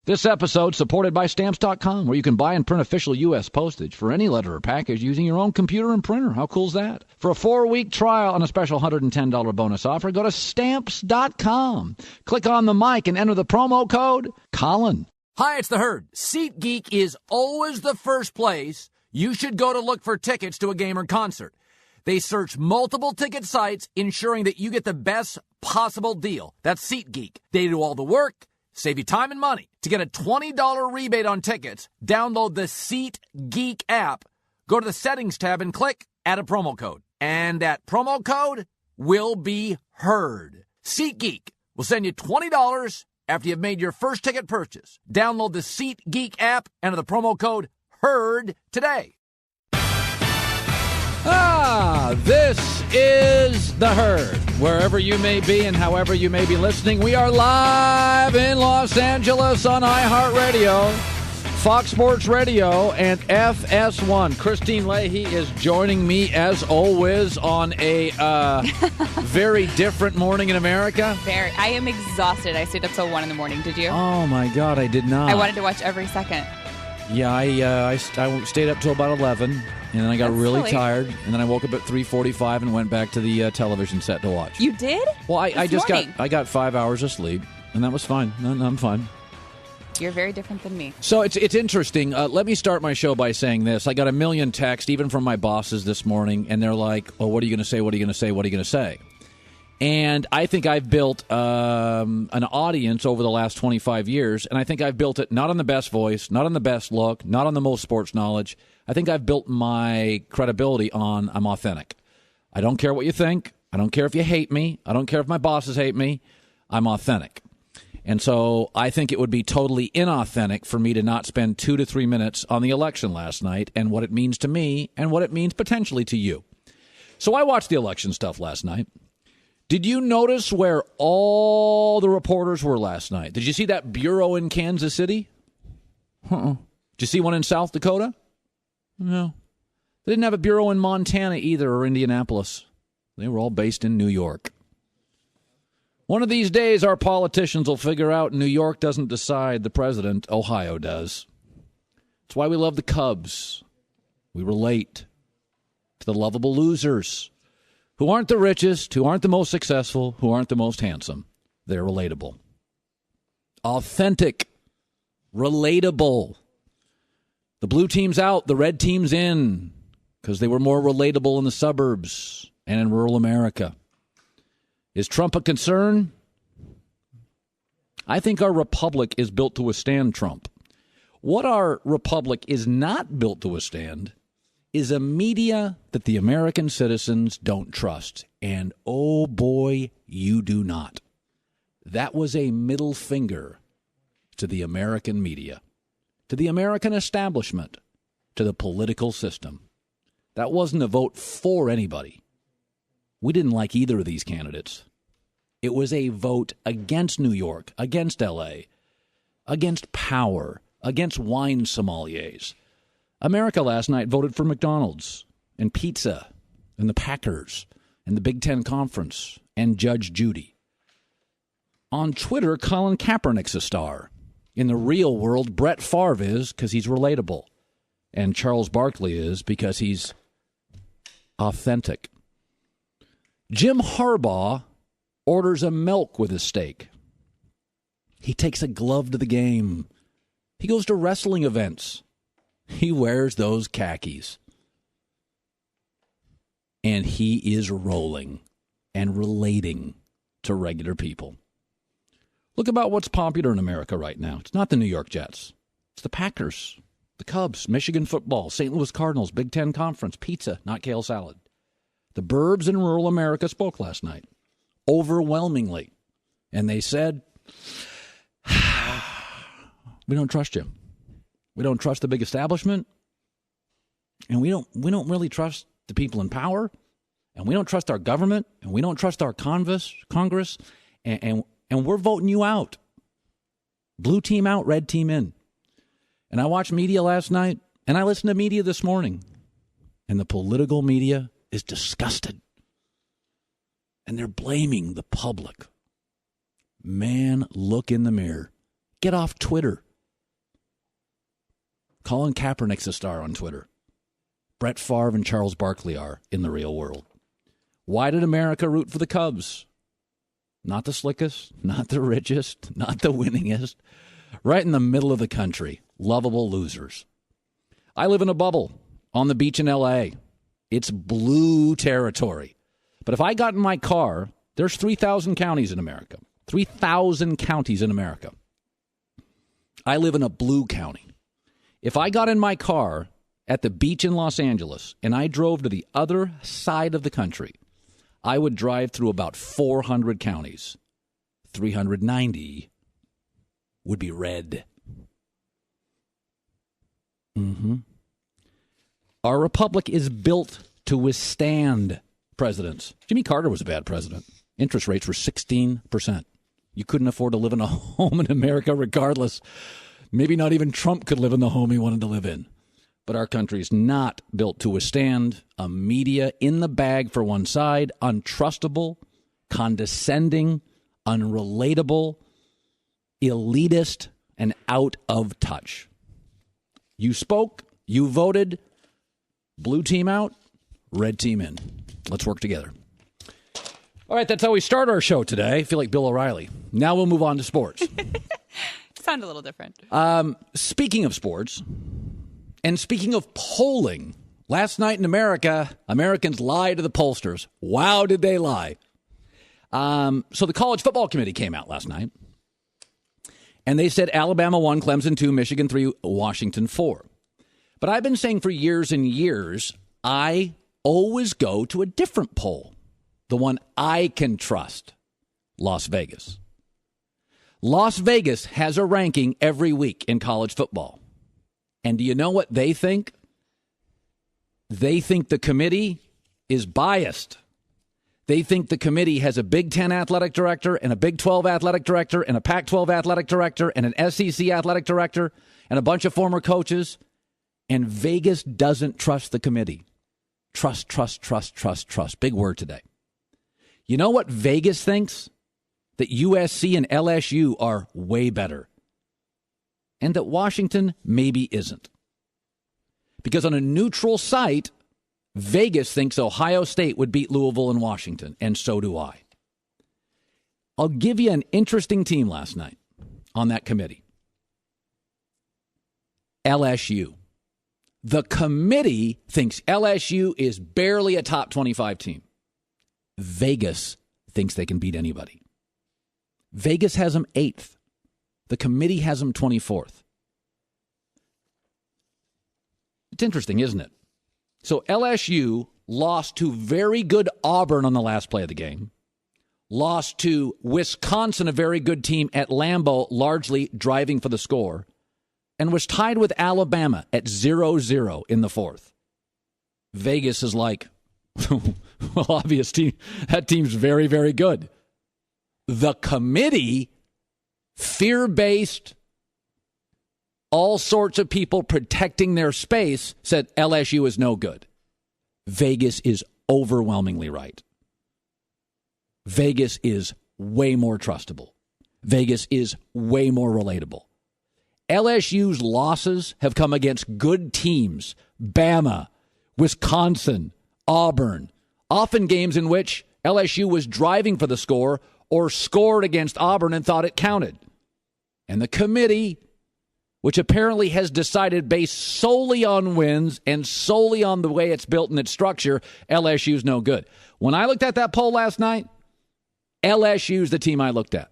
This episode supported by Stamps.com, where you can buy and print official U.S. postage for any letter or package using your own computer and printer. How cool is that? For a 4-week trial and a special $110 bonus offer, go to Stamps.com. Click on the mic and enter the promo code Colin. Hi, it's the Herd. SeatGeek is always the first place you should go to look for tickets to a game or concert. They search multiple ticket sites, ensuring that you get the best possible deal. That's SeatGeek. They do all the work, save you time and money. To get a $20 rebate on tickets, download the SeatGeek app, go to the settings tab and click add a promo code. And that promo code will be HERD. SeatGeek will send you $20 after you've made your first ticket purchase. Download the SeatGeek app, enter the promo code HERD today. This is The Herd. Wherever you may be and however you may be listening, we are live in Los Angeles on iHeartRadio, Fox Sports Radio, and FS1. Christine Leahy is joining me, as always, on a very different morning in America. Very. I am exhausted. I stayed up till 1 in the morning. Did you? Oh, my God, I did not. I wanted to watch every second. Yeah, I stayed up till about 11, and then I got really tired, and then I woke up at 3:45 and went back to the television set to watch. You did? Well, I got 5 hours of sleep, and that was fine. No, I'm fine. You're very different than me. So it's interesting. Let me start my show by saying this. I got a million texts, even from my bosses this morning, and they're like, "Oh, what are you going to say? What are you going to say? What are you going to say?" And I think I've built an audience over the last 25 years, and I think I've built it not on the best voice, not on the best look, not on the most sports knowledge. I think I've built my credibility on I'm authentic. I don't care what you think. I don't care if you hate me. I don't care if my bosses hate me. I'm authentic. And so I think it would be totally inauthentic for me to not spend 2 to 3 minutes on the election last night and what it means to me and what it means potentially to you. So I watched the election stuff last night. Did you notice where all the reporters were last night? Did you see that bureau in Kansas City? Did you see one in South Dakota? No. They didn't have a bureau in Montana either, or Indianapolis. They were all based in New York. One of these days, our politicians will figure out New York doesn't decide the president. Ohio does. That's why we love the Cubs. We relate to the lovable losers who aren't the richest, who aren't the most successful, who aren't the most handsome. They're relatable. Authentic. Relatable. The blue team's out, the red team's in, because they were more relatable in the suburbs and in rural America. Is Trump a concern? I think our republic is built to withstand Trump. What our republic is not built to withstand is a media that the American citizens don't trust. And oh boy, you do not. That was a middle finger to the American media, to the American establishment, to the political system. That wasn't a vote for anybody. We didn't like either of these candidates. It was a vote against New York, against L.A., against power, against wine sommeliers. America last night voted for McDonald's and pizza and the Packers and the Big Ten Conference and Judge Judy. On Twitter, Colin Kaepernick's a star. In the real world, Brett Favre is because he's relatable. And Charles Barkley is because he's authentic. Jim Harbaugh orders a milk with his steak. He takes a glove to the game. He goes to wrestling events. He wears those khakis. And he is rolling and relating to regular people. Look about what's popular in America right now. It's not the New York Jets. It's the Packers, the Cubs, Michigan football, St. Louis Cardinals, Big Ten Conference, pizza, not kale salad. The burbs in rural America spoke last night, overwhelmingly. And they said, we don't trust you. We don't trust the big establishment. And we don't really trust the people in power. And we don't trust our government. And we don't trust our Congress. And we're voting you out. Blue team out, red team in. And I watched media last night, and I listened to media this morning. And the political media is disgusted. And they're blaming the public. Man, look in the mirror. Get off Twitter. Colin Kaepernick's a star on Twitter. Brett Favre and Charles Barkley are in the real world. Why did America root for the Cubs? Not the slickest, not the richest, not the winningest. Right in the middle of the country. Lovable losers. I live in a bubble on the beach in L.A. It's blue territory. But if I got in my car, there's 3,000 counties in America. 3,000 counties in America. I live in a blue county. If I got in my car at the beach in Los Angeles and I drove to the other side of the country, I would drive through about 400 counties. 390 would be red. Our republic is built to withstand presidents. Jimmy Carter was a bad president. Interest rates were 16%. You couldn't afford to live in a home in America regardless. Maybe not even Trump could live in the home he wanted to live in. But our country is not built to withstand a media in the bag for one side, untrustable, condescending, unrelatable, elitist, and out of touch. You spoke, you voted, blue team out, red team in. Let's work together. All right, that's how we start our show today. I feel like Bill O'Reilly. Now we'll move on to sports. Sound a little different. Speaking of sports, and speaking of polling, last night in America, Americans lied to the pollsters. Wow, did they lie? So the College Football Committee came out last night, and they said Alabama 1, Clemson 2, Michigan 3, Washington 4. But I've been saying for years and years, I always go to a different poll, the one I can trust, Las Vegas. Las Vegas has a ranking every week in college football. And do you know what they think? They think the committee is biased. They think the committee has a Big Ten athletic director and a Big 12 athletic director and a Pac-12 athletic director and an SEC athletic director and a bunch of former coaches. And Vegas doesn't trust the committee. Trust. Big word today. You know what Vegas thinks? That USC and LSU are way better. And that Washington maybe isn't. Because on a neutral site, Vegas thinks Ohio State would beat Louisville and Washington, and so do I. I'll give you an interesting team last night on that committee. LSU. The committee thinks LSU is barely a top 25 team. Vegas thinks they can beat anybody. Vegas has them 8th. The committee has them 24th. It's interesting, isn't it? So LSU lost to very good Auburn on the last play of the game. Lost to Wisconsin, a very good team at Lambeau, largely driving for the score. And was tied with Alabama at 0-0 in the 4th. Vegas is like, well, obviously, that team's very, very good. The committee, fear-based, all sorts of people protecting their space, said LSU is no good. Vegas is overwhelmingly right. Vegas is way more trustable. Vegas is way more relatable. LSU's losses have come against good teams, Bama, Wisconsin, Auburn, often games in which LSU was driving for the score or scored against Auburn and thought it counted. And the committee, which apparently has decided based solely on wins and solely on the way it's built in its structure, LSU's no good. When I looked at that poll last night, LSU's the team I looked at.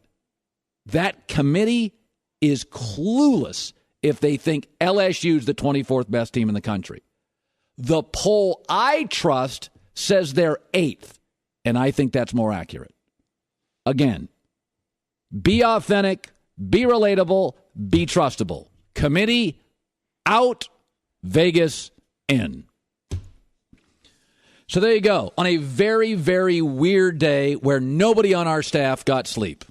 That committee is clueless if they think LSU's the 24th best team in the country. The poll I trust says they're 8th, and I think that's more accurate. Again, be authentic, be relatable, be trustable. Committee out, Vegas in. So there you go. On a very, very weird day where nobody on our staff got sleep.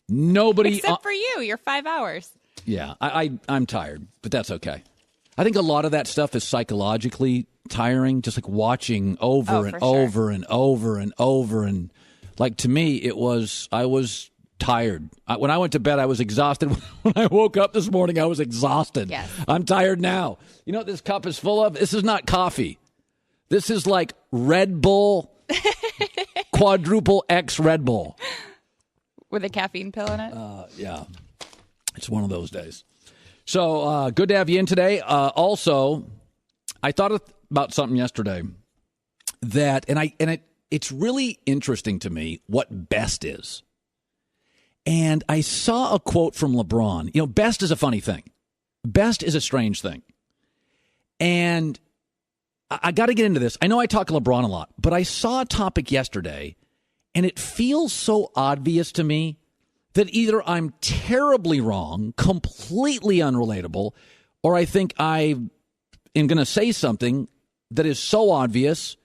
Nobody. Except for you. You're 5 hours. Yeah, I'm tired, but that's okay. I think a lot of that stuff is psychologically tiring, just like watching over and over and over and over. And like to me, I was tired. When I went to bed, I was exhausted. When I woke up this morning, I was exhausted. Yes. I'm tired now. You know what this cup is full of? This is not coffee. This is like Red Bull, quadruple X Red Bull. With a caffeine pill in it? Yeah. It's one of those days. So good to have you in today. Also, I thought about something yesterday that, it's really interesting to me what best is. And I saw a quote from LeBron. You know, best is a funny thing. Best is a strange thing. And I got to get into this. I know I talk LeBron a lot, but I saw a topic yesterday, and it feels so obvious to me that either I'm terribly wrong, completely unrelatable, or I think I am going to say something that is so obvious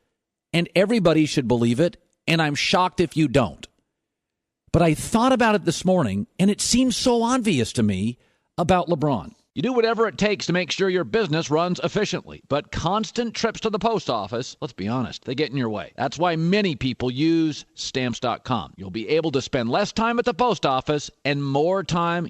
and everybody should believe it, and I'm shocked if you don't. But I thought about it this morning, and it seems so obvious to me about LeBron. You do whatever it takes to make sure your business runs efficiently, but constant trips to the post office, let's be honest, they get in your way. That's why many people use Stamps.com. You'll be able to spend less time at the post office and more time,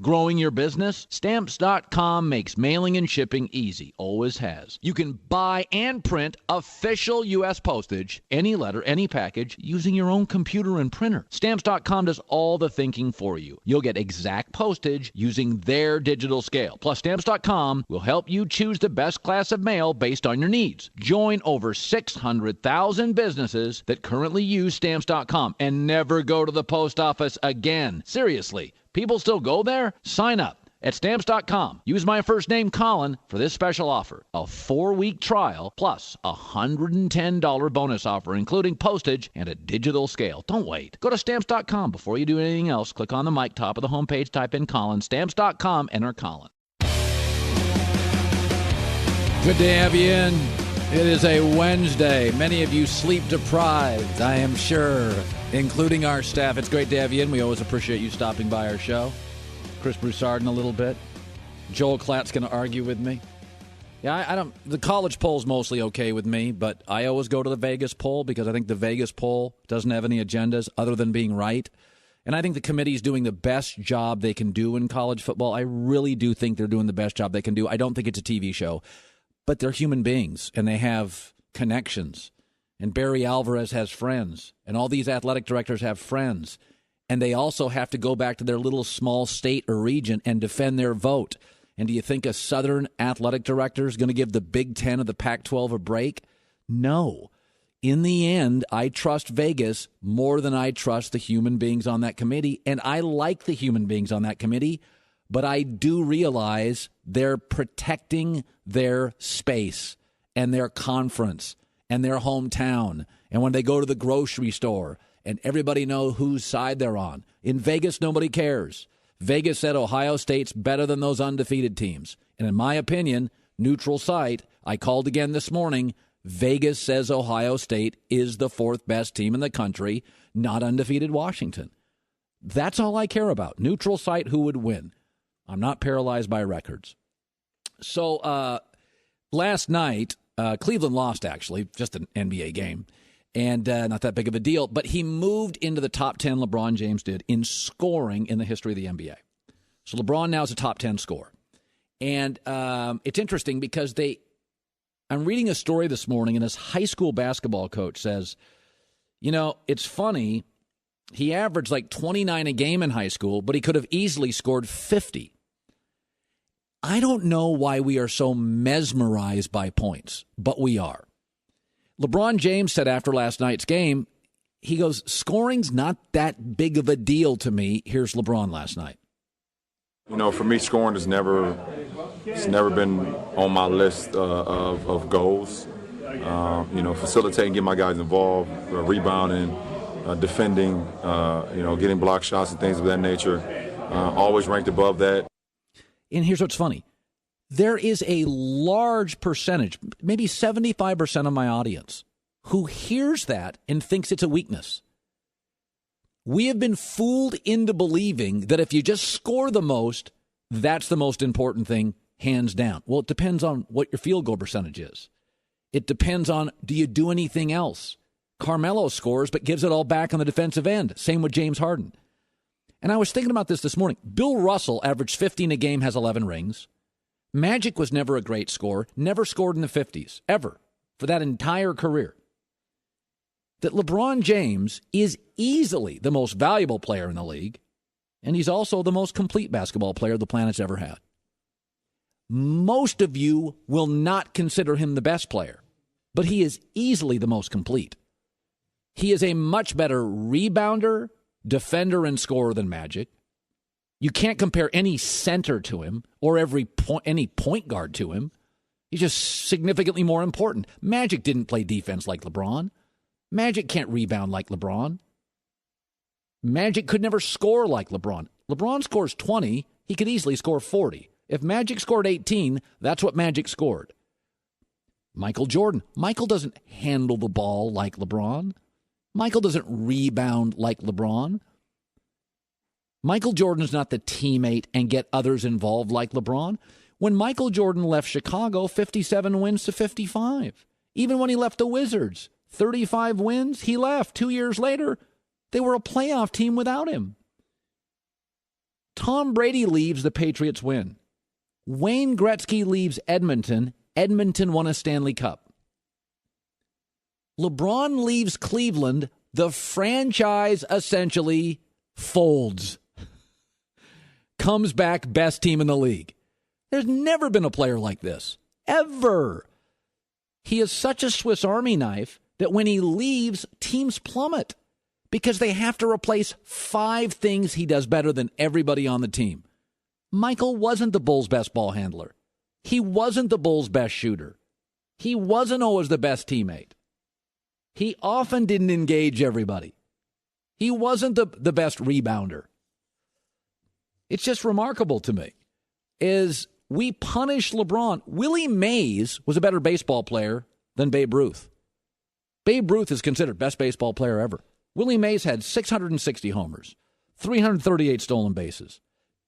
growing your business. Stamps.com makes mailing and shipping easy, always has. You can buy and print official U.S. postage, any letter, any package, using your own computer and printer. Stamps.com does all the thinking for you. You'll get exact postage using their digital scale. Plus, Stamps.com will help you choose the best class of mail based on your needs. Join over 600,000 businesses that currently use Stamps.com and never go to the post office again. Seriously, people still go there? Sign up at Stamps.com. Use my first name, Colin, for this special offer. A 4-week trial plus a $110 bonus offer, including postage and a digital scale. Don't wait. Go to Stamps.com. Before you do anything else, click on the mic top of the homepage, type in Colin. Stamps.com, enter Colin. Good to have you in. It is a Wednesday. Many of you sleep deprived, I am sure, including our staff. It's great to have you in. We always appreciate you stopping by our show. Chris Broussard in a little bit. Joel Klatt's going to argue with me. Yeah, I don't. The college poll's mostly okay with me, but I always go to the Vegas poll because I think the Vegas poll doesn't have any agendas other than being right. And I think the committee's doing the best job they can do in college football. I really do think they're doing the best job they can do. I don't think it's a TV show, but they're human beings and they have connections. And Barry Alvarez has friends, and all these athletic directors have friends. And they also have to go back to their little small state or region and defend their vote. And do you think a Southern athletic director is going to give the Big Ten of the Pac-12 a break? No. In the end, I trust Vegas more than I trust the human beings on that committee. And I like the human beings on that committee, but I do realize they're protecting their space and their conference and their hometown. And when they go to the grocery store, and everybody know whose side they're on. In Vegas, nobody cares. Vegas said Ohio State's better than those undefeated teams. And in my opinion, neutral site, I called again this morning, Vegas says Ohio State is the 4th best team in the country, not undefeated Washington. That's all I care about. Neutral site, who would win. I'm not paralyzed by records. So last night, Cleveland lost, actually, just an NBA game. And not that big of a deal. But he moved into the top 10, LeBron James did, in scoring in the history of the NBA. So LeBron now is a top 10 scorer. And it's interesting because I'm reading a story this morning, and his high school basketball coach says, it's funny. He averaged like 29 a game in high school, but he could have easily scored 50. I don't know why we are so mesmerized by points, but we are. LeBron James said after last night's game, he goes, scoring's not that big of a deal to me. Here's LeBron last night. For me, scoring has never been on my list of goals. Facilitating, getting my guys involved, rebounding, defending, getting block shots and things of that nature. Always ranked above that. And here's what's funny. There is a large percentage, maybe 75% of my audience, who hears that and thinks it's a weakness. We have been fooled into believing that if you just score the most, that's the most important thing, hands down. Well, it depends on what your field goal percentage is. It depends on, do you do anything else? Carmelo scores but gives it all back on the defensive end. Same with James Harden. And I was thinking about this morning. Bill Russell averaged 15 a game, has 11 rings. Magic was never a great scorer, never scored in the 50s, ever, for that entire career. That LeBron James is easily the most valuable player in the league, and he's also the most complete basketball player the planet's ever had. Most of you will not consider him the best player, but he is easily the most complete. He is a much better rebounder, defender, and scorer than Magic. You can't compare any center to him or any point guard to him. He's just significantly more important. Magic didn't play defense like LeBron. Magic can't rebound like LeBron. Magic could never score like LeBron. LeBron scores 20. He could easily score 40. If Magic scored 18, that's what Magic scored. Michael Jordan. Michael doesn't handle the ball like LeBron. Michael doesn't rebound like LeBron. Michael Jordan's not the teammate and get others involved like LeBron. When Michael Jordan left Chicago, 57 wins to 55. Even when he left the Wizards, 35 wins, he left. 2 years later, they were a playoff team without him. Tom Brady leaves, the Patriots win. Wayne Gretzky leaves Edmonton. Edmonton won a Stanley Cup. LeBron leaves Cleveland. The franchise essentially folds. Comes back best team in the league. There's never been a player like this. Ever. He is such a Swiss Army knife that when he leaves, teams plummet because they have to replace 5 things he does better than everybody on the team. Michael wasn't the Bulls' best ball handler. He wasn't the Bulls' best shooter. He wasn't always the best teammate. He often didn't engage everybody. He wasn't the best rebounder. It's just remarkable to me is we punish LeBron. Willie Mays was a better baseball player than Babe Ruth. Babe Ruth is considered best baseball player ever. Willie Mays had 660 homers, 338 stolen bases,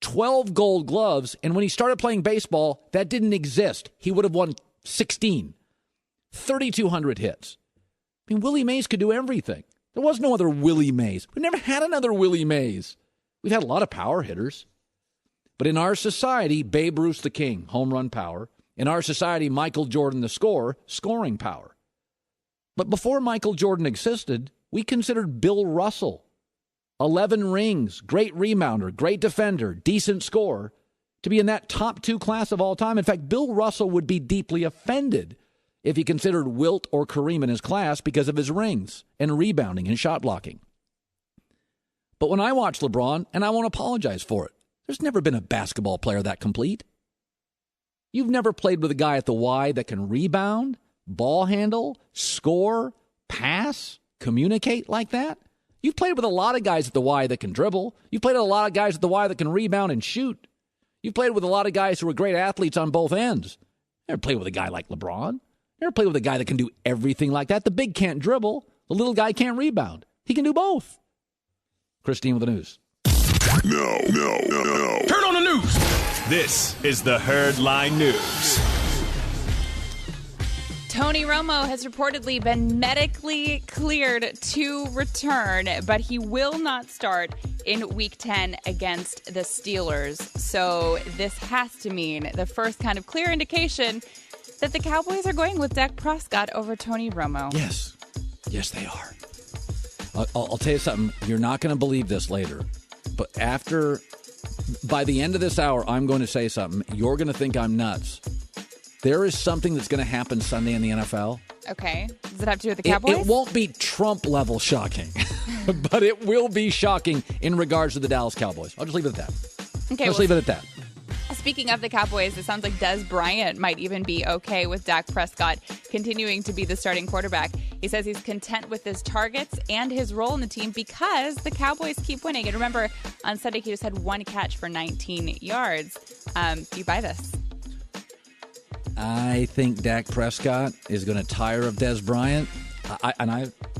12 gold gloves, and when he started playing baseball, that didn't exist. He would have won 16, 3,200 hits. I mean, Willie Mays could do everything. There was no other Willie Mays. We never had another Willie Mays. We've had a lot of power hitters. But in our society, Babe Ruth's the king, home run power. In our society, Michael Jordan the scorer, scoring power. But before Michael Jordan existed, we considered Bill Russell, 11 rings, great rebounder, great defender, decent scorer, to be in that top 2 class of all time. In fact, Bill Russell would be deeply offended if he considered Wilt or Kareem in his class because of his rings and rebounding and shot blocking. But when I watch LeBron, and I won't apologize for it, there's never been a basketball player that complete. You've never played with a guy at the Y that can rebound, ball handle, score, pass, communicate like that. You've played with a lot of guys at the Y that can dribble. You've played with a lot of guys at the Y that can rebound and shoot. You've played with a lot of guys who are great athletes on both ends. Never played with a guy like LeBron. Never played with a guy that can do everything like that. The big can't dribble. The little guy can't rebound. He can do both. Christine with the news. No. Turn on the news. This is the Herd Line News. Tony Romo has reportedly been medically cleared to return, but he will not start in Week 10 against the Steelers. So this has to mean the first kind of clear indication that the Cowboys are going with Dak Prescott over Tony Romo. Yes, they are. I'll tell you something. You're not going to believe this later, but by the end of this hour, I'm going to say something. You're going to think I'm nuts. There is something that's going to happen Sunday in the NFL. Okay. Does it have to do with the Cowboys? It won't be Trump-level shocking, but it will be shocking in regards to the Dallas Cowboys. I'll just leave it at that. Okay. Leave it at that. Speaking of the Cowboys, it sounds like Des Bryant might even be okay with Dak Prescott continuing to be the starting quarterback. He says he's content with his targets and his role in the team because the Cowboys keep winning. And remember, on Sunday, he just had 1 catch for 19 yards. Do you buy this? I think Dak Prescott is going to tire of Des Bryant.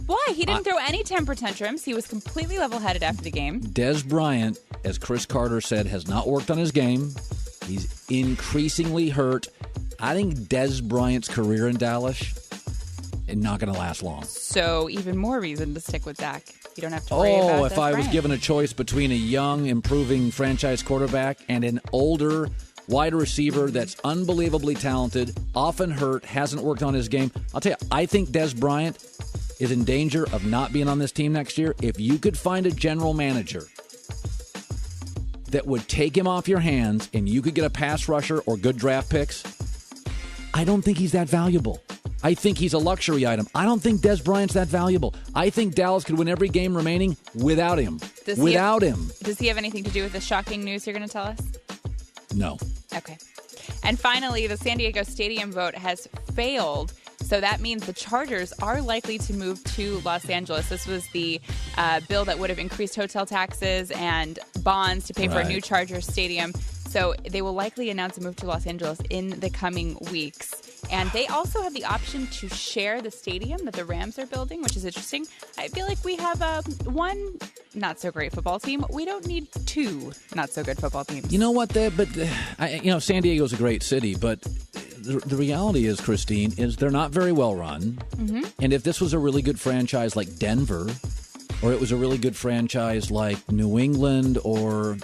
Why? He didn't throw any temper tantrums. He was completely level-headed after the game. Des Bryant, as Chris Carter said, has not worked on his game. He's increasingly hurt. I think Des Bryant's career in Dallas not going to last long. So even more reason to stick with Dak. You don't have to worry about if I was given a choice between a young, improving franchise quarterback and an older wide receiver that's unbelievably talented, often hurt, hasn't worked on his game, I'll tell you, I think Dez Bryant is in danger of not being on this team next year. If you could find a general manager that would take him off your hands and you could get a pass rusher or good draft picks, I don't think he's that valuable. I think he's a luxury item. I don't think Dez Bryant's that valuable. I think Dallas could win every game remaining without him. Does he have anything to do with the shocking news you're going to tell us? No. Okay. And finally, the San Diego Stadium vote has failed. So that means the Chargers are likely to move to Los Angeles. This was the bill that would have increased hotel taxes and bonds to pay for a new Chargers stadium. So they will likely announce a move to Los Angeles in the coming weeks. And they also have the option to share the stadium that the Rams are building, which is interesting. I feel like we have one not-so-great football team. We don't need two not-so-good football teams. You know what? San Diego's a great city, but the reality is, Christine, is they're not very well run. Mm-hmm. And if this was a really good franchise like Denver, or it was a really good franchise like New England or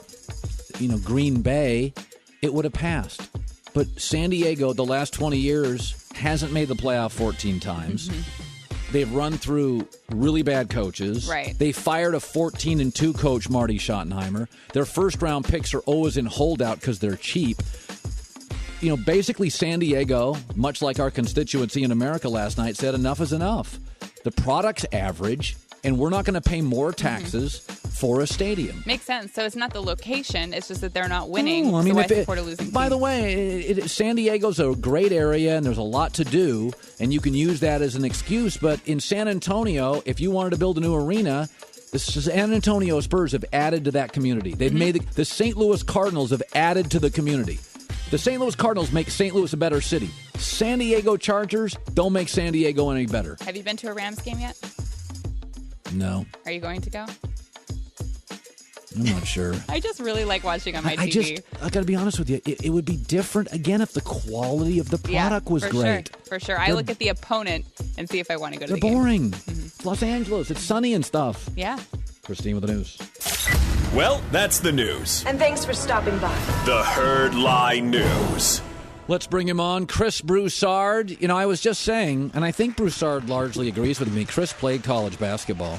Green Bay, it would have passed. But San Diego, the last 20 years, hasn't made the playoff 14 times. Mm-hmm. They've run through really bad coaches. Right. They fired a 14-2 coach, Marty Schottenheimer. Their first-round picks are always in holdout because they're cheap. Basically San Diego, much like our constituency in America last night, said enough is enough. The product's average, and we're not going to pay more taxes for a stadium. Makes sense. So it's not the location. It's just that they're not winning. So I support a losing team. By the way, San Diego's a great area, and there's a lot to do, and you can use that as an excuse. But in San Antonio, if you wanted to build a new arena, the San Antonio Spurs have added to that community. They've made the St. Louis Cardinals have added to the community. The St. Louis Cardinals make St. Louis a better city. San Diego Chargers don't make San Diego any better. Have you been to a Rams game yet? No. Are you going to go? I'm not sure. I just really like watching on my TV. I got to be honest with you. It would be different, again, if the quality of the product was great. For sure. I look at the opponent and see if I want to go to the game. They're boring. Mm-hmm. It's Los Angeles. It's sunny and stuff. Yeah. Christine with the news. Well, that's the news. And thanks for stopping by. The Herd Line News. Let's bring him on. Chris Broussard. I was just saying, and I think Broussard largely agrees with me. Chris played college basketball.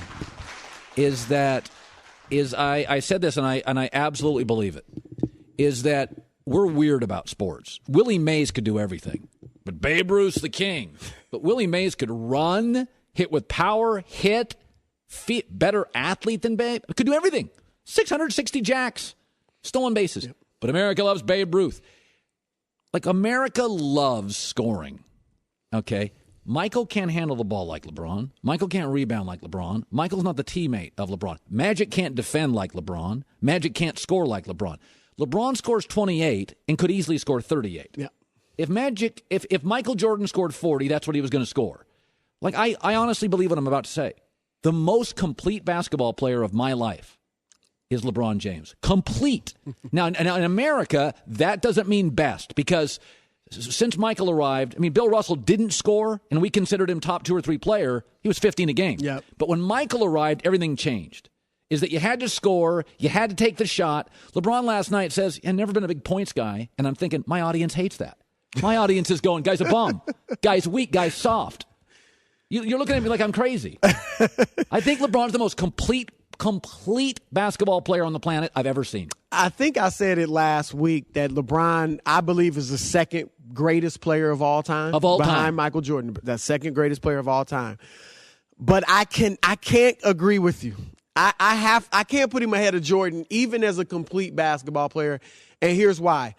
I said this, and I absolutely believe it, is that we're weird about sports. Willie Mays could do everything, but Babe Ruth's the king. But Willie Mays could run, hit with power, better athlete than Babe. Could do everything. 660 jacks, stolen bases. Yep. But America loves Babe Ruth. Like, America loves scoring, okay? Michael can't handle the ball like LeBron. Michael can't rebound like LeBron. Michael's not the teammate of LeBron. Magic can't defend like LeBron. Magic can't score like LeBron. LeBron scores 28 and could easily score 38. Yeah. If Michael Jordan scored 40, that's what he was going to score. Like, I honestly believe what I'm about to say. The most complete basketball player of my life is LeBron James. Complete. Now, in America, that doesn't mean best, because since Michael arrived, Bill Russell didn't score, and we considered him top 2 or 3 player. He was 15 a game. Yep. But when Michael arrived, everything changed. Is that you had to score, you had to take the shot. LeBron last night says, I've never been a big points guy, and I'm thinking, my audience hates that. My audience is going, guy's a bum, guy's weak, guy's soft. You're looking at me like I'm crazy. I think LeBron's the most complete basketball player on the planet I've ever seen. I think I said it last week that LeBron, I believe, is the second greatest player of all time. Behind Michael Jordan, the second greatest player of all time. But I can't agree with you. I can't put him ahead of Jordan, even as a complete basketball player. And here's why.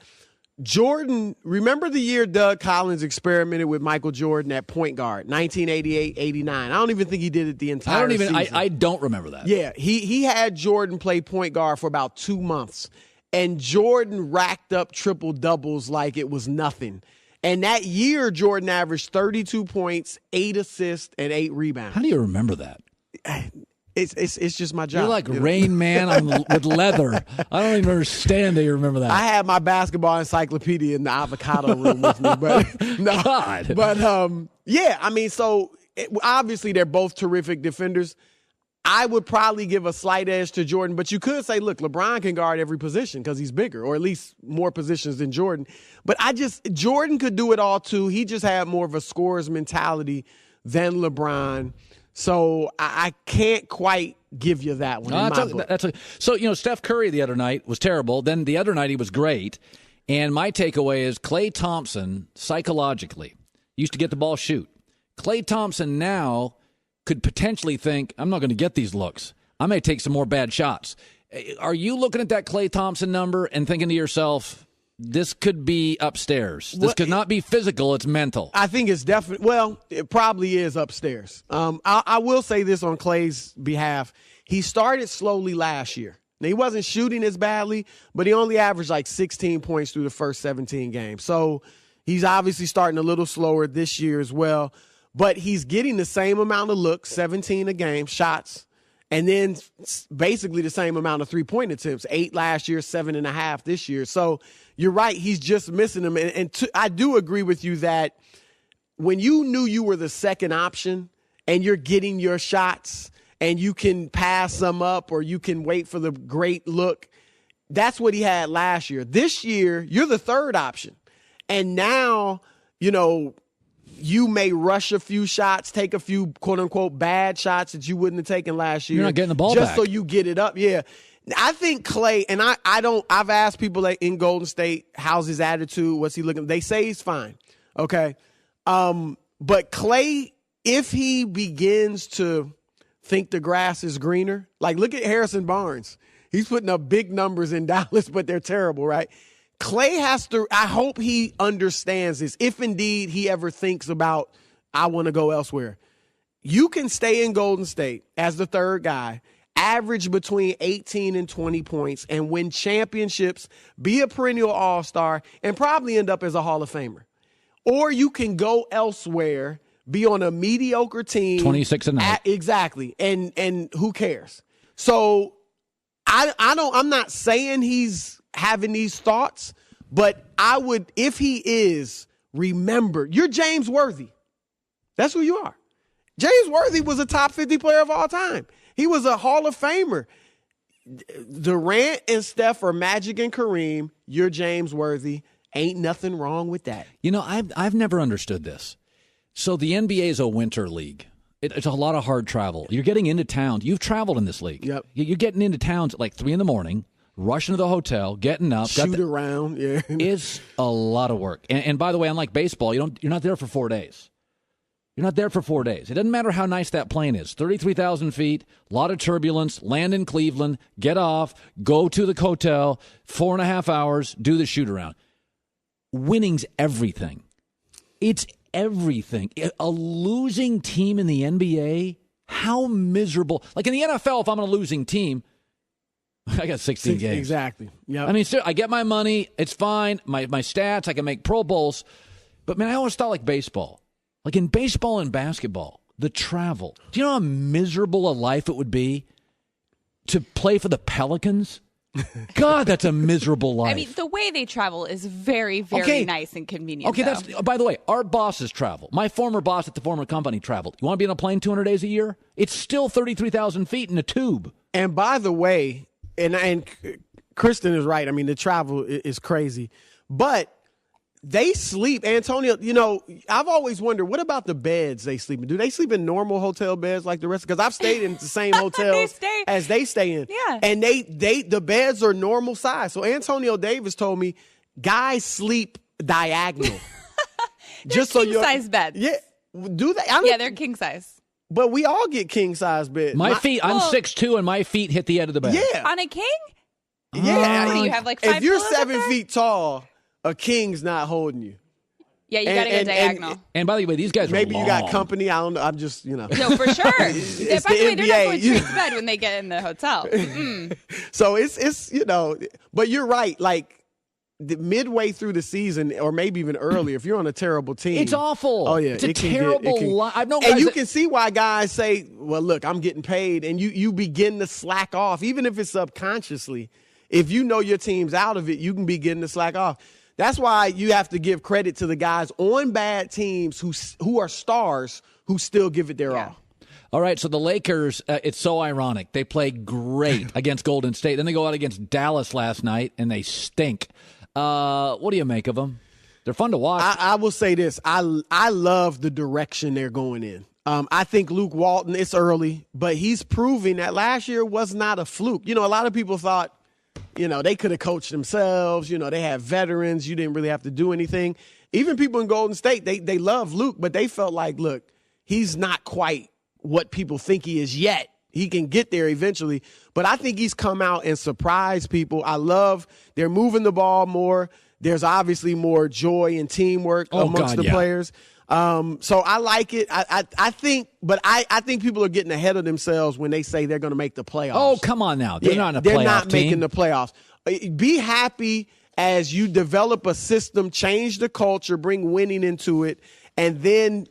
Jordan, remember the year Doug Collins experimented with Michael Jordan at point guard, 1988-89. I don't even think he did it the entire season. I don't remember that. Yeah, he had Jordan play point guard for about 2 months, and Jordan racked up triple doubles like it was nothing. And that year, Jordan averaged 32 points, 8 assists, and 8 rebounds. How do you remember that? It's just my job. You're like Rain Man with leather. I don't even understand that you remember that. I had my basketball encyclopedia in the avocado room with me, but no. God. But yeah, so obviously they're both terrific defenders. I would probably give a slight edge to Jordan, but you could say, look, LeBron can guard every position because he's bigger, or at least more positions than Jordan. But Jordan could do it all too. He just had more of a scorer's mentality than LeBron. So I can't quite give you that one. So, Steph Curry the other night was terrible. Then the other night he was great. And my takeaway is Klay Thompson, psychologically, used to get the ball, shoot. Klay Thompson now could potentially think, I'm not going to get these looks. I may take some more bad shots. Are you looking at that Klay Thompson number and thinking to yourself, this could be upstairs? This could not be physical, it's mental. I think it's definitely, it probably is upstairs. I will say this on Klay's behalf. He started slowly last year. Now, he wasn't shooting as badly, but he only averaged like 16 points through the first 17 games. So he's obviously starting a little slower this year as well. But he's getting the same amount of looks, 17 a game, shots, and then basically the same amount of three-point attempts, 8 last year, 7.5 this year. So you're right, he's just missing them. I do agree with you that when you knew you were the second option and you're getting your shots and you can pass some up or you can wait for the great look, that's what he had last year. This year, you're the third option. And now, you may rush a few shots, take a few quote-unquote bad shots that you wouldn't have taken last year. You're not getting the ball just back. So you get it up. Yeah. I think Klay, and I've asked people in Golden State, how's his attitude? What's he looking? They say he's fine. Okay. But Klay, if he begins to think the grass is greener, like look at Harrison Barnes. He's putting up big numbers in Dallas, but they're terrible, right? Klay has to, I hope he understands this, if indeed he ever thinks about, I want to go elsewhere. You can stay in Golden State as the third guy, average between 18 and 20 points, and win championships, be a perennial all-star, and probably end up as a Hall of Famer. Or you can go elsewhere, be on a mediocre team. 26 and 9. Exactly. And who cares? So I'm not saying he's having these thoughts, but I would, if he is, remember, you're James Worthy. That's who you are. James Worthy was a top 50 player of all time. He was a Hall of Famer. Durant and Steph are Magic and Kareem. You're James Worthy. Ain't nothing wrong with that. I've never understood this. So the NBA is a winter league. It's a lot of hard travel. You're getting into town. You've traveled in this league. Yep. You're getting into towns at like 3 a.m, rushing to the hotel, getting up, shoot around. Yeah, it's a lot of work. And by the way, unlike baseball, you're not there for 4 days. You're not there for 4 days. It doesn't matter how nice that plane is. 33,000 feet, a lot of turbulence, land in Cleveland, get off, go to the hotel, 4.5 hours, do the shoot around. Winning's everything. It's everything. A losing team in the NBA, how miserable. Like in the NFL, if I'm on a losing team, I got 16 games. Exactly. Yeah. I mean, I get my money. It's fine. My stats, I can make Pro Bowls. But, man, I always thought like baseball. Like in baseball and basketball, the travel. Do you know how miserable a life it would be to play for the Pelicans? God, that's a miserable life. I mean, the way they travel is very, very nice and convenient. Okay, by the way, our bosses travel. My former boss at the former company traveled. You want to be on a plane 200 days a year? It's still 33,000 feet in a tube. And by the way, and Kristen is right. I mean, the travel is crazy. But they sleep, Antonio, I've always wondered, what about the beds they sleep in? Do they sleep in normal hotel beds like the rest? Because I've stayed in the same hotels as they stay in. Yeah. And the beds are normal size. So Antonio Davis told me guys sleep diagonal. Just so king-size beds. Yeah. Do they? Yeah, they're king-size. But we all get king-size beds. I'm 6'2", and my feet hit the end of the bed. Yeah. On a king? Yeah. What do you have, like 5 If you're pillows 7 feet tall, a king's not holding you. Yeah, you got to go diagonal. And by the way, these guys maybe are long. You got company. I don't know. I'm just, No, for sure. By the way, they're not going straight to bed when they get in the hotel. So it's but you're right. Like midway through the season, or maybe even earlier, if you're on a terrible team, it's awful. Oh yeah, it's a terrible life. I've known guys and you can see why guys say, "Well, look, I'm getting paid," and you begin to slack off, even if it's subconsciously. If you know your team's out of it, you can begin to slack off. that's why you have to give credit to the guys on bad teams who are stars who still give it their all. All right, so the Lakers, it's so ironic. They play great against Golden State. Then they go out against Dallas last night, and they stink. What do you make of them? They're fun to watch. I will say this. I love the direction they're going in. I think Luke Walton, it's early, but he's proving that last year was not a fluke. A lot of people thought, they could have coached themselves. They have veterans. You didn't really have to do anything. Even people in Golden State, they love Luke, but they felt like, look, he's not quite what people think he is yet. He can get there eventually, but I think he's come out and surprised people. I love they're moving the ball more. There's obviously more joy and teamwork amongst the players. So I like it. I think people are getting ahead of themselves when they say they're going to make the playoffs. Oh, come on now. They're not in a playoff They're not team. making the playoffs. Be happy as you develop a system, change the culture, bring winning into it, and then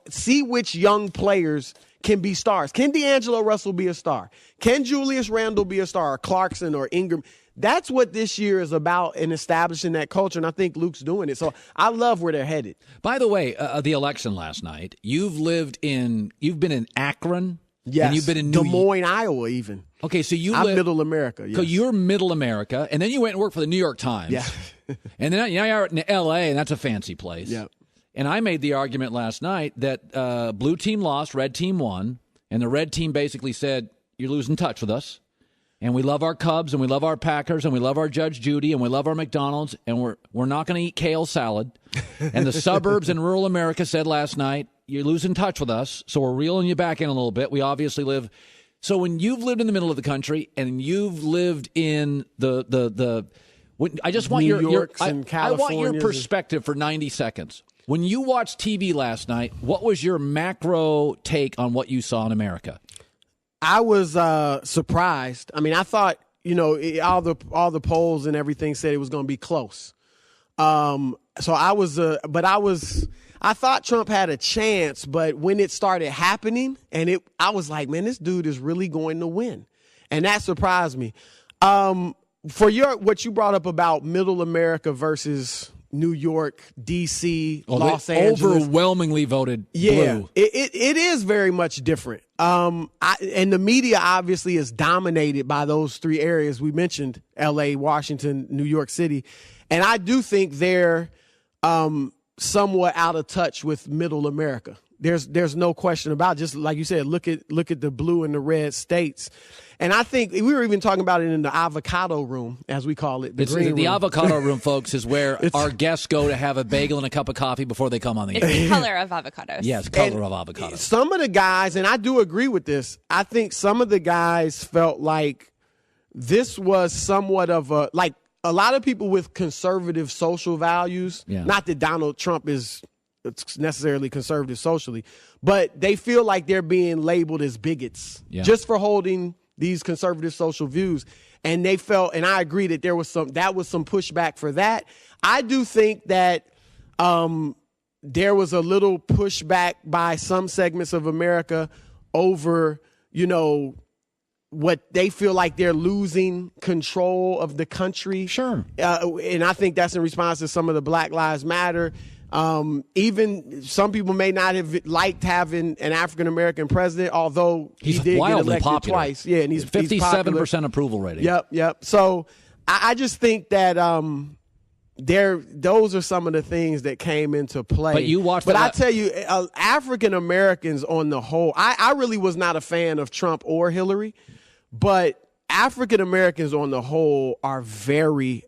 see which young players can be stars. Can D'Angelo Russell be a star? Can Julius Randle be a star? Or Clarkson or Ingram? That's what this year is about in establishing that culture, and I think Luke's doing it. So I love where they're headed. By the way, the election last night, you've been in Akron. Yes. And you've been in Des Moines, Iowa, even. Okay, so I'm Middle America. Yes. So you're Middle America, and then you went and worked for the New York Times. Yeah. And then you're in L.A., and that's a fancy place. Yeah. And I made the argument last night that blue team lost, red team won, and the red team basically said, you're losing touch with us, and we love our Cubs, and we love our Packers, and we love our Judge Judy, and we love our McDonald's, and we're not going to eat kale salad. And the suburbs in rural America said last night, you're losing touch with us, so we're reeling you back in a little bit. We obviously live. So when you've lived in the middle of the country and you've lived in I just want New Yorks and I want your Californias. perspective for 90 seconds. When you watched TV last night, what was your macro take on what you saw in America? I was surprised. I mean, I thought, all the polls and everything said it was going to be close. So I thought Trump had a chance, but when it started happening, I was like, man, this dude is really going to win. And that surprised me. For what you brought up about Middle America versus New York, D.C., Los Angeles. Overwhelmingly voted blue. Yeah, it is very much different. And the media obviously is dominated by those three areas we mentioned: L.A., Washington, New York City. And I do think they're somewhat out of touch with Middle America. There's no question about it. Just like you said, look at the blue and the red states. And I think we were even talking about it in the avocado room, as we call it. The avocado room, folks, is where our guests go to have a bagel and a cup of coffee before they come on the air. It's the color of avocados. Yes, color of avocados. Some of the guys, and I do agree with this, I think some of the guys felt like this was somewhat of a lot of people with conservative social values, not that Donald Trump is necessarily conservative socially, but they feel like they're being labeled as bigots just for holding these conservative social views. And they felt, and I agree that there was some pushback for that. I do think that there was a little pushback by some segments of America over, what they feel like they're losing control of the country. Sure. And I think that's in response to some of the Black Lives Matter. Even some people may not have liked having an African-American president, although he did get elected popular. twice. Yeah, and he's 57% approval rating. Yep. So I just think that those are some of the things that came into play. But I tell you, African Americans on the whole, I really was not a fan of Trump or Hillary, but African Americans on the whole are very,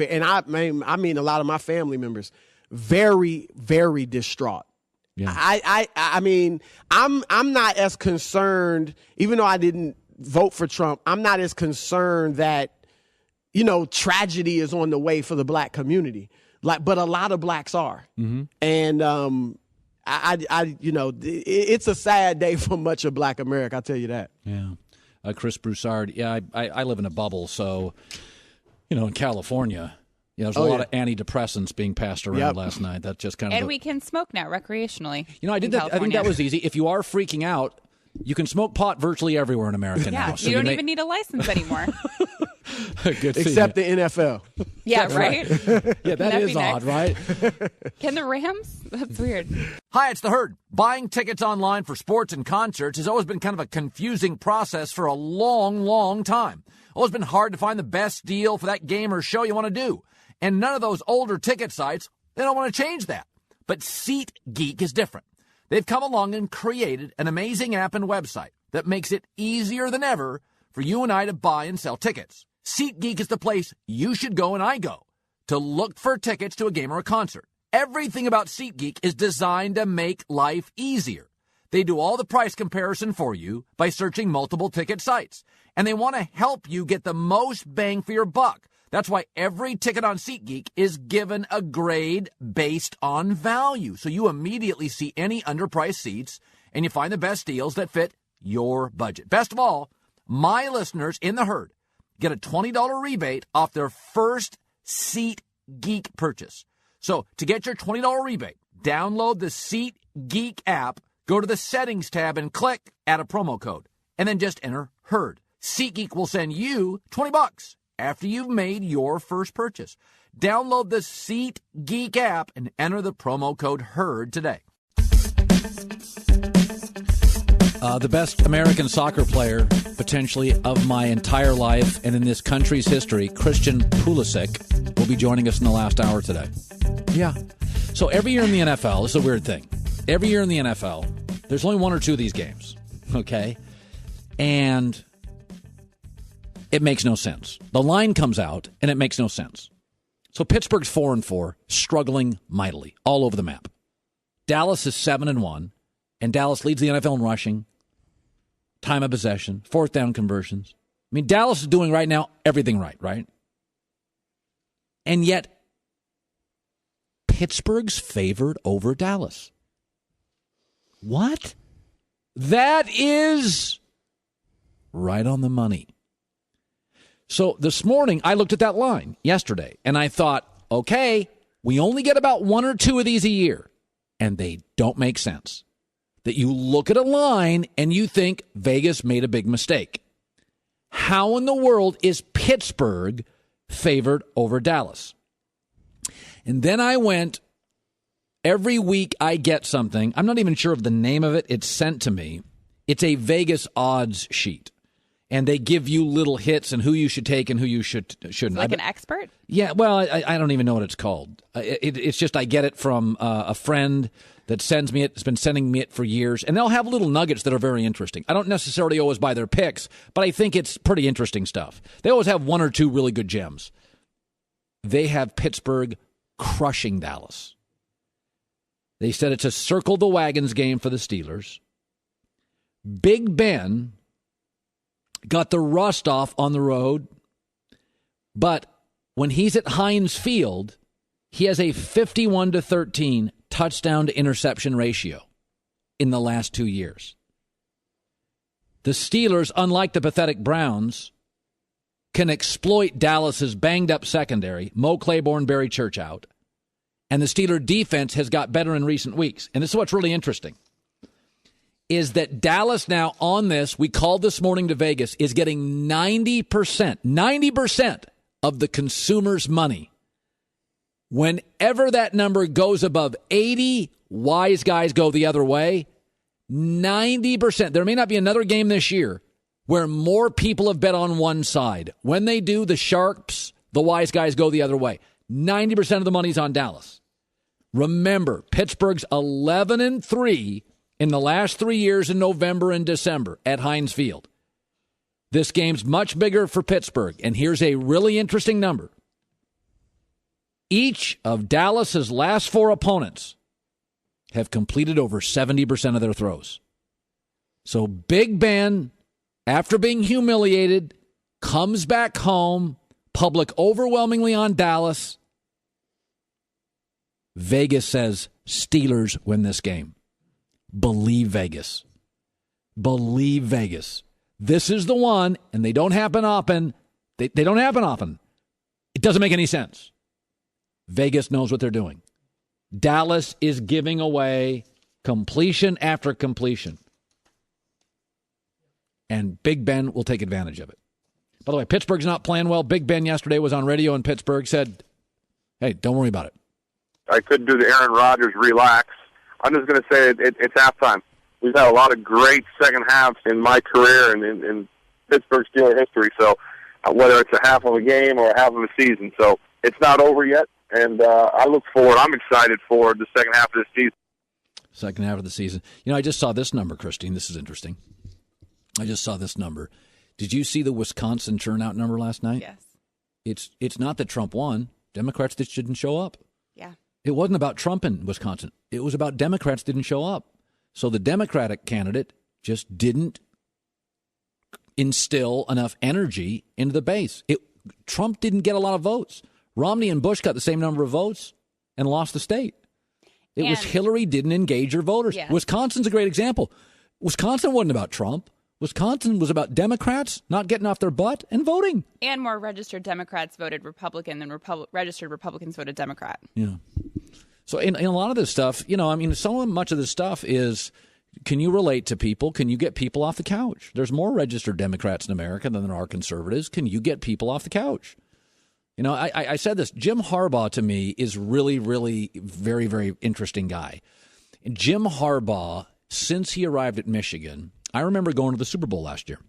and I mean a lot of my family members, very, very distraught. Yeah. I mean, I'm not as concerned, even though I didn't vote for Trump, I'm not as concerned that, tragedy is on the way for the black community. But a lot of blacks are. Mm-hmm. And it's a sad day for much of black America, I'll tell you that. Yeah. Chris Broussard, I live in a bubble, so, in California, there's a lot of antidepressants being passed around last night. That's just kind of. And we can smoke now recreationally. I did that. I think that was easy. If you are freaking out, you can smoke pot virtually everywhere in America now. So you don't even need a license anymore. Good Except the NFL. Yeah, right? Yeah, that is odd, right? Can the Rams? That's weird. Hi, it's The Herd. Buying tickets online for sports and concerts has always been kind of a confusing process for a long, long time. Always been hard to find the best deal for that game or show you want to do. And none of those older ticket sites, they don't want to change that. But SeatGeek is different. They've come along and created an amazing app and website that makes it easier than ever for you and I to buy and sell tickets. SeatGeek is the place you should go and I go to look for tickets to a game or a concert. Everything about SeatGeek is designed to make life easier. They do all the price comparison for you by searching multiple ticket sites. And they want to help you get the most bang for your buck. That's why every ticket on SeatGeek is given a grade based on value. So you immediately see any underpriced seats and you find the best deals that fit your budget. Best of all, my listeners in The Herd get a $20 rebate off their first SeatGeek purchase. So to get your $20 rebate, download the SeatGeek app, go to the settings tab and click add a promo code, and then just enter HERD. SeatGeek will send you $20 after you've made your first purchase. Download the SeatGeek app and enter the promo code HERD today. The best American soccer player, potentially, of my entire life and in this country's history, Christian Pulisic, will be joining us in the last hour today. Yeah. So every year in the NFL, this is a weird thing. Every year in the NFL, there's only one or two of these games, okay? And it makes no sense. The line comes out, and it makes no sense. So Pittsburgh's 4-4, struggling mightily, all over the map. Dallas is 7-1, and Dallas leads the NFL in rushing, time of possession, fourth down conversions. I mean, Dallas is doing right now everything right? And yet, Pittsburgh's favored over Dallas. What? That is right on the money. So this morning, I looked at that line yesterday, and I thought, okay, we only get about one or two of these a year, and they don't make sense. That you look at a line, and you think Vegas made a big mistake. How in the world is Pittsburgh favored over Dallas? And then I went, every week I get something. I'm not even sure of the name of it. It's sent to me. It's a Vegas odds sheet. And they give you little hits and who you should take and who you shouldn't. Like an expert? Yeah, well, I don't even know what it's called. It's just I get it from a friend that sends me it. It's been sending me it for years. And they'll have little nuggets that are very interesting. I don't necessarily always buy their picks, but I think it's pretty interesting stuff. They always have one or two really good gems. They have Pittsburgh crushing Dallas. They said it's a circle the wagons game for the Steelers. Big Ben got the rust off on the road, but when he's at Heinz Field, he has a 51-13 touchdown to interception ratio in the last 2 years. The Steelers, unlike the pathetic Browns, can exploit Dallas's banged-up secondary, Mo Claiborne, Barry Church out, and the Steeler defense has got better in recent weeks. And this is what's really interesting, is that Dallas now on this, we called this morning to Vegas, is getting 90% of the consumer's money. Whenever that number goes above 80, wise guys go the other way. 90%. There may not be another game this year where more people have bet on one side. When they do, the sharps, the wise guys go the other way. 90% of the money's on Dallas. Remember, Pittsburgh's 11-3 in the last 3 years in November and December at Heinz Field. This game's much bigger for Pittsburgh, and here's a really interesting number. Each of Dallas's last four opponents have completed over 70% of their throws. So Big Ben, after being humiliated, comes back home, public overwhelmingly on Dallas. Vegas says Steelers win this game. Believe Vegas. Believe Vegas. This is the one, and they don't happen often. They don't happen often. It doesn't make any sense. Vegas knows what they're doing. Dallas is giving away completion after completion. And Big Ben will take advantage of it. By the way, Pittsburgh's not playing well. Big Ben yesterday was on radio in Pittsburgh, said, hey, don't worry about it. I couldn't do the Aaron Rodgers relax. I'm just going to say it's halftime. We've had a lot of great second halves in my career and in Pittsburgh Steelers history, so whether it's a half of a game or a half of a season. So it's not over yet, and I look forward. I'm excited for the second half of the season. Second half of the season. You know, I just saw this number, Christine. This is interesting. I just saw this number. Did you see the Wisconsin turnout number last night? Yes. It's not that Trump won. Democrats that didn't show up. Yeah. It wasn't about Trump in Wisconsin. It was about Democrats didn't show up. So the Democratic candidate just didn't instill enough energy into the base. Trump didn't get a lot of votes. Romney and Bush got the same number of votes and lost the state. It was Hillary didn't engage her voters. Yeah. Wisconsin's a great example. Wisconsin wasn't about Trump. Wisconsin was about Democrats not getting off their butt and voting. And more registered Democrats voted Republican than registered Republicans voted Democrat. Yeah. So in a lot of this stuff, you know, I mean, much of this stuff is, can you relate to people? Can you get people off the couch? There's more registered Democrats in America than there are conservatives. Can you get people off the couch? You know, I said this. Jim Harbaugh, to me, is really, really very, very interesting guy. And Jim Harbaugh, since he arrived at Michigan, I remember going to the Super Bowl last year.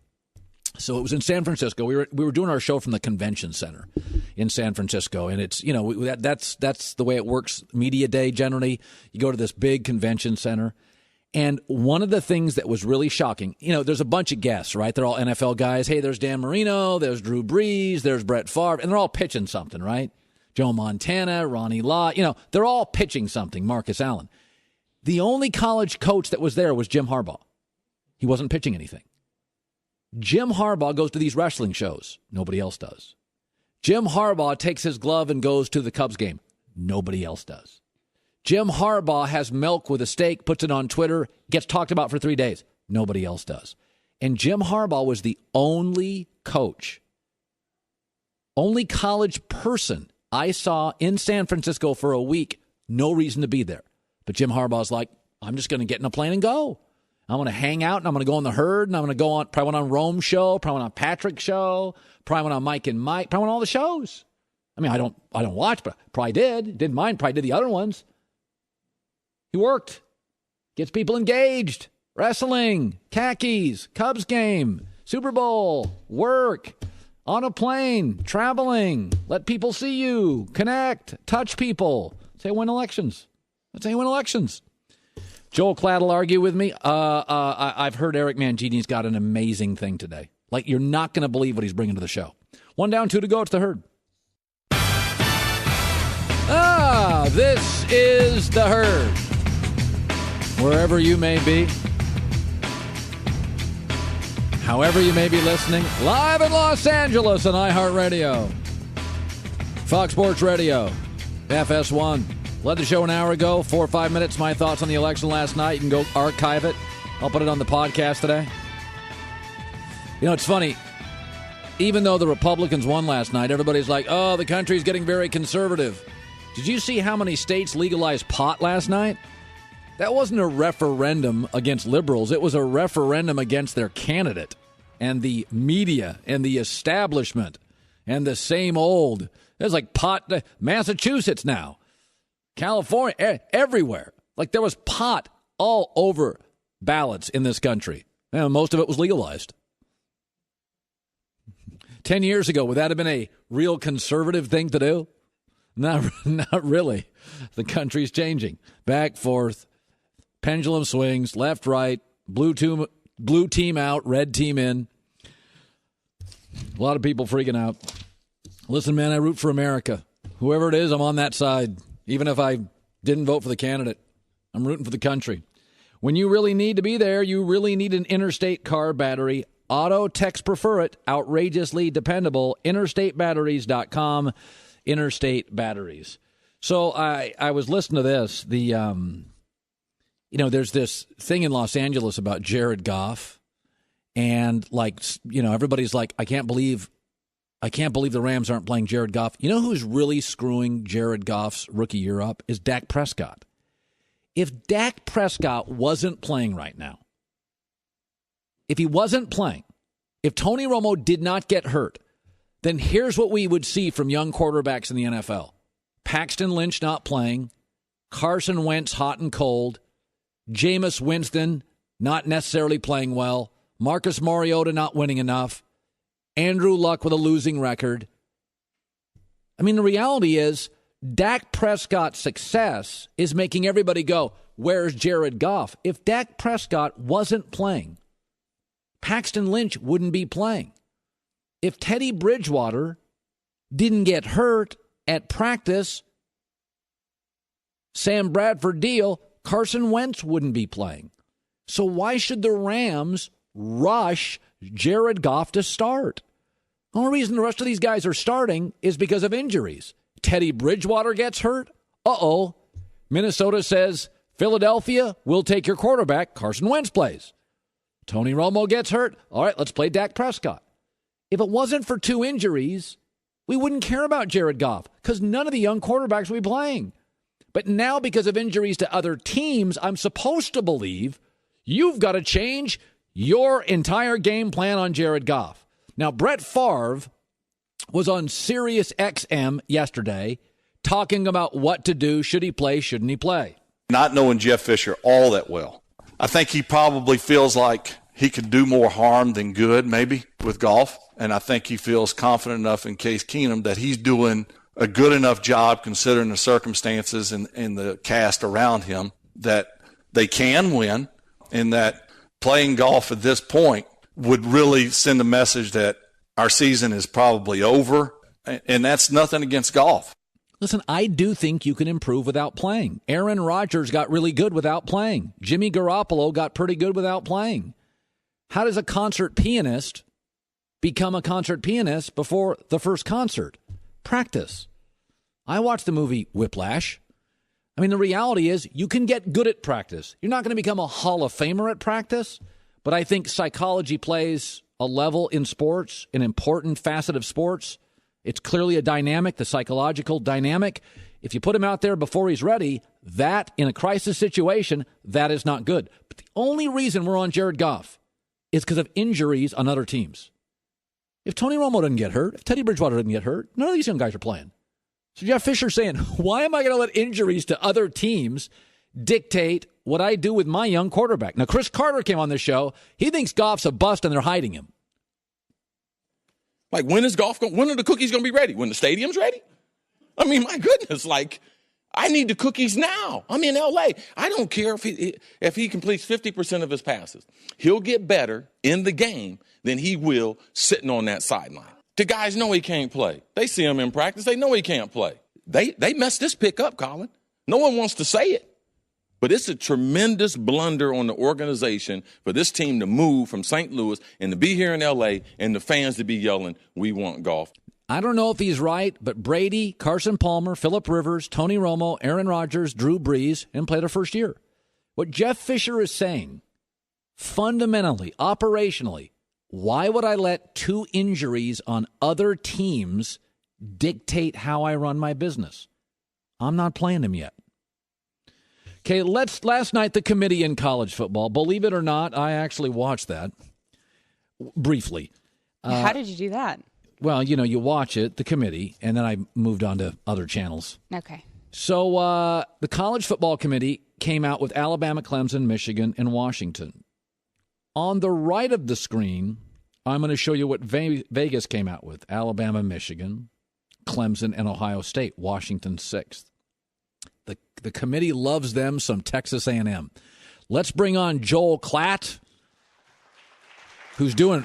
So it was in San Francisco. We were doing our show from the convention center in San Francisco, and it's, you know, that's the way it works. Media day generally, you go to this big convention center, and one of the things that was really shocking, you know, there's a bunch of guests, right? They're all NFL guys. Hey, there's Dan Marino, there's Drew Brees, there's Brett Favre, and they're all pitching something, right? Joe Montana, Ronnie Lott, you know, they're all pitching something. Marcus Allen. The only college coach that was there was Jim Harbaugh. He wasn't pitching anything. Jim Harbaugh goes to these wrestling shows. Nobody else does. Jim Harbaugh takes his glove and goes to the Cubs game. Nobody else does. Jim Harbaugh has milk with a steak, puts it on Twitter, gets talked about for 3 days. Nobody else does. And Jim Harbaugh was the only coach, only college person I saw in San Francisco for a week. No reason to be there. But Jim Harbaugh's like, I'm just going to get in a plane and go. I'm going to hang out, and I'm going to go on the Herd, and I'm going to go on, probably went on Rome's show, probably went on Patrick's show, probably went on Mike and Mike, probably went on all the shows. I mean, I don't watch, but probably did. Didn't mind, probably did the other ones. He worked. Gets people engaged. Wrestling, khakis, Cubs game, Super Bowl, work, on a plane, traveling, let people see you, connect, touch people. That's how you win elections. That's how you win elections. Joel Klatt will argue with me. I've heard Eric Mangini's got an amazing thing today. Like, you're not going to believe what he's bringing to the show. 1 down, 2 to go. It's the Herd. This is the Herd. Wherever you may be, however you may be listening, live in Los Angeles on iHeartRadio, Fox Sports Radio, FS1. Led the show an hour ago, 4 or 5 minutes. My thoughts on the election last night. You can go archive it. I'll put it on the podcast today. You know, it's funny. Even though the Republicans won last night, everybody's like, oh, the country's getting very conservative. Did you see how many states legalized pot last night? That wasn't a referendum against liberals. It was a referendum against their candidate and the media and the establishment and the same old. There's like pot, Massachusetts now. California, everywhere. Like, there was pot all over ballots in this country. And most of it was legalized. 10 years ago, would that have been a real conservative thing to do? Not really. The country's changing. Back, forth. Pendulum swings. Left, right. Blue team out. Red team in. A lot of people freaking out. Listen, man, I root for America. Whoever it is, I'm on that side. Even if I didn't vote for the candidate, I'm rooting for the country. When you really need to be there, you really need an Interstate car battery. Auto techs prefer it. Outrageously dependable. InterstateBatteries.com. Interstate Batteries. So I was listening to this. There's this thing in Los Angeles about Jared Goff. And, everybody's like, I can't believe the Rams aren't playing Jared Goff. You know who's really screwing Jared Goff's rookie year up? Is Dak Prescott. If Dak Prescott wasn't playing right now, if he wasn't playing, If Tony Romo did not get hurt, then here's what we would see from young quarterbacks in the NFL. Paxton Lynch not playing, Carson Wentz hot and cold, Jameis Winston not necessarily playing well, Marcus Mariota not winning enough, Andrew Luck with a losing record. I mean, the reality is Dak Prescott's success is making everybody go, where's Jared Goff? If Dak Prescott wasn't playing, Paxton Lynch wouldn't be playing. If Teddy Bridgewater didn't get hurt at practice, Sam Bradford deal, Carson Wentz wouldn't be playing. So why should the Rams rush Jared Goff to start? The only reason the rest of these guys are starting is because of injuries. Teddy Bridgewater gets hurt. Uh-oh. Minnesota says, Philadelphia, we'll take your quarterback. Carson Wentz plays. Tony Romo gets hurt. All right, let's play Dak Prescott. If it wasn't for 2 injuries, we wouldn't care about Jared Goff because none of the young quarterbacks will be playing. But now because of injuries to other teams, I'm supposed to believe you've got to change your entire game plan on Jared Goff. Now, Brett Favre was on Sirius XM yesterday talking about what to do. Should he play? Shouldn't he play? Not knowing Jeff Fisher all that well, I think he probably feels like he could do more harm than good, maybe, with Goff. And I think he feels confident enough in Case Keenum that he's doing a good enough job considering the circumstances and the cast around him that they can win, and that playing Goff at this point would really send a message that our season is probably over, and that's nothing against Goff. Listen, I do think you can improve without playing. Aaron Rodgers got really good without playing. Jimmy Garoppolo got pretty good without playing. How does a concert pianist become a concert pianist before the first concert? Practice. I watched the movie Whiplash. I mean, the reality is you can get good at practice. You're not going to become a Hall of Famer at practice, but I think psychology plays a level in sports, an important facet of sports. It's clearly a dynamic, the psychological dynamic. If you put him out there before he's ready, that, in a crisis situation, that is not good. But the only reason we're on Jared Goff is because of injuries on other teams. If Tony Romo doesn't get hurt, if Teddy Bridgewater doesn't get hurt, none of these young guys are playing. So Jeff Fisher's saying, why am I going to let injuries to other teams dictate what I do with my young quarterback? Now, Chris Carter came on this show. He thinks Goff's a bust and they're hiding him. Like, when are the cookies going to be ready? When the stadium's ready? I mean, my goodness, like, I need the cookies now. I'm in L.A. I don't care if he completes 50% of his passes. He'll get better in the game than he will sitting on that sideline. The guys know he can't play. They see him in practice. They know he can't play. They messed this pick up, Colin. No one wants to say it. But it's a tremendous blunder on the organization for this team to move from St. Louis and to be here in L.A. and the fans to be yelling, we want Goff. I don't know if he's right, but Brady, Carson Palmer, Phillip Rivers, Tony Romo, Aaron Rodgers, Drew Brees, and play their first year. What Jeff Fisher is saying, fundamentally, operationally, why would I let 2 injuries on other teams dictate how I run my business? I'm not playing him yet. Okay, last night, the committee in college football, believe it or not, I actually watched that briefly. How did you do that? Well, you watch it, the committee, and then I moved on to other channels. Okay. So the college football committee came out with Alabama, Clemson, Michigan, and Washington. On the right of the screen, I'm going to show you what Vegas came out with. Alabama, Michigan, Clemson, and Ohio State. Washington 6th. The committee loves them some Texas A&M. Let's bring on Joel Klatt, who's doing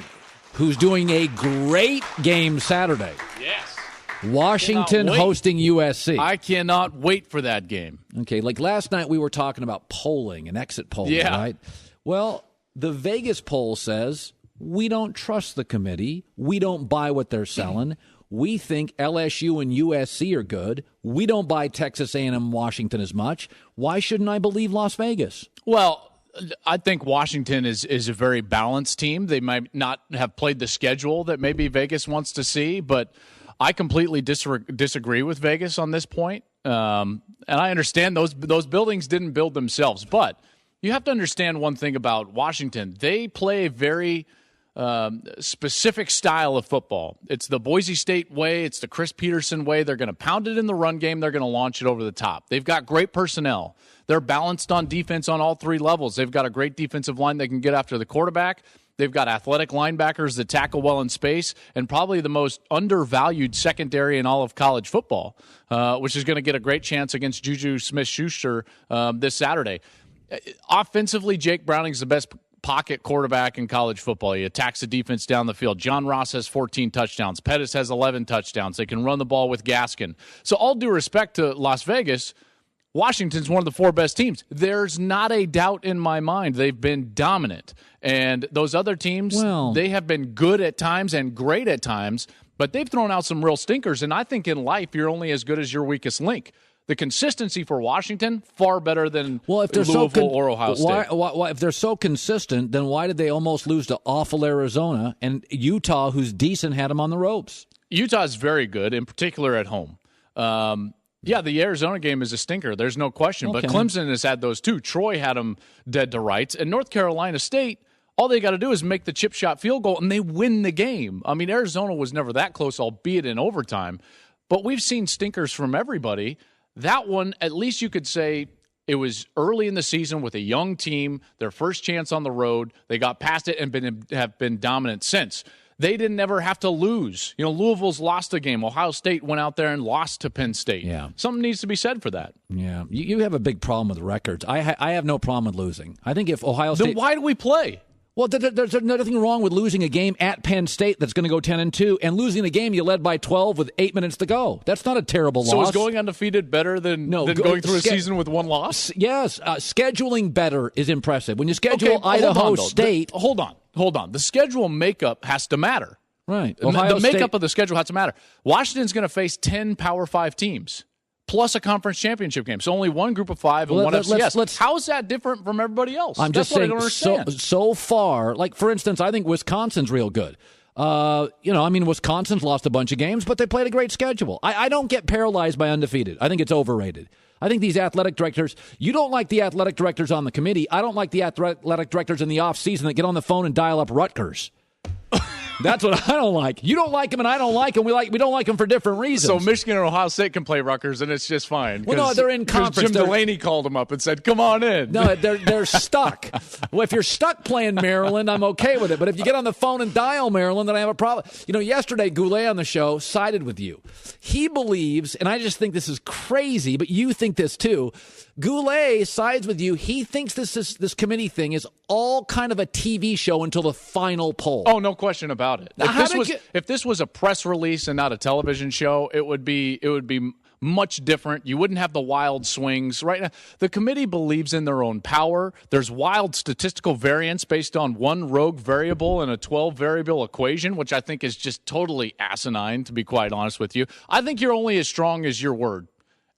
a great game Saturday. Yes. Washington hosting USC. I cannot wait for that game. Okay, like last night we were talking about polling and exit polling, right? Well, the Vegas poll says we don't trust the committee. We don't buy what they're selling. We think LSU and USC are good. We don't buy Texas A&M, Washington as much. Why shouldn't I believe Las Vegas? Well, I think Washington is a very balanced team. They might not have played the schedule that maybe Vegas wants to see, but I completely disagree with Vegas on this point. And I understand those buildings didn't build themselves, but you have to understand one thing about Washington. They play a very specific style of football. It's the Boise State way. It's the Chris Peterson way. They're going to pound it in the run game. They're going to launch it over the top. They've got great personnel. They're balanced on defense on all three levels. They've got a great defensive line that can get after the quarterback. They've got athletic linebackers that tackle well in space, and probably the most undervalued secondary in all of college football, which is going to get a great chance against Juju Smith-Schuster this Saturday. Offensively, Jake Browning's the best pocket quarterback in college football. He attacks the defense down the field. John Ross has 14 touchdowns. Pettis has 11 touchdowns. They can run the ball with Gaskin. So all due respect to Las Vegas, Washington's one of the 4 best teams. There's not a doubt in my mind. They've been dominant. And those other teams, they have been good at times and great at times, but they've thrown out some real stinkers. And I think in life, you're only as good as your weakest link. The consistency for Washington, far better than Louisville or Ohio State. Why, if they're so consistent, then why did they almost lose to awful Arizona and Utah, who's decent, had them on the ropes? Utah's very good, in particular at home. Yeah, the Arizona game is a stinker. There's no question. Okay. But Clemson has had those too. Troy had them dead to rights. And North Carolina State, all they got to do is make the chip shot field goal, and they win the game. I mean, Arizona was never that close, albeit in overtime. But we've seen stinkers from everybody. That one, at least you could say it was early in the season with a young team, their first chance on the road. They got past it and have been dominant since. They didn't ever have to lose. You know, Louisville's lost a game. Ohio State went out there and lost to Penn State. Yeah. Something needs to be said for that. Yeah. You have a big problem with records. I have no problem with losing. I think if Ohio State... Then why do we play? Well, there's nothing wrong with losing a game at Penn State that's going to go 10-2 and losing a game you led by 12 with 8 minutes to go. That's not a terrible loss. So is going undefeated better than going through a season with one loss? Yes. Scheduling better is impressive. When you schedule Idaho State... Hold on. The schedule makeup has to matter. Right. The makeup of the schedule has to matter. Washington's going to face 10 Power 5 teams, plus a conference championship game. So only one group of 5 and one FCS. How is that different from everybody else? I'm just saying, so far, like, for instance, I think Wisconsin's real good. Wisconsin's lost a bunch of games, but they played a great schedule. I don't get paralyzed by undefeated. I think it's overrated. I think these athletic directors, you don't like the athletic directors on the committee. I don't like the athletic directors in the offseason that get on the phone and dial up Rutgers. That's what I don't like. You don't like them, and I don't like them. We don't like them for different reasons. So Michigan and Ohio State can play Rutgers, and it's just fine. Well, no, they're in conference. Jim Delaney called them up and said, "Come on in." No, they're stuck. Well, if you're stuck playing Maryland, I'm okay with it. But if you get on the phone and dial Maryland, then I have a problem. You know, yesterday Goulet on the show sided with you. He believes, and I just think this is crazy, but you think this too. Goulet sides with you. He thinks this committee thing is all kind of a TV show until the final poll. Oh, no question about it. If this was a press release and not a television show, it would be much different. You wouldn't have the wild swings. Right now, the committee believes in their own power. There's wild statistical variance based on one rogue variable in a 12-variable equation, which I think is just totally asinine, to be quite honest with you. I think you're only as strong as your word.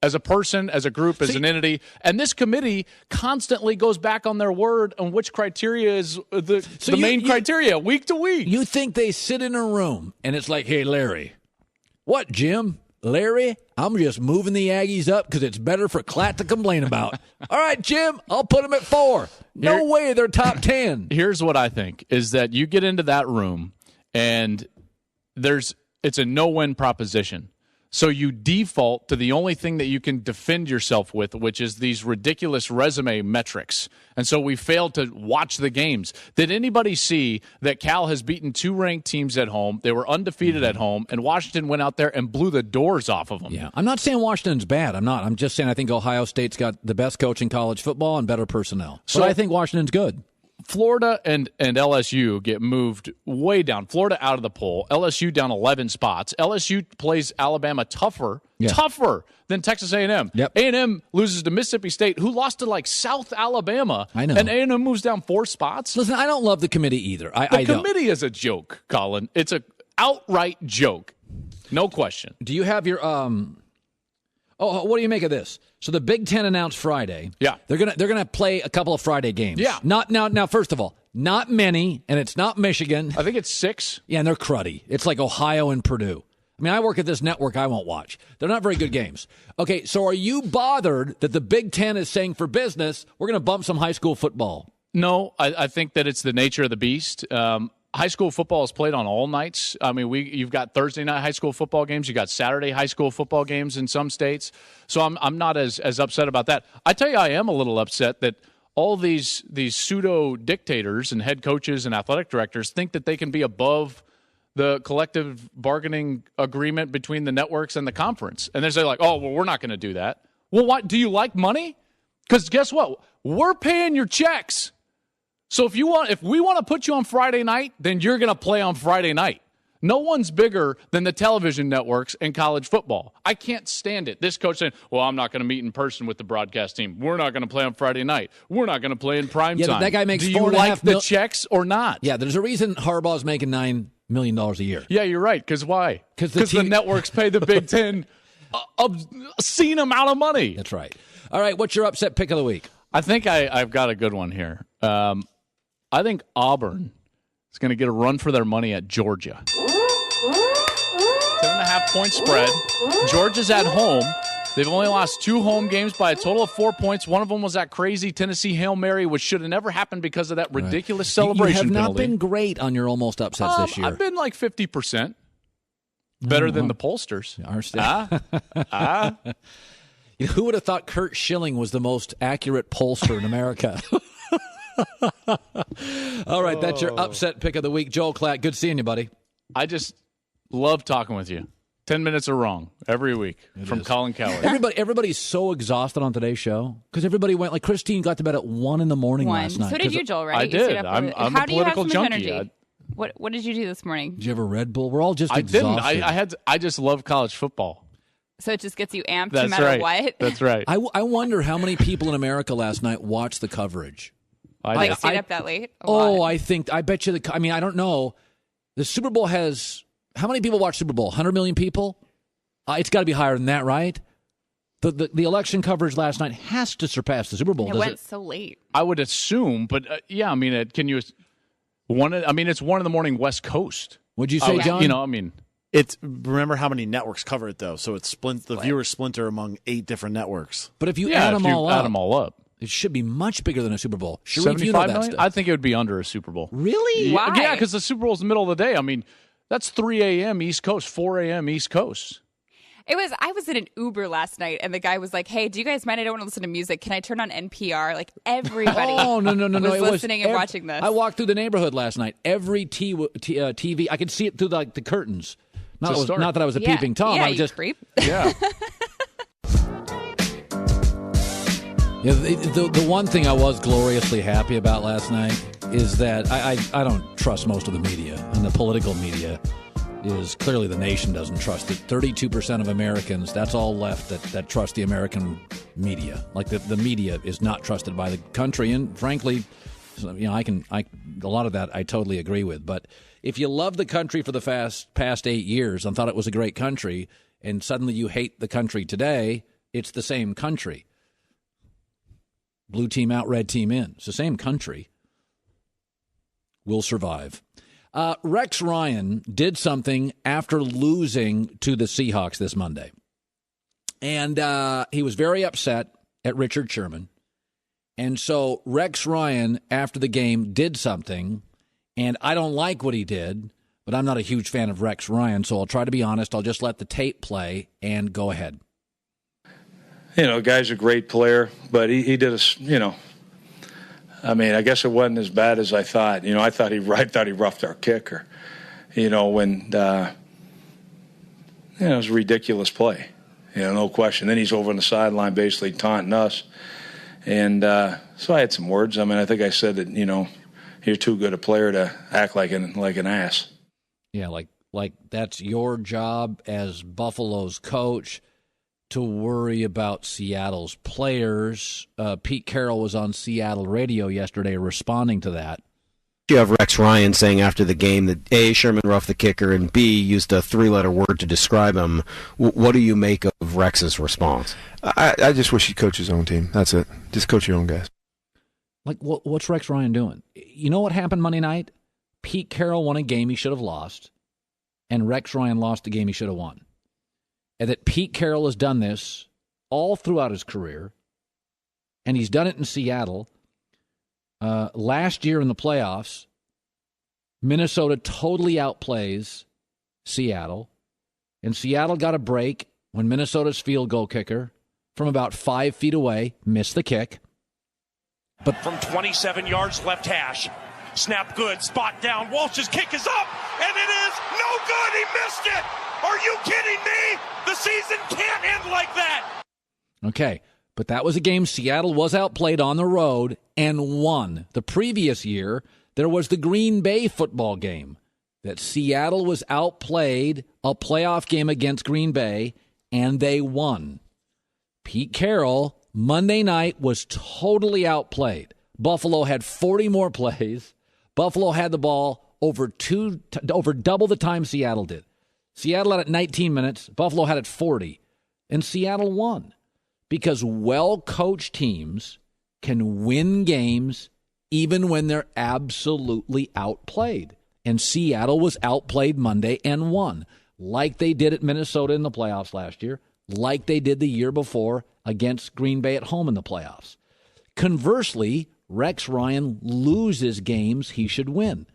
As a person, as a group, as an entity. And this committee constantly goes back on their word on which criteria is the main criteria, week to week. You think they sit in a room and it's like, hey, Larry. What, Jim? Larry, I'm just moving the Aggies up because it's better for Klatt to complain about. All right, Jim, I'll put them at 4. No way they're top 10. Here's what I think, is that you get into that room and it's a no-win proposition. So you default to the only thing that you can defend yourself with, which is these ridiculous resume metrics. And so we failed to watch the games. Did anybody see that Cal has beaten 2 ranked teams at home? They were undefeated at home, and Washington went out there and blew the doors off of them. Yeah, I'm not saying Washington's bad. I'm not. I'm just saying I think Ohio State's got the best coach in college football and better personnel. So I think Washington's good. Florida and LSU get moved way down. Florida out of the poll. LSU down 11 spots. LSU plays Alabama tougher than Texas A&M. Yep. A&M loses to Mississippi State, who lost to like South Alabama. I know. And A&M moves down 4 spots. Listen, I don't love the committee either. The committee is a joke, Colin. It's an outright joke. No question. Do you have your what do you make of this? So the Big Ten announced Friday. Yeah. They're gonna play a couple of Friday games. Yeah. Now, first of all, not many, and it's not Michigan. I think it's 6. Yeah, and they're cruddy. It's like Ohio and Purdue. I mean, I work at this network I won't watch. They're not very good games. Okay, so are you bothered that the Big Ten is saying for business, we're going to bump some high school football? No, I think that it's the nature of the beast. high school football is played on all nights. I mean, you've got Thursday night high school football games. You got Saturday high school football games in some states. So I'm not as upset about that. I tell you, I am a little upset that all these pseudo dictators and head coaches and athletic directors think that they can be above the collective bargaining agreement between the networks and the conference. And they're saying like, oh, well, we're not going to do that. Well, what, do you like money? Because guess what? We're paying your checks. So if we want to put you on Friday night, then you're going to play on Friday night. No one's bigger than the television networks in college football. I can't stand it. This coach saying, well, I'm not going to meet in person with the broadcast team. We're not going to play on Friday night. We're not going to play in prime time. That guy makes Do you like the checks or not? Yeah, there's a reason Harbaugh's making $9 million a year. Yeah, you're right. Because why? Because the networks pay the Big Ten obscene amount of money. That's right. All right, what's your upset pick of the week? I think I've got a good one here. I think Auburn is going to get a run for their money at Georgia. 7.5-point spread. Georgia's at home. They've only lost 2 home games by a total of 4 points. One of them was that crazy Tennessee Hail Mary, which should have never happened because of that ridiculous celebration penalty. You have not penalty. been great on your almost upsets this year. I've been like 50%. Better than the pollsters. Who would have thought Kurt Schilling was the most accurate pollster in America? All right, that's your upset pick of the week. Joel Klatt, good seeing you, buddy. I just love talking with you. 10 minutes are wrong every week from Colin Cowherd. Everybody's so exhausted on today's show because everybody went, like Christine got to bed at 1 a.m. last night. So did you, Joel, right? I did. I'm a political junkie. What did you do this morning? Did you have a Red Bull? We're all just exhausted. I just love college football. So it just gets you amped no matter what? That's right. I wonder how many people in America last night watched the coverage. I stayed up that late? I bet you I don't know. The Super Bowl has, how many people watch Super Bowl? 100 million people? It's got to be higher than that, right? The election coverage last night has to surpass the Super Bowl. It went so late. I would assume, but yeah, I mean, can you? It's 1 a.m. West Coast. Would you say, John? Remember how many networks cover it though, so it's the viewers splinter among 8 different networks. But if you add them all up, it should be much bigger than a Super Bowl. 75 million? I think it would be under a Super Bowl. Really? Why? Yeah, because the Super Bowl is the middle of the day. I mean, that's 3 a.m. East Coast, 4 a.m. East Coast. I was in an Uber last night, and the guy was like, "Hey, do you guys mind? I don't want to listen to music. Can I turn on NPR?" Like everybody. No. was listening and watching this. I walked through the neighborhood last night. Every TV, I could see it through the curtains. Not that I was a peeping Tom. Yeah, I was just creep. Yeah. The one thing I was gloriously happy about last night is that I don't trust most of the media, and the political media is clearly the nation doesn't trust it. 32% of Americans, that's all left that trust the American media. Like the media is not trusted by the country, and frankly, a lot of that I totally agree with. But if you love the country for the past 8 years and thought it was a great country, and suddenly you hate the country today, it's the same country. Blue team out, red team in. It's the same country. We'll survive. Rex Ryan did something after losing to the Seahawks this Monday. And he was very upset at Richard Sherman. And so Rex Ryan, after the game, did something. And I don't like what he did, but I'm not a huge fan of Rex Ryan. So I'll try to be honest. I'll just let the tape play and go ahead. Guy's a great player, but he did I guess it wasn't as bad as I thought. I thought he roughed our kicker. It was a ridiculous play. No question. Then he's over on the sideline basically taunting us. And so I had some words. I think I said that, you're too good a player to act like an ass. Yeah, like that's your job as Buffalo's coach to worry about Seattle's players. Pete Carroll was on Seattle radio yesterday responding to that. You have Rex Ryan saying after the game that A, Sherman roughed the kicker, and B, used a 3-letter word to describe him. What do you make of Rex's response? I just wish he'd coach his own team. That's it. Just coach your own guys. Like, what's Rex Ryan doing? You know what happened Monday night? Pete Carroll won a game he should have lost, and Rex Ryan lost a game he should have won. And that Pete Carroll has done this all throughout his career, and he's done it in Seattle. Last year in the playoffs, Minnesota totally outplays Seattle. And Seattle got a break when Minnesota's field goal kicker from about 5 feet away missed the kick. But from 27 yards left hash. Snap good. Spot down. Walsh's kick is up. And it is no good. He missed it. Are you kidding me? The season can't end like that. Okay, but that was a game Seattle was outplayed on the road and won. The previous year, there was the Green Bay football game that Seattle was outplayed, a playoff game against Green Bay, and they won. Pete Carroll, Monday night, was totally outplayed. Buffalo had 40 more plays. Buffalo had the ball over double the time Seattle did. Seattle had it 19 minutes. Buffalo had it 40. And Seattle won because well-coached teams can win games even when they're absolutely outplayed. And Seattle was outplayed Monday and won, like they did at Minnesota in the playoffs last year, like they did the year before against Green Bay at home in the playoffs. Conversely, Rex Ryan loses games he should win.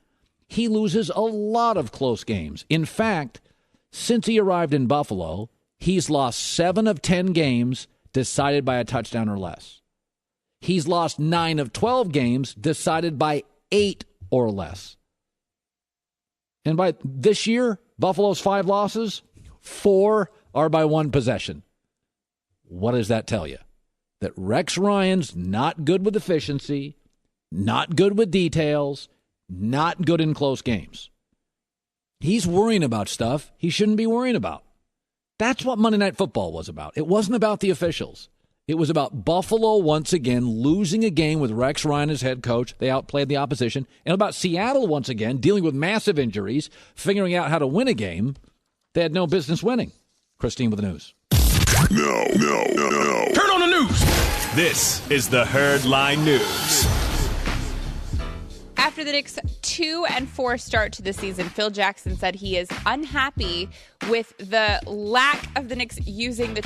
He loses a lot of close games. In fact, since he arrived in Buffalo, he's lost 7 of 10 games decided by a touchdown or less. He's lost 9 of 12 games decided by 8 or less. And by this year, Buffalo's 5 losses, 4 are by 1 possession. What does that tell you? That Rex Ryan's not good with efficiency, not good with details, not good in close games. He's worrying about stuff he shouldn't be worrying about. That's what Monday Night Football was about. It wasn't about the officials. It was about Buffalo once again losing a game with Rex Ryan as head coach. They outplayed the opposition. And about Seattle once again dealing with massive injuries, figuring out how to win a game they had no business winning. Christine with the news. No. Turn on the news. This is the Herd Line News. After the Knicks' 2-4 start to the season, Phil Jackson said he is unhappy with the lack of the Knicks using the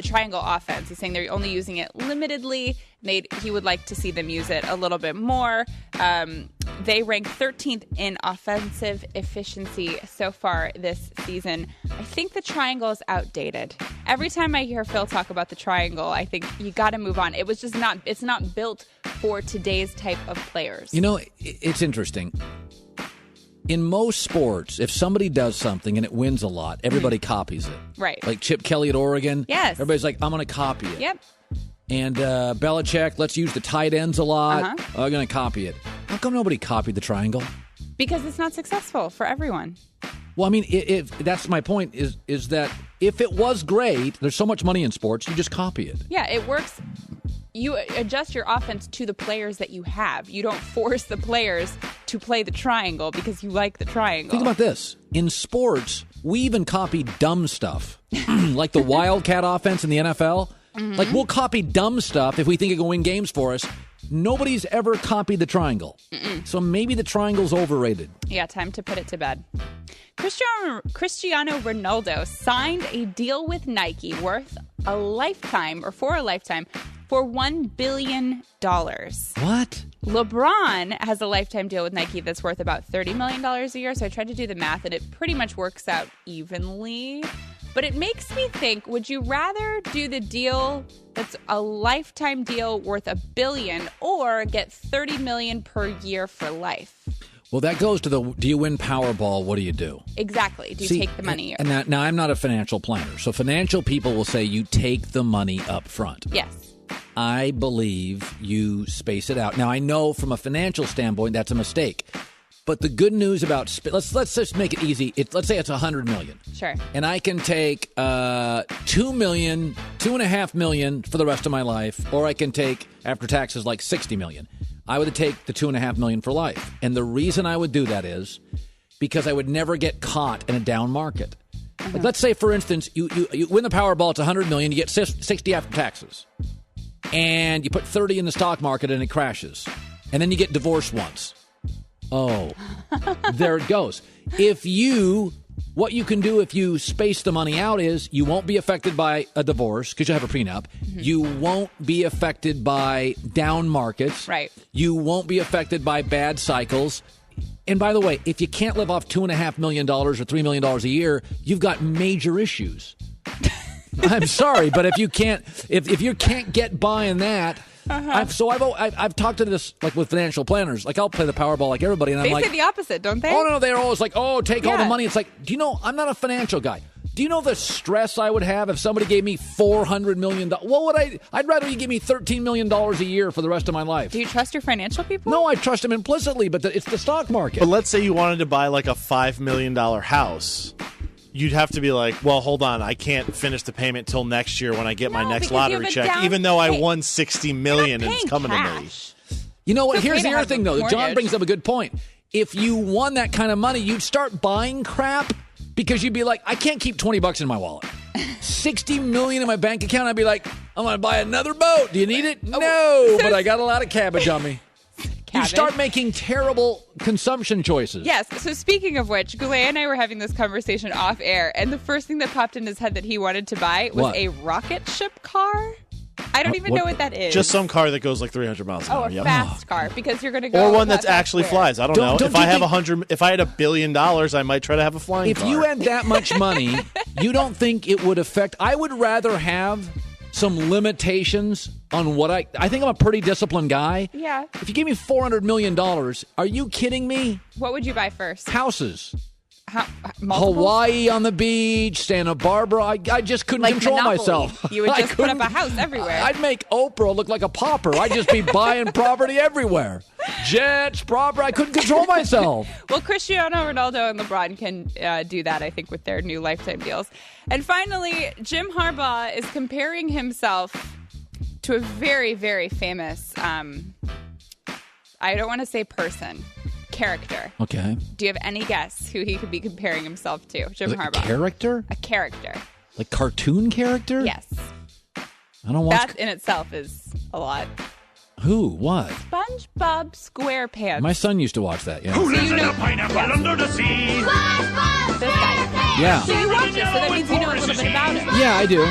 triangle offense. He's saying they're only using it limitedly. He would like to see them use it a little bit more. They rank 13th in offensive efficiency so far this season. I think the triangle is outdated. Every time I hear Phil talk about the triangle, I think you got to move on. It's not built for today's type of players. You know, it's interesting. In most sports, if somebody does something and it wins a lot, everybody copies it. Right. Like Chip Kelly at Oregon. Yes. Everybody's like, I'm going to copy it. Yep. And Belichick, let's use the tight ends a lot. I'm going to copy it. How come nobody copied the triangle? Because it's not successful for everyone. Well, I mean, if that's my point, is that if it was great, there's so much money in sports, you just copy it. Yeah, it works. You adjust your offense to the players that you have. You don't force the players to play the triangle because you like the triangle. Think about this. In sports, we even copy dumb stuff, like the Wildcat offense in the NFL. Mm-hmm. Like, we'll copy dumb stuff if we think it can win games for us. Nobody's ever copied the triangle. Mm-mm. So maybe the triangle's overrated. Yeah, time to put it to bed. Cristiano Ronaldo signed a deal with Nike worth for a lifetime for $1 billion. What? LeBron has a lifetime deal with Nike that's worth about $30 million a year. So I tried to do the math, and it pretty much works out evenly. But it makes me think, would you rather do the deal that's a lifetime deal worth $1 billion or get $30 million per year for life? Well, that goes to do you win Powerball? What do you do? Exactly. Do you take the money? And now I'm not a financial planner. So financial people will say you take the money up front. Yes. I believe you space it out. Now, I know from a financial standpoint that's a mistake. But the good news about let's just make it easy. Let's say it's $100 million. Sure. And I can take $2.5 million for the rest of my life, or I can take after taxes like $60 million. I would take the $2.5 million for life, and the reason I would do that is because I would never get caught in a down market. Mm-hmm. Like, let's say, for instance, you win the Powerball. It's $100 million. You get 60 after taxes, and you put 30 in the stock market, and it crashes, and then you get divorced once. Oh, there it goes. What you can do if you space the money out is you won't be affected by a divorce because you have a prenup. Mm-hmm. You won't be affected by down markets. Right. You won't be affected by bad cycles. And by the way, if you can't live off $2.5 million or $3 million a year, you've got major issues. I'm sorry, but if you can't get by in that, I've talked to this like with financial planners. Like I'll play the Powerball like everybody, and I'm like, they say the opposite, don't they? Oh no, they're always like, oh, take all the money. It's like, do you know? I'm not a financial guy. Do you know the stress I would have if somebody gave me $400 million? What would I'd rather you give me $13 million a year for the rest of my life. Do you trust your financial people? No, I trust them implicitly, but it's the stock market. But let's say you wanted to buy like a $5 million house. You'd have to be like, well, hold on, I can't finish the payment till next year when I get my next lottery check, even though I won $60 million and it's coming to me. You know what? Here's the other thing, though. John brings up a good point. If you won that kind of money, you'd start buying crap. Because you'd be like, I can't keep $20 in my wallet. $60 million in my bank account. I'd be like, I'm going to buy another boat. Do you need it? No, but I got a lot of cabbage on me. You start making terrible consumption choices. Yes. So speaking of which, Goulet and I were having this conversation off air, and the first thing that popped in his head that he wanted to buy was a rocket ship car. I don't even know what that is. Just some car that goes like 300 miles an hour. A fast car, because you're going to go. Or one that actually flies. I don't know. If I had $1 billion, I might try to have a flying car. If you had that much money, you don't think it would affect? I would rather have some limitations on what I think I'm a pretty disciplined guy. Yeah. If you gave me $400 million, are you kidding me? What would you buy first? Houses. Multiples? Hawaii on the beach, Santa Barbara. I just couldn't control Monopoly. myself. You would just put up a house everywhere. I'd make Oprah look like a pauper. I'd just be buying property everywhere. Jets, property. I couldn't control myself. Well, Cristiano Ronaldo and LeBron can do that, I think, with their new lifetime deals. And finally, Jim Harbaugh is comparing himself to a very, very famous, I don't want to say person, character. Okay. Do you have any guess who he could be comparing himself to? Jim Harbaugh. A character? A character. Like cartoon character? Yes. I don't watch. That in itself is a lot. Who? What? SpongeBob SquarePants. My son used to watch that. Yeah. Who lives in a pineapple under the sea? This guy. Yeah. So you watch it, so that means you know a little bit about it. Yeah, I do.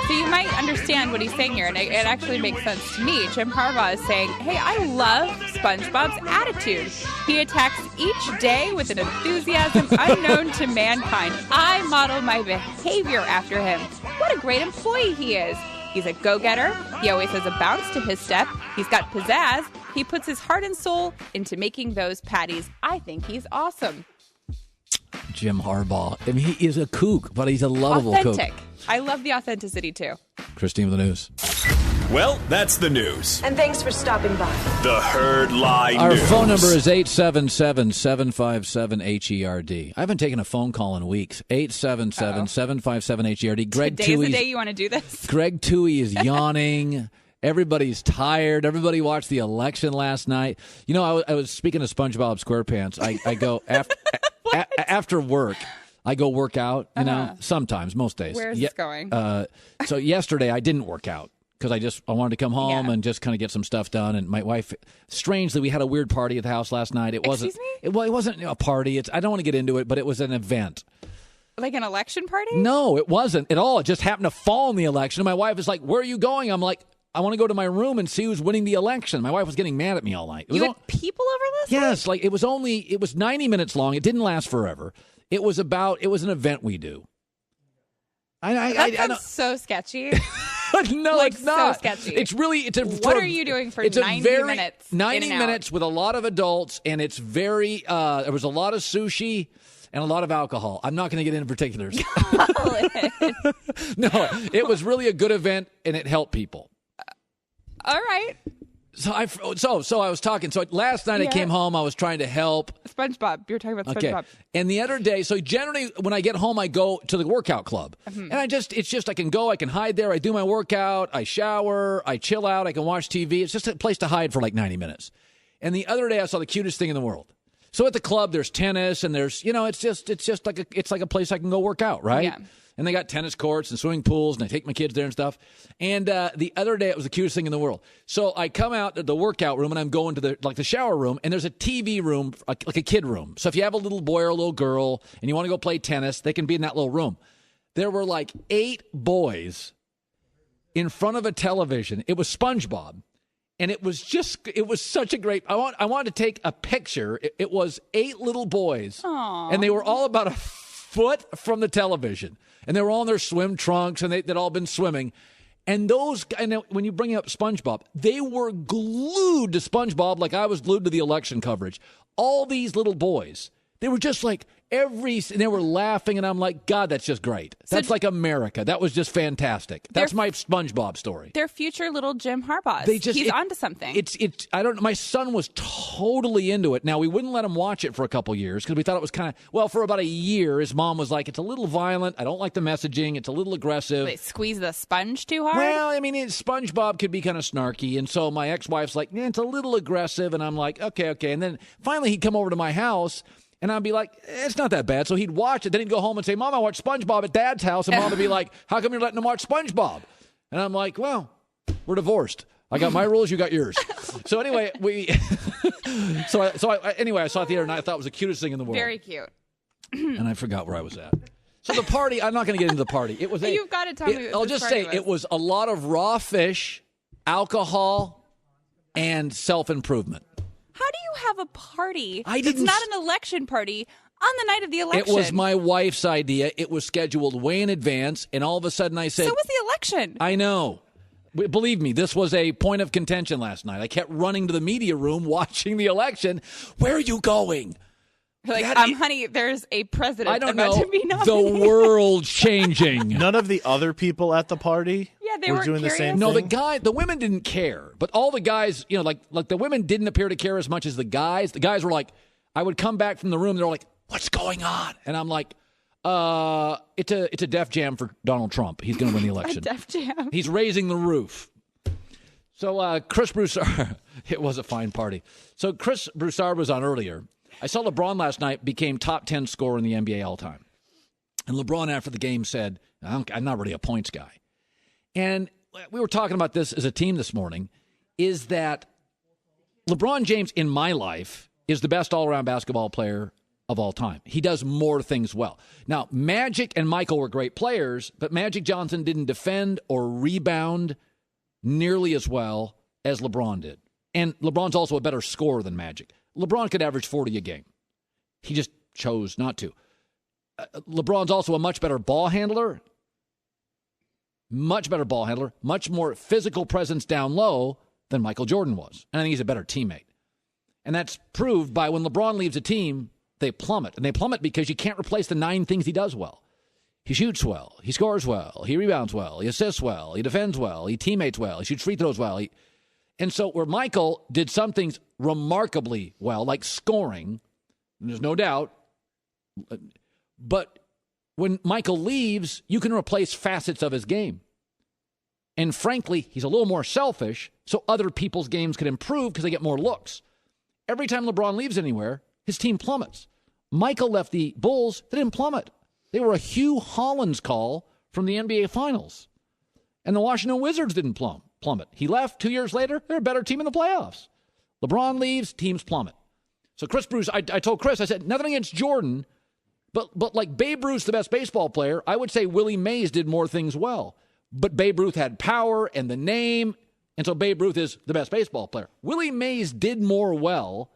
So you might understand what he's saying here, and it actually makes sense to me. Jim Harbaugh is saying, hey, I love SpongeBob's attitude. He attacks each day with an enthusiasm unknown to mankind. I model my behavior after him. What a great employee he is. He's a go-getter. He always has a bounce to his step. He's got pizzazz. He puts his heart and soul into making those patties. I think he's awesome. Jim Harbaugh. I mean, he is a kook, but he's a lovable Authentic. kook. I love the authenticity, too. Christine with the news. Well, that's the news. And thanks for stopping by. The Herd Lie Our News. phone number is 877-757-HERD. I haven't taken a phone call in weeks. 877-757-HERD. Today's the day you want to do this? Greg Toohey is yawning. Everybody's tired. Everybody watched the election last night. You know, I was speaking of SpongeBob SquarePants. I go after work. I go work out, you know, sometimes, most days. Where's this going? So yesterday I didn't work out because I wanted to come home and just kind of get some stuff done. And my wife, strangely, we had a weird party at the house last night. It wasn't a party. I don't want to get into it, but it was an event. Like an election party? No, it wasn't at all. It just happened to fall in the election. And my wife is like, where are you going? I'm like, I want to go to my room and see who's winning the election. My wife was getting mad at me all night. You had people over this? Yes, like it was 90 minutes long. It didn't last forever. It was an event we do. That sounds so sketchy. No, like, it's not. So sketchy. It's really. What are you doing for 90 minutes? 90 minutes with a lot of adults, and it's very. There was a lot of sushi and a lot of alcohol. I'm not going to get into particulars. No, it was really a good event, and it helped people. All right. So I was talking. So last night I came home. I was trying to help. SpongeBob. You were talking about SpongeBob. Okay. And the other day, so generally when I get home, I go to the workout club. Mm-hmm. And it's just I can go, I can hide there. I do my workout. I shower. I chill out. I can watch TV. It's just a place to hide for like 90 minutes. And the other day I saw the cutest thing in the world. So at the club, there's tennis and there's, it's just like a place I can go work out, right? Yeah. And they got tennis courts and swimming pools, and I take my kids there and stuff. And the other day, it was the cutest thing in the world. So I come out to the workout room, and I'm going to the shower room, and there's a TV room, like a kid room. So if you have a little boy or a little girl, and you want to go play tennis, they can be in that little room. There were like 8 boys in front of a television. It was SpongeBob. And it was such a great, I wanted to take a picture. It was 8 little boys. Aww. And they were all about a foot from the television. And they were all in their swim trunks, and they'd all been swimming. And when you bring up SpongeBob, they were glued to SpongeBob like I was glued to the election coverage. All these little boys, they were just like and they were laughing, and I'm like, God, that's just great. That's like America. That was just fantastic. That's my SpongeBob story. They're future little Jim Harbaughs. He's onto something. I don't know. My son was totally into it. Now, we wouldn't let him watch it for a couple years because we thought it was kind of, for about a year, his mom was like, it's a little violent. I don't like the messaging. It's a little aggressive. They squeeze the sponge too hard? Well, I mean, SpongeBob could be kind of snarky. And so my ex-wife's like, it's a little aggressive. And I'm like, okay. And then finally he'd come over to my house. And I'd be like, it's not that bad. So he'd watch it. Then he'd go home and say, Mom, I watched SpongeBob at Dad's house. And Mom would be like, how come you're letting him watch SpongeBob? And I'm like, well, we're divorced. I got my rules, you got yours. So anyway, I saw it the other night. I thought it was the cutest thing in the world. Very cute. And I forgot where I was at. So the party, I'm not going to get into the party. It was You've got to tell me. I'll just say it was a lot of raw fish, alcohol, and self-improvement. How do you have a party? It's not an election party on the night of the election. It was my wife's idea. It was scheduled way in advance, and all of a sudden I said... So was the election. I know. Believe me, this was a point of contention last night. I kept running to the media room watching the election. Where are you going? Like, honey, there's a president I don't about know. To be nominated. The world's changing. None of the other people at the party they were weren't doing curious? the same No, thing? the women didn't care. But all the guys, like the women didn't appear to care as much as the guys. The guys were like, I would come back from the room, they're like, what's going on? And I'm like, it's a Def Jam for Donald Trump. He's going to win the election. A Def Jam. He's raising the roof. So Chris Broussard, it was a fine party. So Chris Broussard was on earlier. I saw LeBron last night became top 10 scorer in the NBA all time. And LeBron after the game said, I'm not really a points guy. And we were talking about this as a team this morning, is that LeBron James in my life is the best all-around basketball player of all time. He does more things well. Now, Magic and Michael were great players, but Magic Johnson didn't defend or rebound nearly as well as LeBron did. And LeBron's also a better scorer than Magic. LeBron could average 40 a game. He just chose not to. LeBron's also a much better ball handler. Much more physical presence down low than Michael Jordan was. And I think he's a better teammate. And that's proved by when LeBron leaves a team, they plummet. And they plummet because you can't replace the 9 things he does well. He shoots well. He scores well. He rebounds well. He assists well. He defends well. He teammates well. He shoots free throws well. And so where Michael did some things remarkably well, like scoring, there's no doubt, but when Michael leaves, you can replace facets of his game. And frankly, he's a little more selfish, so other people's games can improve because they get more looks. Every time LeBron leaves anywhere, his team plummets. Michael left the Bulls, they didn't plummet. They were a Hugh Hollins call from the NBA Finals. And the Washington Wizards didn't plummet. He left 2 years later, they're a better team in the playoffs. LeBron leaves, teams plummet. So Chris Bruce, I told Chris, I said, nothing against Jordan, but like Babe Ruth's the best baseball player, I would say Willie Mays did more things well. But Babe Ruth had power and the name, and so Babe Ruth is the best baseball player. Willie Mays did more well,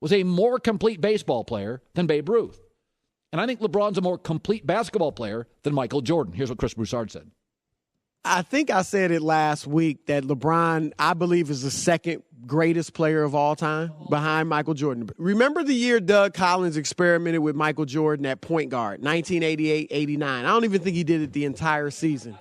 was a more complete baseball player than Babe Ruth. And I think LeBron's a more complete basketball player than Michael Jordan. Here's what Chris Broussard said. I think I said it last week that LeBron, I believe, is the second greatest player of all time behind Michael Jordan. Remember the year Doug Collins experimented with Michael Jordan at point guard, 1988-89. I don't even think he did it the entire season.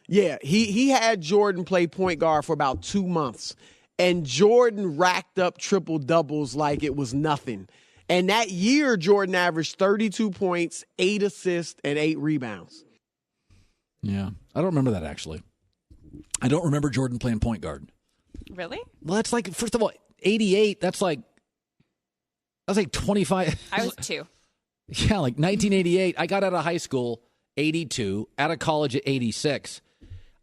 Yeah, he had Jordan play point guard for about 2 months, and Jordan racked up triple-doubles like it was nothing. And that year, Jordan averaged 32 points, 8 assists, and 8 rebounds. Yeah, I don't remember that, actually. I don't remember Jordan playing point guard. Really? Well, that's like, first of all, 88, that's like 25. I was 2. Yeah, like 1988. I got out of high school, 82, out of college at 86.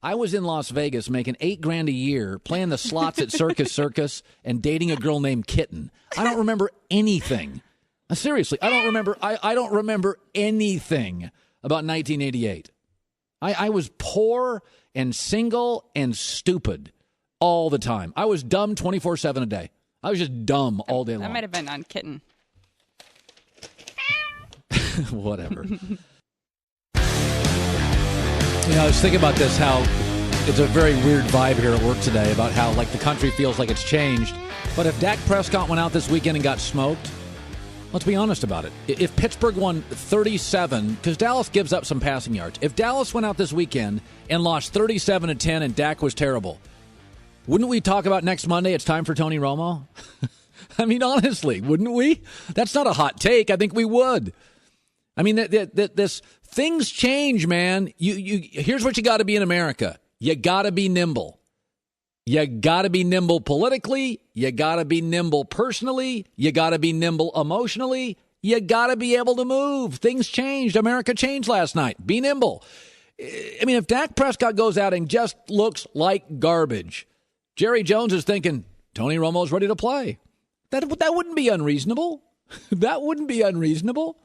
I was in Las Vegas making $8,000 a year, playing the slots at Circus, and dating a girl named Kitten. I don't remember anything. Seriously, I don't remember. I don't remember anything about 1988. I was poor and single and stupid. all the time. I was dumb 24/7 a day. I was just dumb all day long. That might have been on Kitten. Whatever. I was thinking about this, how it's a very weird vibe here at work today about how like the country feels like it's changed. But if Dak Prescott went out this weekend and got smoked, let's be honest about it. If Pittsburgh won 37, because Dallas gives up some passing yards. If Dallas went out this weekend and lost 37-10 and Dak was terrible, wouldn't we talk about next Monday it's time for Tony Romo? I mean, honestly, wouldn't we? That's not a hot take. I think we would. I mean, this things change, man. Here's what you got to be in America. You got to be nimble. You got to be nimble politically. You got to be nimble personally. You got to be nimble emotionally. You got to be able to move. Things changed. America changed last night. Be nimble. I mean, if Dak Prescott goes out and just looks like garbage, Jerry Jones is thinking, Tony Romo's ready to play. That wouldn't be unreasonable. That wouldn't be unreasonable.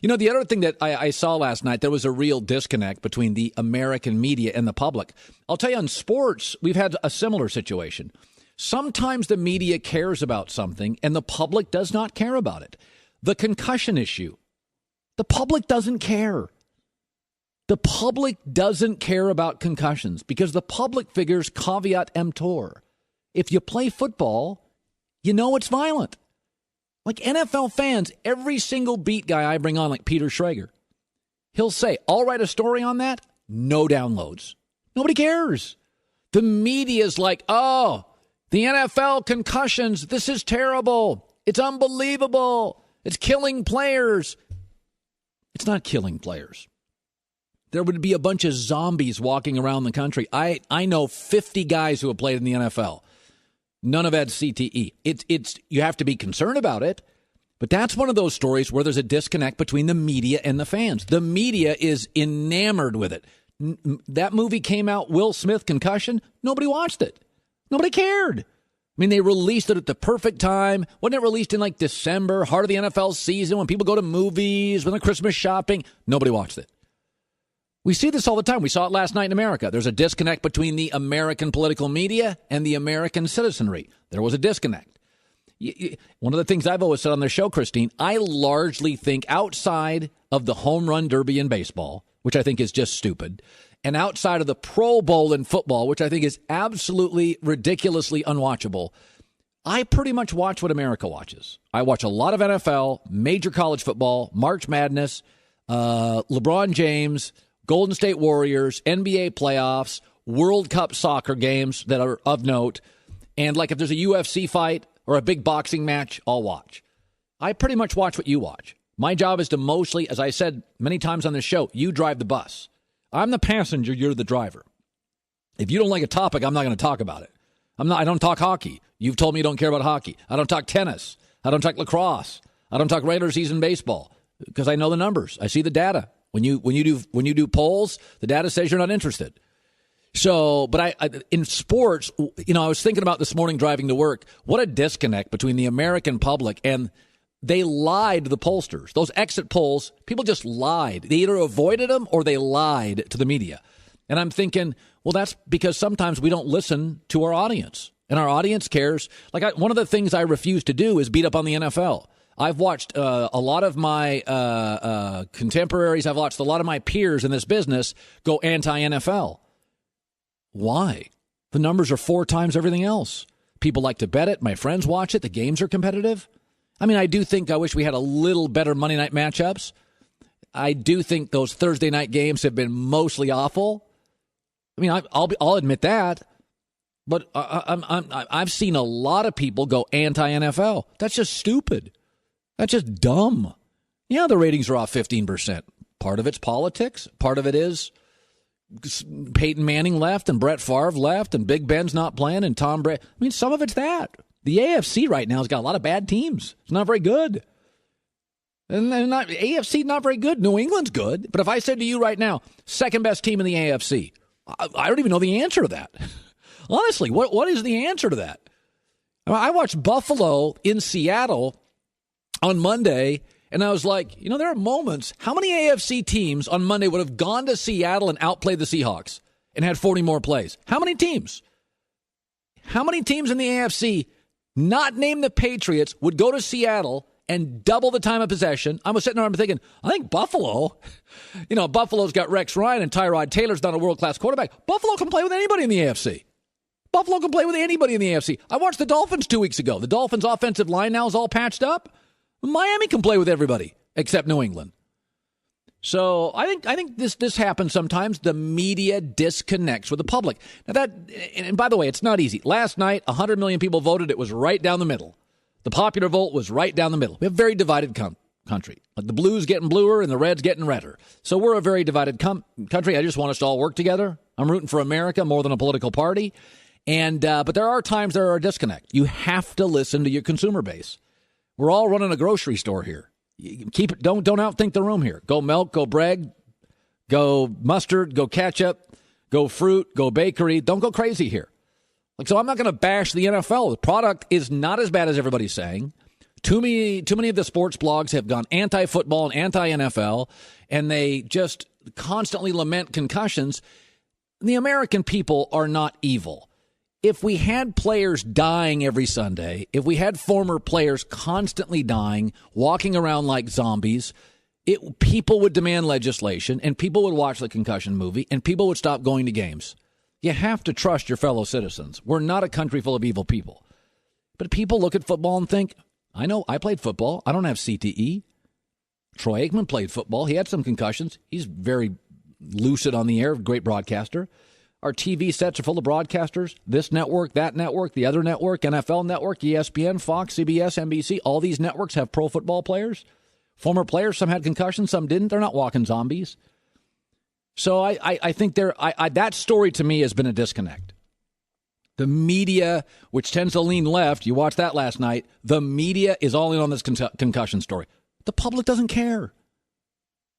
The other thing that I saw last night, there was a real disconnect between the American media and the public. I'll tell you, on sports, we've had a similar situation. Sometimes the media cares about something and the public does not care about it. The concussion issue, the public doesn't care. The public doesn't care about concussions because the public figures caveat emptor. If you play football, you know it's violent. Like NFL fans, every single beat guy I bring on, like Peter Schrager, he'll say, I'll write a story on that. No downloads. Nobody cares. The media's like, oh, the NFL concussions. This is terrible. It's unbelievable. It's killing players. It's not killing players. There would be a bunch of zombies walking around the country. I know 50 guys who have played in the NFL. None have had CTE. It's you have to be concerned about it, but that's one of those stories where there's a disconnect between the media and the fans. The media is enamored with it. That movie came out, Will Smith concussion. Nobody watched it. Nobody cared. I mean, they released it at the perfect time. Wasn't it released in like December, heart of the NFL season, when people go to movies, when they're Christmas shopping? Nobody watched it. We see this all the time. We saw it last night in America. There's a disconnect between the American political media and the American citizenry. There was a disconnect. One of the things I've always said on the show, Christine, I largely think outside of the home run derby in baseball, which I think is just stupid, and outside of the Pro Bowl in football, which I think is absolutely ridiculously unwatchable, I pretty much watch what America watches. I watch a lot of NFL, major college football, March Madness, LeBron James, Golden State Warriors, NBA playoffs, World Cup soccer games that are of note. And like if there's a UFC fight or a big boxing match, I'll watch. I pretty much watch what you watch. My job is to mostly, as I said many times on this show, you drive the bus. I'm the passenger, you're the driver. If you don't like a topic, I'm not going to talk about it. I don't talk hockey. You've told me you don't care about hockey. I don't talk tennis. I don't talk lacrosse. I don't talk regular season baseball because I know the numbers. I see the data. When you do polls, the data says you're not interested. So, but I in sports, I was thinking about this morning driving to work. What a disconnect between the American public and they lied to the pollsters. Those exit polls, people just lied. They either avoided them or they lied to the media. And I'm thinking, well, that's because sometimes we don't listen to our audience, and our audience cares. Like one of the things I refuse to do is beat up on the NFL. I've watched a lot of my contemporaries, I've watched a lot of my peers in this business go anti-NFL. Why? The numbers are 4 times everything else. People like to bet it. My friends watch it. The games are competitive. I mean, I wish we had a little better Monday night matchups. I do think those Thursday night games have been mostly awful. I mean, I'll admit that. But I've seen a lot of people go anti-NFL. That's just stupid. That's just dumb. Yeah, the ratings are off 15%. Part of it's politics. Part of it is Peyton Manning left and Brett Favre left and Big Ben's not playing and Tom Brady. I mean, some of it's that. The AFC right now has got a lot of bad teams. It's not very good. And AFC not very good. New England's good. But if I said to you right now, second best team in the AFC, I don't even know the answer to that. Honestly, what is the answer to that? I watched Buffalo in Seattle on Monday, and I was like, there are moments. How many AFC teams on Monday would have gone to Seattle and outplayed the Seahawks and had 40 more plays? How many teams? How many teams in the AFC, not named the Patriots, would go to Seattle and double the time of possession? I was sitting there and thinking, I think Buffalo, Buffalo's got Rex Ryan and Tyrod Taylor's not a world-class quarterback. Buffalo can play with anybody in the AFC. Buffalo can play with anybody in the AFC. I watched the Dolphins 2 weeks ago. The Dolphins' offensive line now is all patched up. Miami can play with everybody except New England. So I think this happens sometimes. The media disconnects with the public. Now and by the way, it's not easy. Last night, 100 million people voted. It was right down the middle. The popular vote was right down the middle. We have a very divided country. Like the blues getting bluer and the reds getting redder. So we're a very divided country. I just want us to all work together. I'm rooting for America more than a political party. And but there are times there are a disconnect. You have to listen to your consumer base. We're all running a grocery store here. Keep it. Don't outthink the room here. Go milk, go bread, go mustard, go ketchup, go fruit, go bakery. Don't go crazy here. So I'm not going to bash the NFL. The product is not as bad as everybody's saying. Too many of the sports blogs have gone anti-football and anti-NFL, and they just constantly lament concussions. The American people are not evil. If we had players dying every Sunday, if we had former players constantly dying, walking around like zombies, people would demand legislation, and people would watch the concussion movie, and people would stop going to games. You have to trust your fellow citizens. We're not a country full of evil people. But people look at football and think, I know, I played football. I don't have CTE. Troy Aikman played football. He had some concussions. He's very lucid on the air, great broadcaster. Our TV sets are full of broadcasters. This network, that network, the other network, NFL Network, ESPN, Fox, CBS, NBC. All these networks have pro football players, former players. Some had concussions, some didn't. They're not walking zombies. So I think that story to me has been a disconnect. The media, which tends to lean left, you watched that last night, the media is all in on this concussion story. The public doesn't care.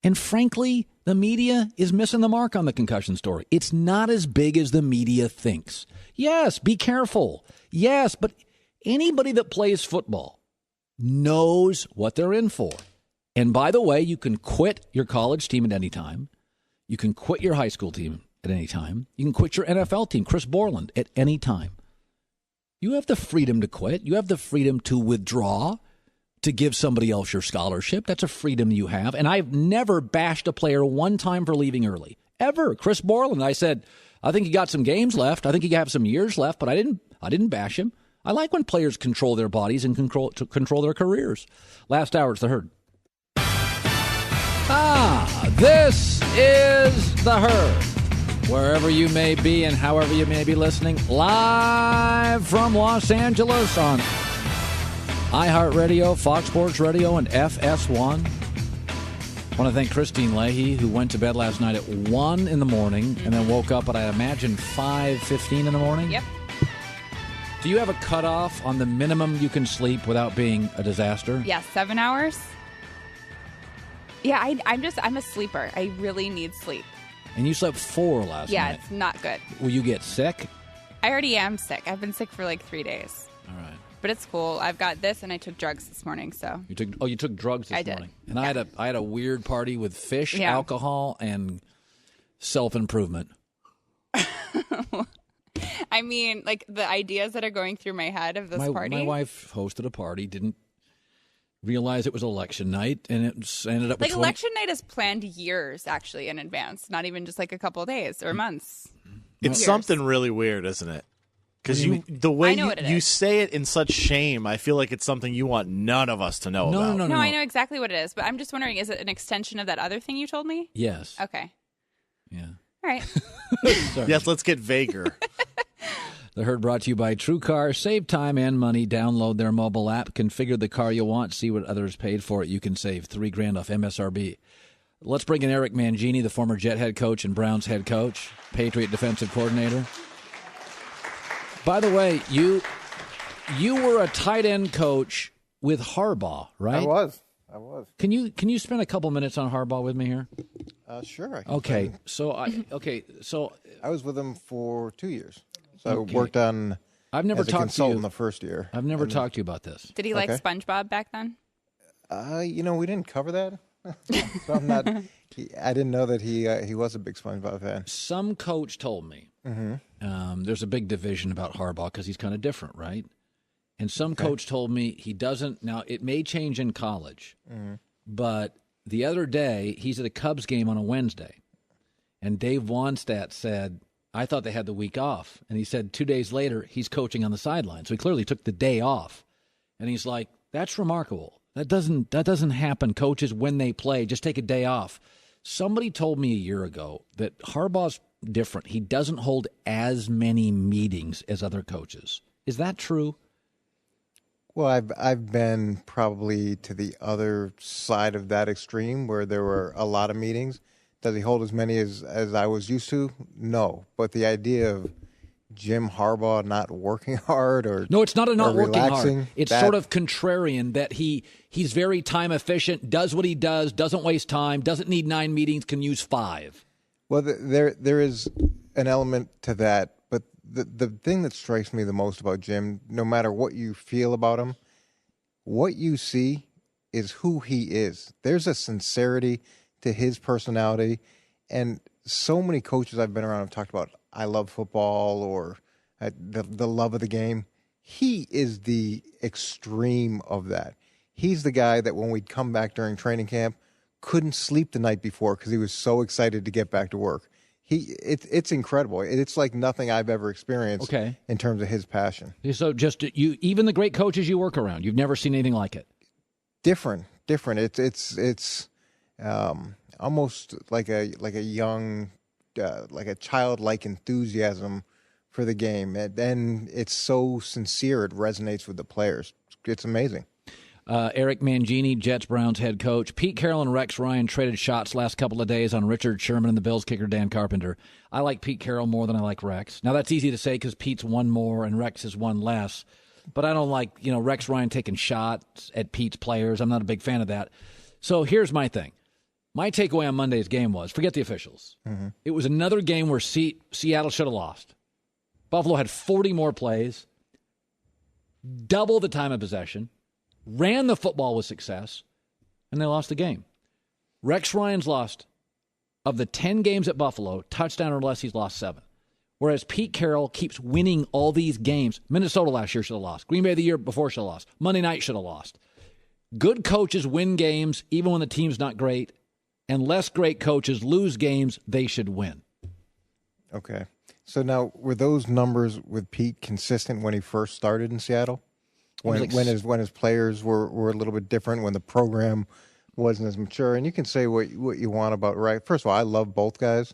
And frankly, the media is missing the mark on the concussion story. It's not as big as the media thinks. Yes, be careful. Yes, but anybody that plays football knows what they're in for. And by the way, you can quit your college team at any time. You can quit your high school team at any time. You can quit your NFL team, Chris Borland, at any time. You have the freedom to quit. You have the freedom to withdraw, to give somebody else your scholarship. That's a freedom you have. And I've never bashed a player one time for leaving early. Ever. Chris Borland, I said, I think he got some games left. I think he have some years left, but I didn't bash him. I like when players control their bodies and control their careers. Last hour, it's The Herd. This is The Herd. Wherever you may be and however you may be listening, live from Los Angeles on iHeartRadio, Fox Sports Radio, and FS1. I want to thank Christine Leahy, who went to bed last night at 1 in the morning and then woke up at, I imagine, 5:15 in the morning. Yep. Do you have a cutoff on the minimum you can sleep without being a disaster? Yeah, 7 hours. Yeah, I'm a sleeper. I really need sleep. And you slept 4 last night. Yeah, it's not good. Will you get sick? I already am sick. I've been sick for like 3 days. All right. But it's cool. I've got this, and I took drugs this morning. So you took drugs this morning. Did. And yeah. I had a weird party with fish, alcohol, and self-improvement. I mean, like the ideas that are going through my head of this party. My wife hosted a party, didn't realize it was election night, and it ended up with election night is planned years actually in advance, not even just like a couple of days or months. It's something really weird, isn't it? Because the way you say it in such shame, I feel like it's something you want none of us to know about. No, I know exactly what it is, but I'm just wondering, is it an extension of that other thing you told me? Yes. Okay. Yeah. All right. Yes, let's get vaguer. The Herd brought to you by TrueCar. Save time and money. Download their mobile app. Configure the car you want. See what others paid for it. You can save $3,000 off MSRP. Let's bring in Eric Mangini, the former Jet head coach and Browns head coach, Patriot defensive coordinator. By the way, you were a tight end coach with Harbaugh, right? I was. Can you spend a couple minutes on Harbaugh with me here? Sure. I can. Okay. So I was with him for 2 years. So I worked on. I've never as a talked consultant to you the first year. I've never talked to you about this. Did he like SpongeBob back then? We didn't cover that. So I'm not. I didn't know that he was a big SpongeBob fan. Some coach told me there's a big division about Harbaugh because he's kind of different, right? And some coach told me he doesn't. Now, it may change in college, but the other day, he's at a Cubs game on a Wednesday, and Dave Wannstedt said, I thought they had the week off. And he said 2 days later, he's coaching on the sideline. So he clearly took the day off. And he's like, that's remarkable. That doesn't happen. Coaches, when they play, just take a day off. Somebody told me a year ago that Harbaugh's different. He doesn't hold as many meetings as other coaches. Is that true? Well, I've been probably to the other side of that extreme where there were a lot of meetings. Does he hold as many as I was used to? No. But the idea of Jim Harbaugh not working hard or no, it's not a not working relaxing, hard. It's sort of contrarian that he's very time efficient, does what he does, doesn't waste time, doesn't need 9 meetings, can use 5. Well, there is an element to that. But the thing that strikes me the most about Jim, no matter what you feel about him, what you see is who he is. There's a sincerity to his personality. And so many coaches I've been around have talked about, I love football or the love of the game. He is the extreme of that. He's the guy that when we'd come back during training camp, couldn't sleep the night before because he was so excited to get back to work. It's incredible. It's like nothing I've ever experienced in terms of his passion. So just even the great coaches you work around, you've never seen anything like it. Different. It's almost like a young, like a childlike enthusiasm for the game, and then it's so sincere it resonates with the players. It's amazing. Eric Mangini, Jets-Browns head coach. Pete Carroll and Rex Ryan traded shots last couple of days on Richard Sherman and the Bills kicker Dan Carpenter. I like Pete Carroll more than I like Rex. Now, that's easy to say because Pete's won more and Rex has won less. But I don't like, Rex Ryan taking shots at Pete's players. I'm not a big fan of that. So here's my thing. My takeaway on Monday's game was, forget the officials. It was another game where Seattle should have lost. Buffalo had 40 more plays, double the time of possession, ran the football with success, and they lost the game. Rex Ryan's lost, of the 10 games at Buffalo, touchdown or less, he's lost 7. Whereas Pete Carroll keeps winning all these games. Minnesota last year should have lost. Green Bay the year before should have lost. Monday night should have lost. Good coaches win games even when the team's not great, and less great coaches lose games they should win. Okay. So now, were those numbers with Pete consistent when he first started in Seattle? When his players were a little bit different, when the program wasn't as mature? And you can say what you want about Rex. First of all, I love both guys.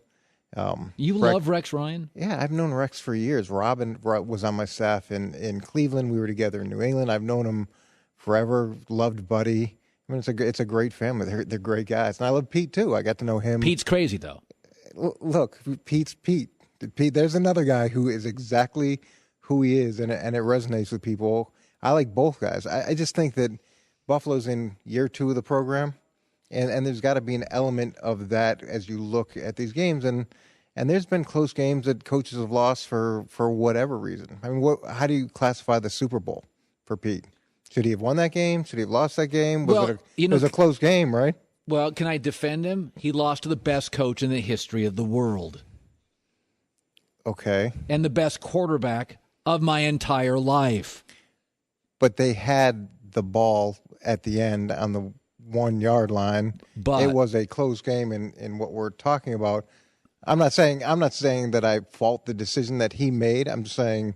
Love Rex Ryan? Yeah, I've known Rex for years. Robin was on my staff in Cleveland. We were together in New England. I've known him forever. Loved Buddy. I mean, it's a great family. They're great guys. And I love Pete, too. I got to know him. Pete's crazy, though. Look, Pete's Pete. There's another guy who is exactly who he is, and it resonates with people. I like both guys. I just think that Buffalo's in year 2 of the program, and there's got to be an element of that as you look at these games. And there's been close games that coaches have lost for whatever reason. I mean, how do you classify the Super Bowl for Pete? Should he have won that game? Should he have lost that game? It was a close game, right? Well, can I defend him? He lost to the best coach in the history of the world. Okay. And the best quarterback of my entire life. But they had the ball at the end on the 1-yard line. But it was a close game in what we're talking about. I'm not saying that I fault the decision that he made. I'm just saying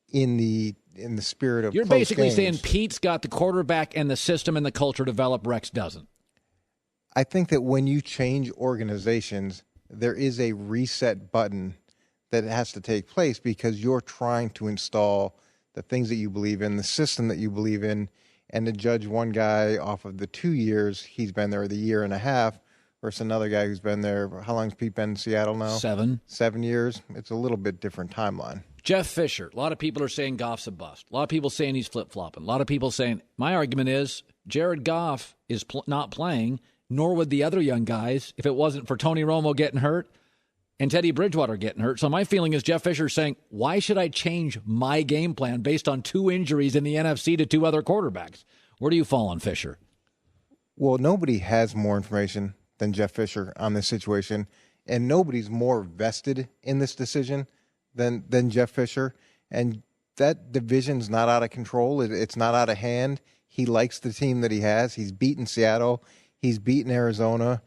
in the spirit of you're close basically games, saying Pete's got the quarterback and the system and the culture developed, Rex doesn't. I think that when you change organizations, there is a reset button that has to take place because you're trying to install the things that you believe in, the system that you believe in, and to judge one guy off of the 2 years he's been there, the year and a half, versus another guy who's been there. How long's Pete been in Seattle now? 7. 7 years. It's a little bit different timeline. Jeff Fisher. A lot of people are saying Goff's a bust. A lot of people saying he's flip-flopping. A lot of people saying, my argument is Jared Goff is not playing, nor would the other young guys if it wasn't for Tony Romo getting hurt and Teddy Bridgewater getting hurt. So my feeling is Jeff Fisher saying, why should I change my game plan based on 2 injuries in the NFC to 2 other quarterbacks? Where do you fall on Fisher? Well, nobody has more information than Jeff Fisher on this situation, and nobody's more vested in this decision than Jeff Fisher. And that division's not out of control. It's not out of hand. He likes the team that he has. He's beaten Seattle. He's beaten Arizona.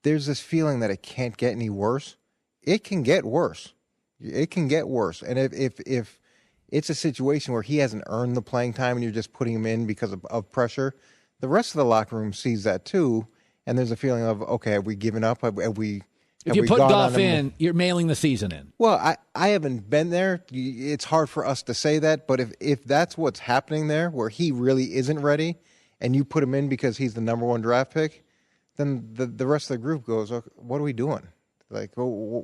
There's this feeling that it can't get any worse. It can get worse. It can get worse. And if it's a situation where he hasn't earned the playing time and you're just putting him in because of pressure, the rest of the locker room sees that too. And there's a feeling of, okay, have we given up? Have we If you put Goff in, you're mailing the season in. Well, I haven't been there. It's hard for us to say that. But if that's what's happening there, where he really isn't ready, and you put him in because he's the number 1 draft pick, then the rest of the group goes, okay, what are we doing? Like, are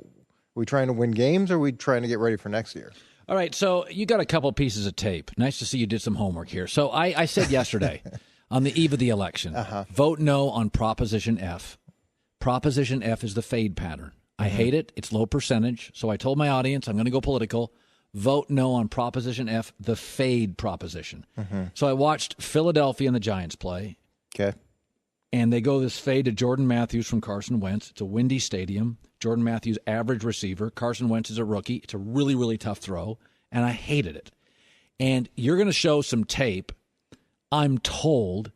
we trying to win games, or are we trying to get ready for next year? All right, so you got a couple pieces of tape. Nice to see you did some homework here. So I said yesterday, on the eve of the election, vote no on Proposition F. Proposition F is the fade pattern. I hate it. It's low percentage. So I told my audience, I'm going to go political. Vote no on Proposition F, the fade proposition. So I watched Philadelphia and the Giants play. Okay. And they go this fade to Jordan Matthews from Carson Wentz. It's a windy stadium. Jordan Matthews, average receiver. Carson Wentz is a rookie. It's a really, really tough throw. And I hated it. And you're going to show some tape, I'm told,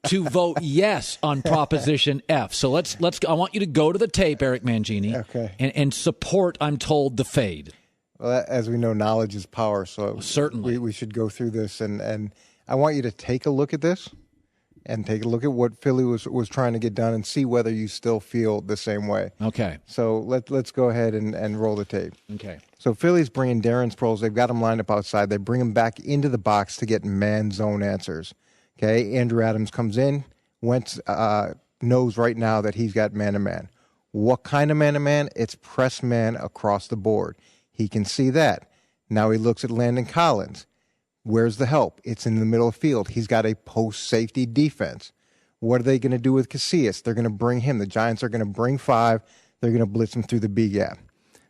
to vote yes on Proposition F. So let's. I want you to go to the tape, Eric Mangini, and support, I'm told, the fade. Well, as we know, knowledge is power. So certainly we should go through this, and I want you to take a look at this, and take a look at what Philly was trying to get done, and see whether you still feel the same way. Okay. So let's go ahead and roll the tape. Okay. So Philly's bringing Darren Sproles. They've got him lined up outside. They bring him back into the box to get man zone answers. Okay, Andrew Adams comes in. Wentz knows right now that he's got man-to-man. What kind of man-to-man? It's press man across the board. He can see that. Now he looks at Landon Collins. Where's the help? It's in the middle of the field. He's got a post-safety defense. What are they going to do with Casillas? They're going to bring him. The Giants are going to bring 5. They're going to blitz him through the B-gap.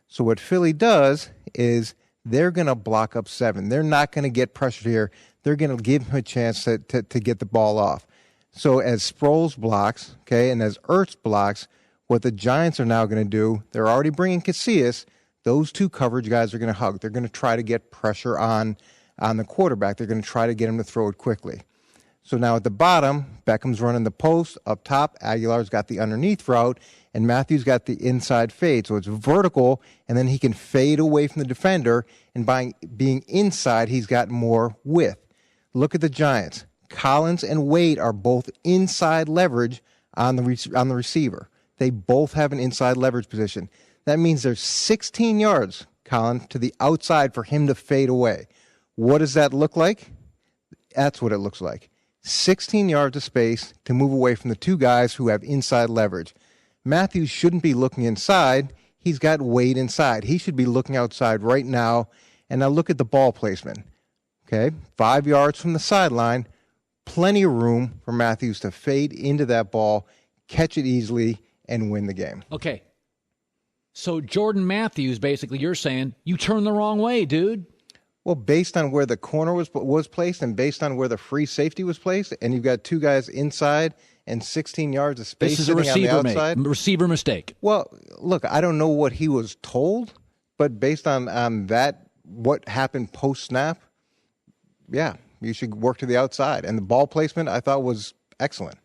So what Philly does is they're going to block up 7. They're not going to get pressured here. They're going to give him a chance to get the ball off. So as Sproles blocks, okay, and as Ertz blocks, what the Giants are now going to do, they're already bringing Casillas. Those 2 coverage guys are going to hug. They're going to try to get pressure on the quarterback. They're going to try to get him to throw it quickly. So now at the bottom, Beckham's running the post. Up top, Aguilar's got the underneath route, and Matthews got the inside fade. So it's vertical, and then he can fade away from the defender, and by being inside, he's got more width. Look at the Giants. Collins and Wade are both inside leverage on the receiver. They both have an inside leverage position. That means there's 16 yards, Colin, to the outside for him to fade away. What does that look like? That's what it looks like. 16 yards of space to move away from the 2 guys who have inside leverage. Matthews shouldn't be looking inside. He's got Wade inside. He should be looking outside right now. And now look at the ball placement. Okay, 5 yards from the sideline, plenty of room for Matthews to fade into that ball, catch it easily, and win the game. Okay. So Jordan Matthews, basically, you're saying, you turned the wrong way, dude. Well, based on where the corner was placed and based on where the free safety was placed, and you've got 2 guys inside and 16 yards of space sitting on the outside. Receiver mistake. Well, look, I don't know what he was told, but based on that, what happened post-snap, yeah, you should work to the outside. And the ball placement, I thought, was excellent.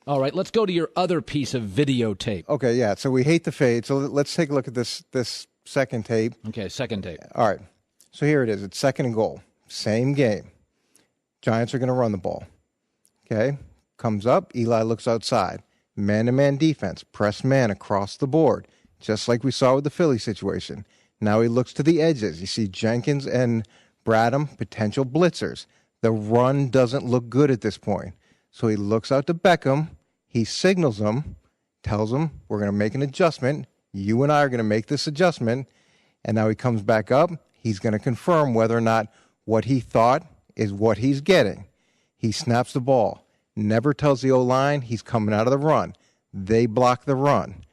All right, let's go to your other piece of videotape. Okay, yeah, so we hate the fade. So let's take a look at this second tape. Okay, second tape. All right, so here it is. It's 2nd and goal. Same game. Giants are going to run the ball. Okay, comes up. Eli looks outside. Man-to-man defense. Press man across the board, just like we saw with the Philly situation. Now he looks to the edges. You see Jenkins and Bradham, potential blitzers. The run doesn't look good at this point. So he looks out to Beckham. He signals him, tells him, we're going to make an adjustment. You and I are going to make this adjustment. And now he comes back up. He's going to confirm whether or not what he thought is what he's getting. He snaps the ball. Never tells the O-line he's coming out of the run. They block the run.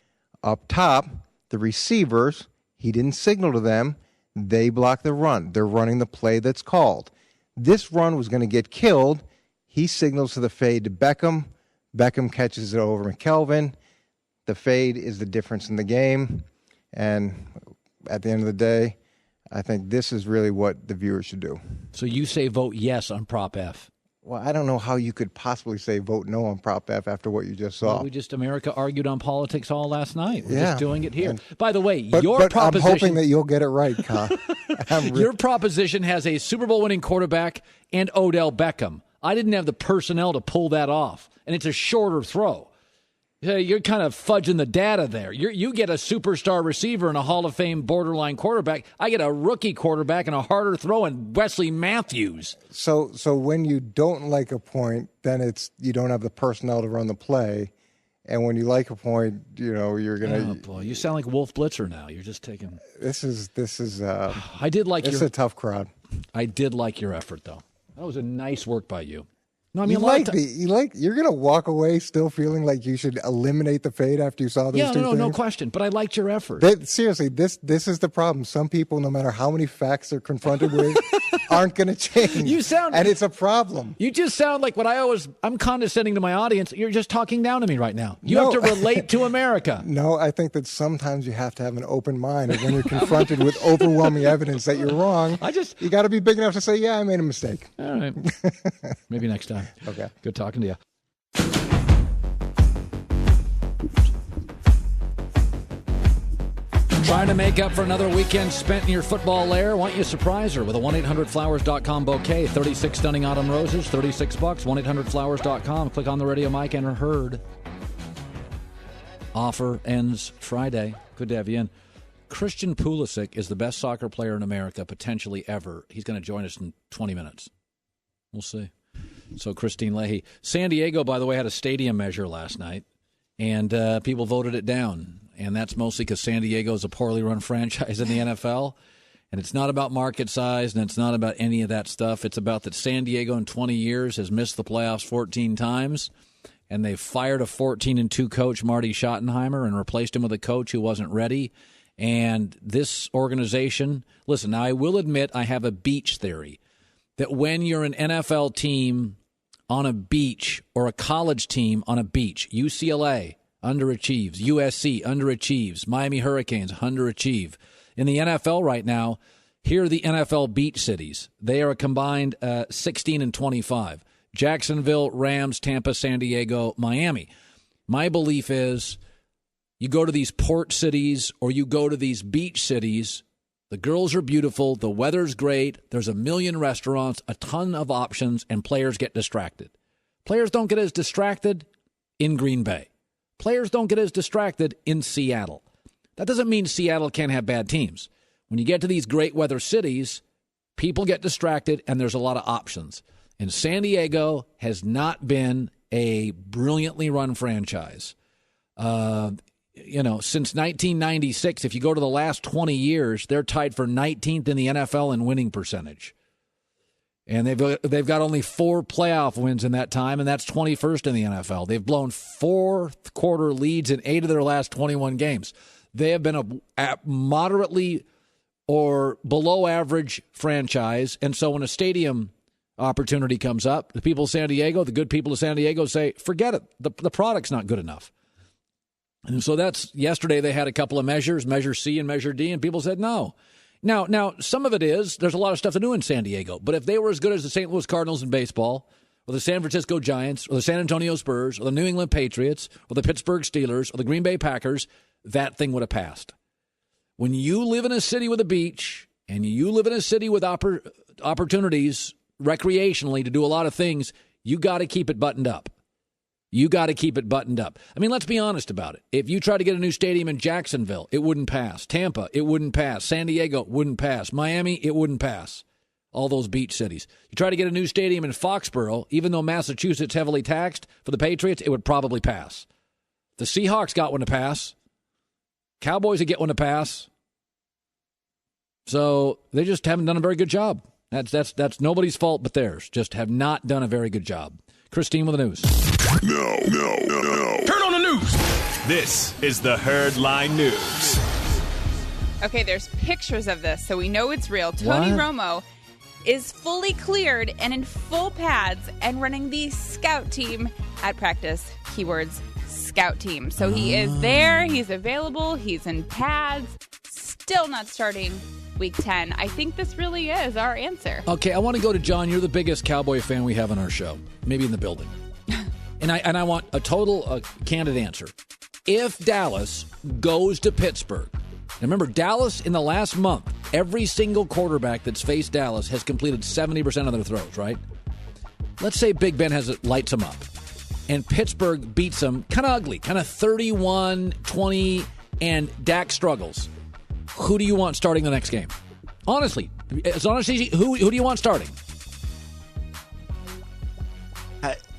Up top, the receivers, he didn't signal to them. They block the run. They're running the play that's called. This run was going to get killed. He signals to the fade to Beckham. Beckham catches it over McKelvin. The fade is the difference in the game. And at the end of the day, I think this is really what the viewers should do. So you say vote yes on Prop F. Well, I don't know how you could possibly say vote no on Prop F after what you just saw. Well, America argued on politics all last night. We're just doing it here. And, by the way, but your proposition... I'm hoping that you'll get it right, Con. Your proposition has a Super Bowl winning quarterback and Odell Beckham. I didn't have the personnel to pull that off, and it's a shorter throw. You're kind of fudging the data there. You get a superstar receiver and a Hall of Fame borderline quarterback. I get a rookie quarterback and a harder throw and Wesley Matthews. So when you don't like a point, then it's you don't have the personnel to run the play. And when you like a point, you're going to... Oh, boy. You sound like Wolf Blitzer now. You're just taking... This is I did like It's a tough crowd. I did like your effort, though. That was a nice work by you. No, I mean, you're going to walk away still feeling like you should eliminate the fade after you saw those two things? No question. But I liked your effort. Seriously, this is the problem. Some people, no matter how many facts they're confronted with, aren't going to change. And it's a problem. You just sound like I'm condescending to my audience. You're just talking down to me right now. You have to relate to America. No, I think that sometimes you have to have an open mind. And when you're confronted with overwhelming evidence that you're wrong, you got to be big enough to say, yeah, I made a mistake. All right. Maybe next time. Okay. Good talking to you. Trying to make up for another weekend spent in your football lair? Why don't you surprise her with a 1-800-Flowers.com bouquet? 36 stunning autumn roses, $36. 1-800-Flowers.com. Click on the radio mic and Herd. Offer ends Friday. Good to have you in. Christian Pulisic is the best soccer player in America, potentially ever. He's going to join us in 20 minutes. We'll see. So Christine Leahy. San Diego, by the way, had a stadium measure last night, and people voted it down. And that's mostly because San Diego is a poorly run franchise in the NFL. And it's not about market size, and it's not about any of that stuff. It's about that San Diego in 20 years has missed the playoffs 14 times, and they've fired a 14-2 coach, Marty Schottenheimer, and replaced him with a coach who wasn't ready. And this organization, listen, now I will admit I have a beach theory. That when you're an NFL team on a beach or a college team on a beach, UCLA underachieves, USC underachieves, Miami Hurricanes underachieve. In the NFL right now, here are the NFL beach cities. They are a combined 16-25. Jacksonville, Rams, Tampa, San Diego, Miami. My belief is you go to these port cities or you go to these beach cities, the girls are beautiful, the weather's great, there's a million restaurants, a ton of options, and players get distracted. Players don't get as distracted in Green Bay. Players don't get as distracted in Seattle. That doesn't mean Seattle can't have bad teams. When you get to these great weather cities, people get distracted, and there's a lot of options. And San Diego has not been a brilliantly run franchise. Since 1996, if you go to the last 20 years, they're tied for 19th in the NFL in winning percentage. And they've got only 4 playoff wins in that time, and that's 21st in the NFL. They've blown fourth quarter leads in 8 of their last 21 games. They have been a moderately or below average franchise, and so when a stadium opportunity comes up, the people of San Diego, the good people of San Diego say, forget it. The product's not good enough. And so yesterday they had a couple of measures, Measure C and Measure D, and people said no. Now, some of it is there's a lot of stuff to do in San Diego, but if they were as good as the St. Louis Cardinals in baseball, or the San Francisco Giants, or the San Antonio Spurs, or the New England Patriots, or the Pittsburgh Steelers, or the Green Bay Packers, that thing would have passed. When you live in a city with a beach, and you live in a city with opportunities recreationally to do a lot of things, you got to keep it buttoned up. You got to keep it buttoned up. I mean, let's be honest about it. If you try to get a new stadium in Jacksonville, it wouldn't pass. Tampa, it wouldn't pass. San Diego, wouldn't pass. Miami, it wouldn't pass. All those beach cities. You try to get a new stadium in Foxborough, even though Massachusetts heavily taxed for the Patriots, it would probably pass. The Seahawks got one to pass. Cowboys would get one to pass. So they just haven't done a very good job. That's nobody's fault but theirs. Just have not done a very good job. Christine with the news. No. Turn on the news. This is the Herd Line News. Okay, there's pictures of this, so we know it's real. Tony Romo is fully cleared and in full pads and running the scout team at practice, keywords scout team. So he is there, he's available, he's in pads, still not starting Week 10. I think this really is our answer. Okay, I want to go to John. You're the biggest Cowboy fan we have on our show, maybe in the building. and I want a total candid answer. If Dallas goes to Pittsburgh, remember, Dallas in the last month, every single quarterback that's faced Dallas has completed 70% of their throws, right? Let's say Big Ben lights them up, and Pittsburgh beats them kind of ugly, kind of 31-20, and Dak struggles. Who do you want starting the next game? Honestly, as honest as who do you want starting?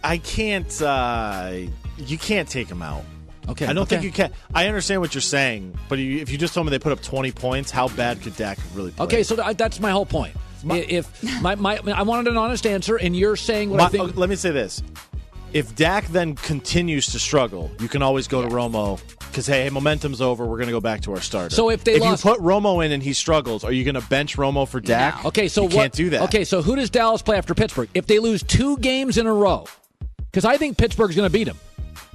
I can't. You can't take him out. Okay, I don't think you can. I understand what you're saying, but if you just told me they put up 20 points, how bad could Dak really play? Okay, so that's my whole point. If I wanted an honest answer, and you're saying what I think. Let me say this: if Dak then continues to struggle, you can always go to Romo because hey, momentum's over. We're going to go back to our starter. So if you put Romo in and he struggles, are you going to bench Romo for Dak? No. Okay, so you can't do that. Okay, so who does Dallas play after Pittsburgh? If they lose 2 games in a row, because I think Pittsburgh's going to beat them.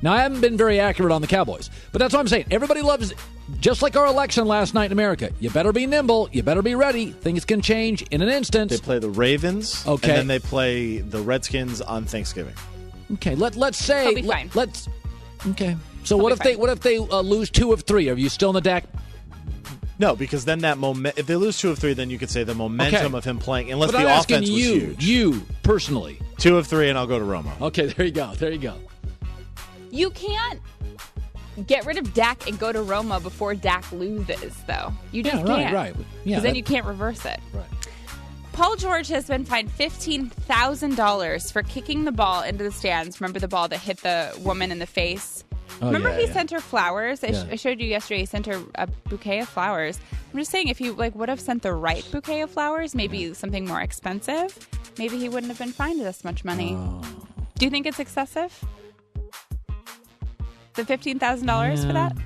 Now, I haven't been very accurate on the Cowboys, but that's what I'm saying. Everybody loves, just like our election last night in America, you better be nimble, you better be ready. Things can change in an instant. They play the Ravens, okay, and then they play the Redskins on Thanksgiving. Okay, let's say He'll be fine. Okay, so what if they lose 2 of 3? Are you still in the Dak? No, because then if they lose 2 of 3, then you could say the momentum of him playing, unless but the I'm offense was huge. You personally, 2 of 3, and I'll go to Romo. Okay, there you go. You can't get rid of Dak and go to Roma before Dak loses, though. You just can't. Right. Because then you can't reverse it. Right. Paul George has been fined $15,000 for kicking the ball into the stands. Remember the ball that hit the woman in the face? Remember he sent her flowers? I showed you yesterday. He sent her a bouquet of flowers. I'm just saying, if he would have sent the right bouquet of flowers, maybe something more expensive, maybe he wouldn't have been fined this much money. Do you think it's excessive? The $15,000 for that?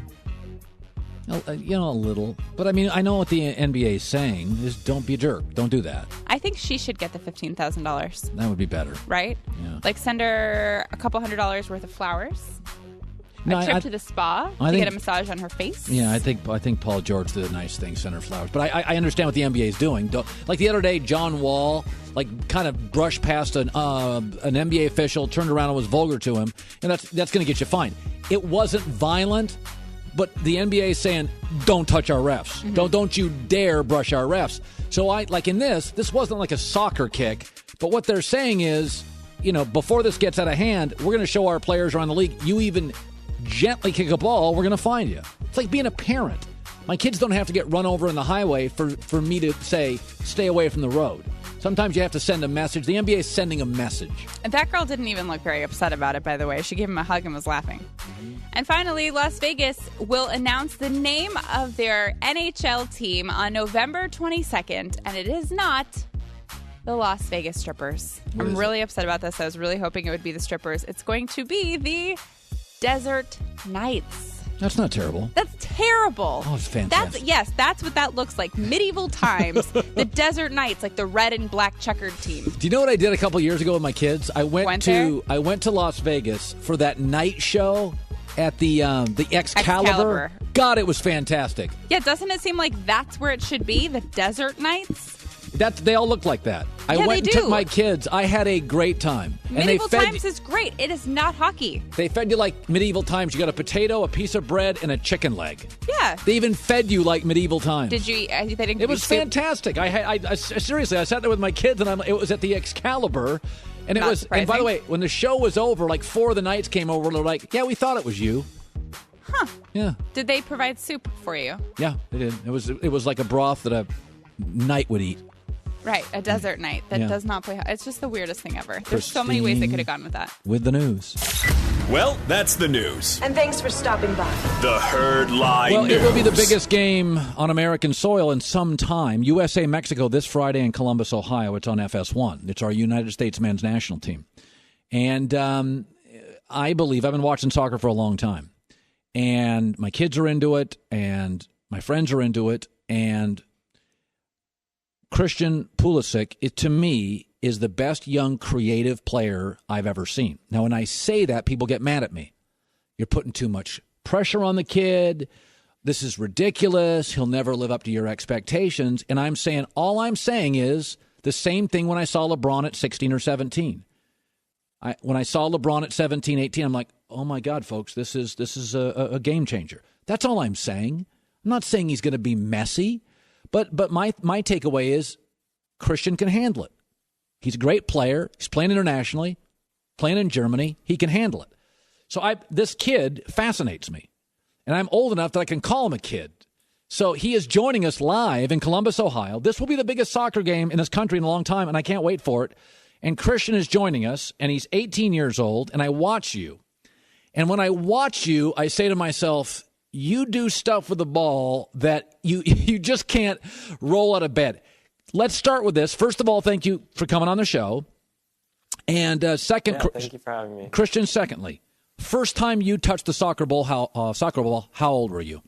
A little. But, I mean, I know what the NBA is saying is don't be a jerk. Don't do that. I think she should get the $15,000. That would be better. Right? Yeah. Like send her a couple $100 worth of flowers. No, a trip to the spa to get a massage on her face. Yeah, I think Paul George did a nice thing, sent her flowers. But I understand what the NBA is doing. Like the other day, John Wall kind of brushed past an NBA official, turned around and was vulgar to him, and that's going to get you fined. It wasn't violent, but the NBA is saying don't touch our refs. Mm-hmm. Don't you dare brush our refs. So in this wasn't like a soccer kick, but what they're saying is, before this gets out of hand, we're going to show our players around the league. You even gently kick a ball, we're going to fine you. It's like being a parent. My kids don't have to get run over in the highway for me to say, stay away from the road. Sometimes you have to send a message. The NBA is sending a message. And that girl didn't even look very upset about it, by the way. She gave him a hug and was laughing. Mm-hmm. And finally, Las Vegas will announce the name of their NHL team on November 22nd, and it is not the Las Vegas Strippers. I'm really upset about this. I was really hoping it would be the Strippers. It's going to be the Desert Knights. That's not terrible. That's terrible. Oh, it's fantastic. That's what that looks like. Medieval times. The Desert Knights, like the red and black checkered team. Do you know what I did a couple years ago with my kids? I went to Las Vegas for that night show at the Excalibur. God, it was fantastic. Yeah, doesn't it seem like that's where it should be? The Desert Knights? They all look like that. I went and took my kids. I had a great time. Medieval times is great. It is not hockey. They fed you like medieval times. You got a potato, a piece of bread, and a chicken leg. Yeah. They even fed you like medieval times. Did you? They didn't. It was fantastic. I seriously, I sat there with my kids, and it was at the Excalibur, and not surprising. And by the way, when the show was over, like 4 of the knights came over. They're like, "Yeah, we thought it was you." Huh. Yeah. Did they provide soup for you? Yeah, they did. It was like a broth that a knight would eat. Right, a desert knight that does not play. It's just the weirdest thing ever. There's so many ways they could have gone with that. With the news. Well, that's the news. And thanks for stopping by. The Herd Lie News. It will be the biggest game on American soil in some time. USA-Mexico this Friday in Columbus, Ohio. It's on FS1. It's our United States men's national team. And I believe, I've been watching soccer for a long time. And my kids are into it, and my friends are into it, and Christian Pulisic, to me, is the best young creative player I've ever seen. Now, when I say that, people get mad at me. You're putting too much pressure on the kid. This is ridiculous. He'll never live up to your expectations. And all I'm saying is the same thing when I saw LeBron at 16 or 17. When I saw LeBron at 17, 18, I'm like, oh my God, folks, this is a game changer. That's all I'm saying. I'm not saying he's going to be messy, but my takeaway is Christian can handle it. He's a great player. He's playing internationally, playing in Germany. He can handle it. So this kid fascinates me, and I'm old enough that I can call him a kid. So he is joining us live in Columbus, Ohio. This will be the biggest soccer game in this country in a long time, and I can't wait for it. And Christian is joining us, and he's 18 years old, and I watch you. And when I watch you, I say to myself, you do stuff with the ball that you just can't roll out of bed. Let's start with this. First of all, thank you for coming on the show. And second, thank you for having me. Christian, secondly, first time you touched the soccer ball, how old were you?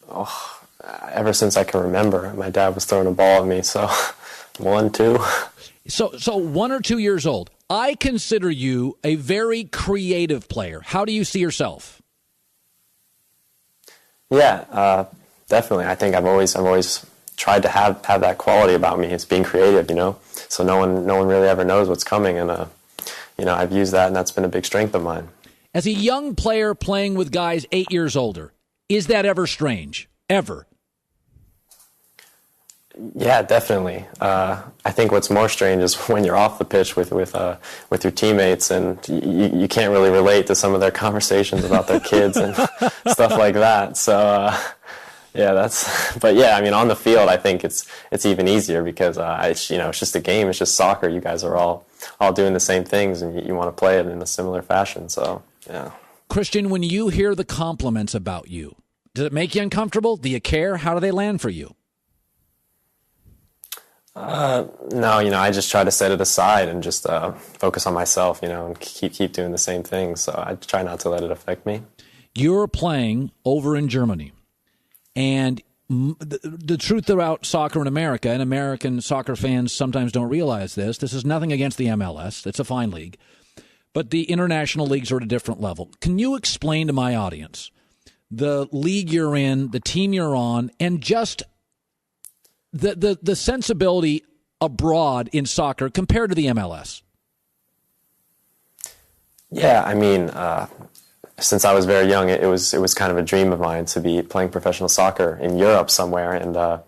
Oh, ever since I can remember. My dad was throwing a ball at me, so 1, 2. So 1 or 2 years old. I consider you a very creative player. How do you see yourself? Yeah, definitely. I think I've always tried to have that quality about me. It's being creative, So no one really ever knows what's coming, and I've used that, and that's been a big strength of mine. As a young player playing with guys 8 years older, is that ever strange? Ever? Yeah, definitely. I think what's more strange is when you're off the pitch with your teammates, and you can't really relate to some of their conversations about their kids and stuff like that. So, on the field, I think it's even easier because it's just a game. It's just soccer. You guys are all doing the same things, and you want to play it in a similar fashion. So, yeah. Christian, when you hear the compliments about you, does it make you uncomfortable? Do you care? How do they land for you? No, I just try to set it aside and just focus on myself, and keep doing the same thing. So I try not to let it affect me. You're playing over in Germany, and the truth about soccer in America, and American soccer fans sometimes don't realize this is nothing against the MLS. It's a fine league. But the international leagues are at a different level. Can you explain to my audience the league you're in, the team you're on, and just the sensibility abroad in soccer compared to the MLS? Yeah, since I was very young, it was kind of a dream of mine to be playing professional soccer in Europe somewhere. And the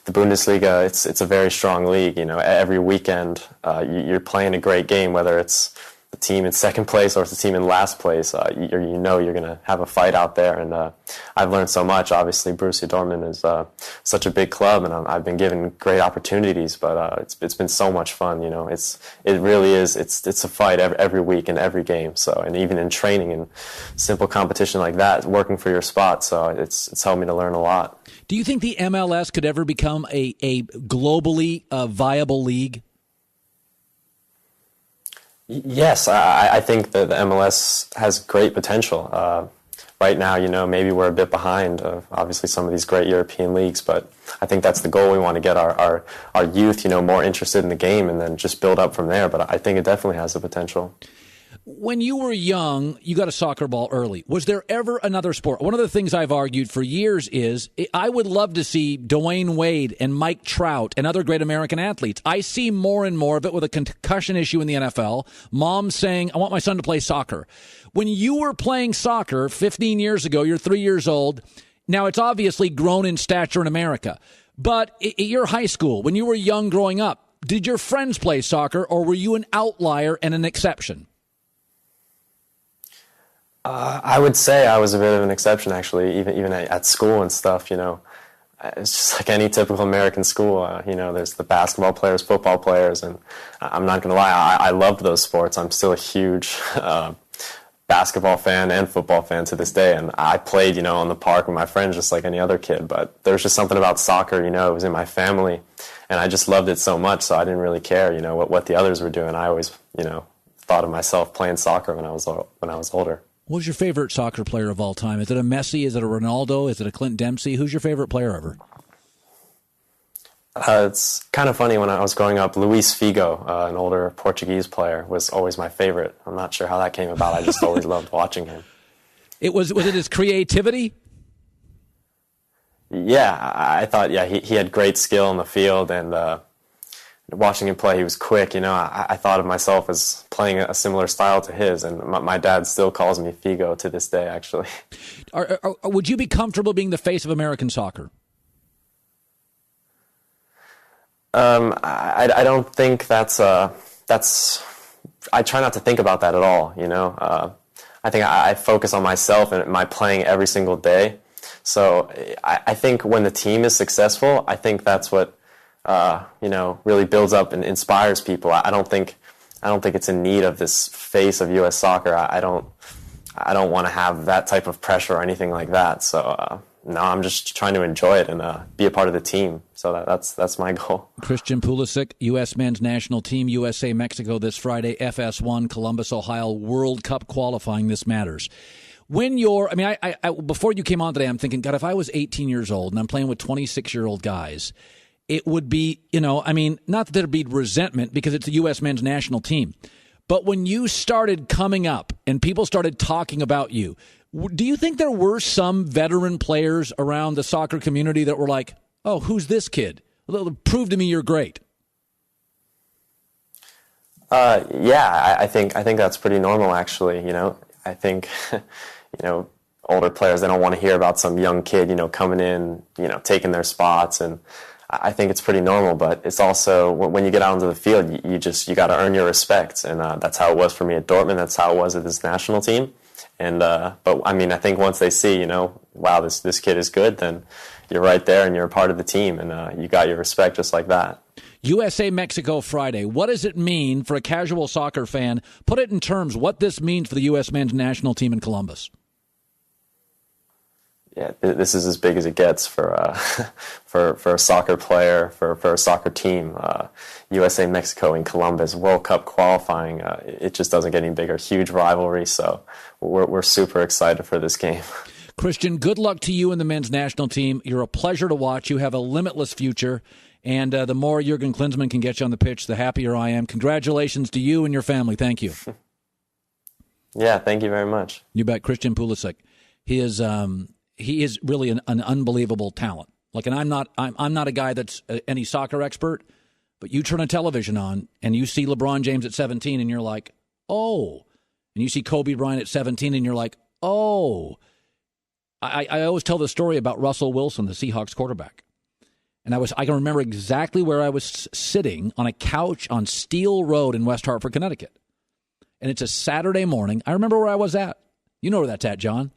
Bundesliga, it's a very strong league. Every weekend you're playing a great game, whether it's the team in second place or it's the team in last place. You're going to have a fight out there. And I've learned so much. Obviously, Borussia Dortmund is such a big club, and I've been given great opportunities. But it's been so much fun. It really is. It's a fight every week and every game. So, and even in training and simple competition like that, working for your spot. So it's helped me to learn a lot. Do you think the MLS could ever become a globally viable league? Yes, I think that the MLS has great potential. Right now, maybe we're a bit behind, obviously, some of these great European leagues, but I think that's the goal. We want to get our youth, more interested in the game and then just build up from there. But I think it definitely has the potential. When you were young, you got a soccer ball early. Was there ever another sport? One of the things I've argued for years is I would love to see Dwayne Wade and Mike Trout and other great American athletes. I see more and more of it with a concussion issue in the NFL. Mom saying, I want my son to play soccer. When you were playing soccer 15 years ago, you're 3 years old. Now, it's obviously grown in stature in America. But at your high school, when you were young growing up, did your friends play soccer, or were you an outlier and an exception? I would say I was a bit of an exception, actually, even at school and stuff. It's just like any typical American school. There's the basketball players, football players, and I'm not going to lie, I loved those sports. I'm still a huge basketball fan and football fan to this day, and I played, on the park with my friends just like any other kid. But there's just something about soccer, it was in my family, and I just loved it so much, so I didn't really care, what the others were doing. I always, thought of myself playing soccer when I was older. Who's your favorite soccer player of all time? Is it a Messi? Is it a Ronaldo? Is it a Clint Dempsey? Who's your favorite player ever? It's kind of funny. When I was growing up, Luis Figo, an older Portuguese player, was always my favorite. I'm not sure how that came about. I just always loved watching him. Was it his creativity? Yeah, I thought, he had great skill in the field, and watching him play, he was quick. I thought of myself as playing a similar style to his, and my dad still calls me Figo to this day, actually. Would you be comfortable being the face of American soccer? I don't think that's I try not to think about that at all, I think I focus on myself and my playing every single day. So I think when the team is successful, I think that's what, really builds up and inspires people. I don't think it's in need of this face of U.S. soccer. I don't want to have that type of pressure or anything like that. So, no, I'm just trying to enjoy it and be a part of the team. So that's my goal. Christian Pulisic, U.S. men's national team, USA-Mexico this Friday, FS1, Columbus, Ohio, World Cup qualifying. This matters. When you're, I before you came on today, I'm thinking, God, if I was 18 years old and I'm playing with 26-year-old guys, it would be, not that there'd be resentment because it's the U.S. men's national team. But when you started coming up and people started talking about you, do you think there were some veteran players around the soccer community that were like, oh, who's this kid? Prove to me you're great. I think that's pretty normal, actually. I think, older players, they don't want to hear about some young kid, coming in, taking their spots. And I think it's pretty normal, but it's also when you get out into the field, you got to earn your respect. And that's how it was for me at Dortmund. That's how it was at this national team. And but I think once they see, wow, this kid is good, then you're right there and you're a part of the team, and you got your respect just like that. USA-Mexico Friday. What does it mean for a casual soccer fan? Put it in terms, what this means for the U.S. men's national team in Columbus. Yeah, this is as big as it gets for a soccer player, for a soccer team. USA-Mexico in Columbus, World Cup qualifying. It just doesn't get any bigger. Huge rivalry, so we're super excited for this game. Christian, good luck to you and the men's national team. You're a pleasure to watch. You have a limitless future, and the more Jurgen Klinsmann can get you on the pitch, the happier I am. Congratulations to you and your family. Thank you. Yeah, thank you very much. You bet. Christian Pulisic. He is really an unbelievable talent. And I'm not a guy that's any soccer expert, but you turn a television on and you see LeBron James at 17 and you're like, oh. And you see Kobe Bryant at 17 and you're like, oh. I always tell the story about Russell Wilson, the Seahawks quarterback. And I can remember exactly where I was sitting on a couch on Steel Road in West Hartford, Connecticut. And it's a Saturday morning. I remember where I was at. You know where that's at, John.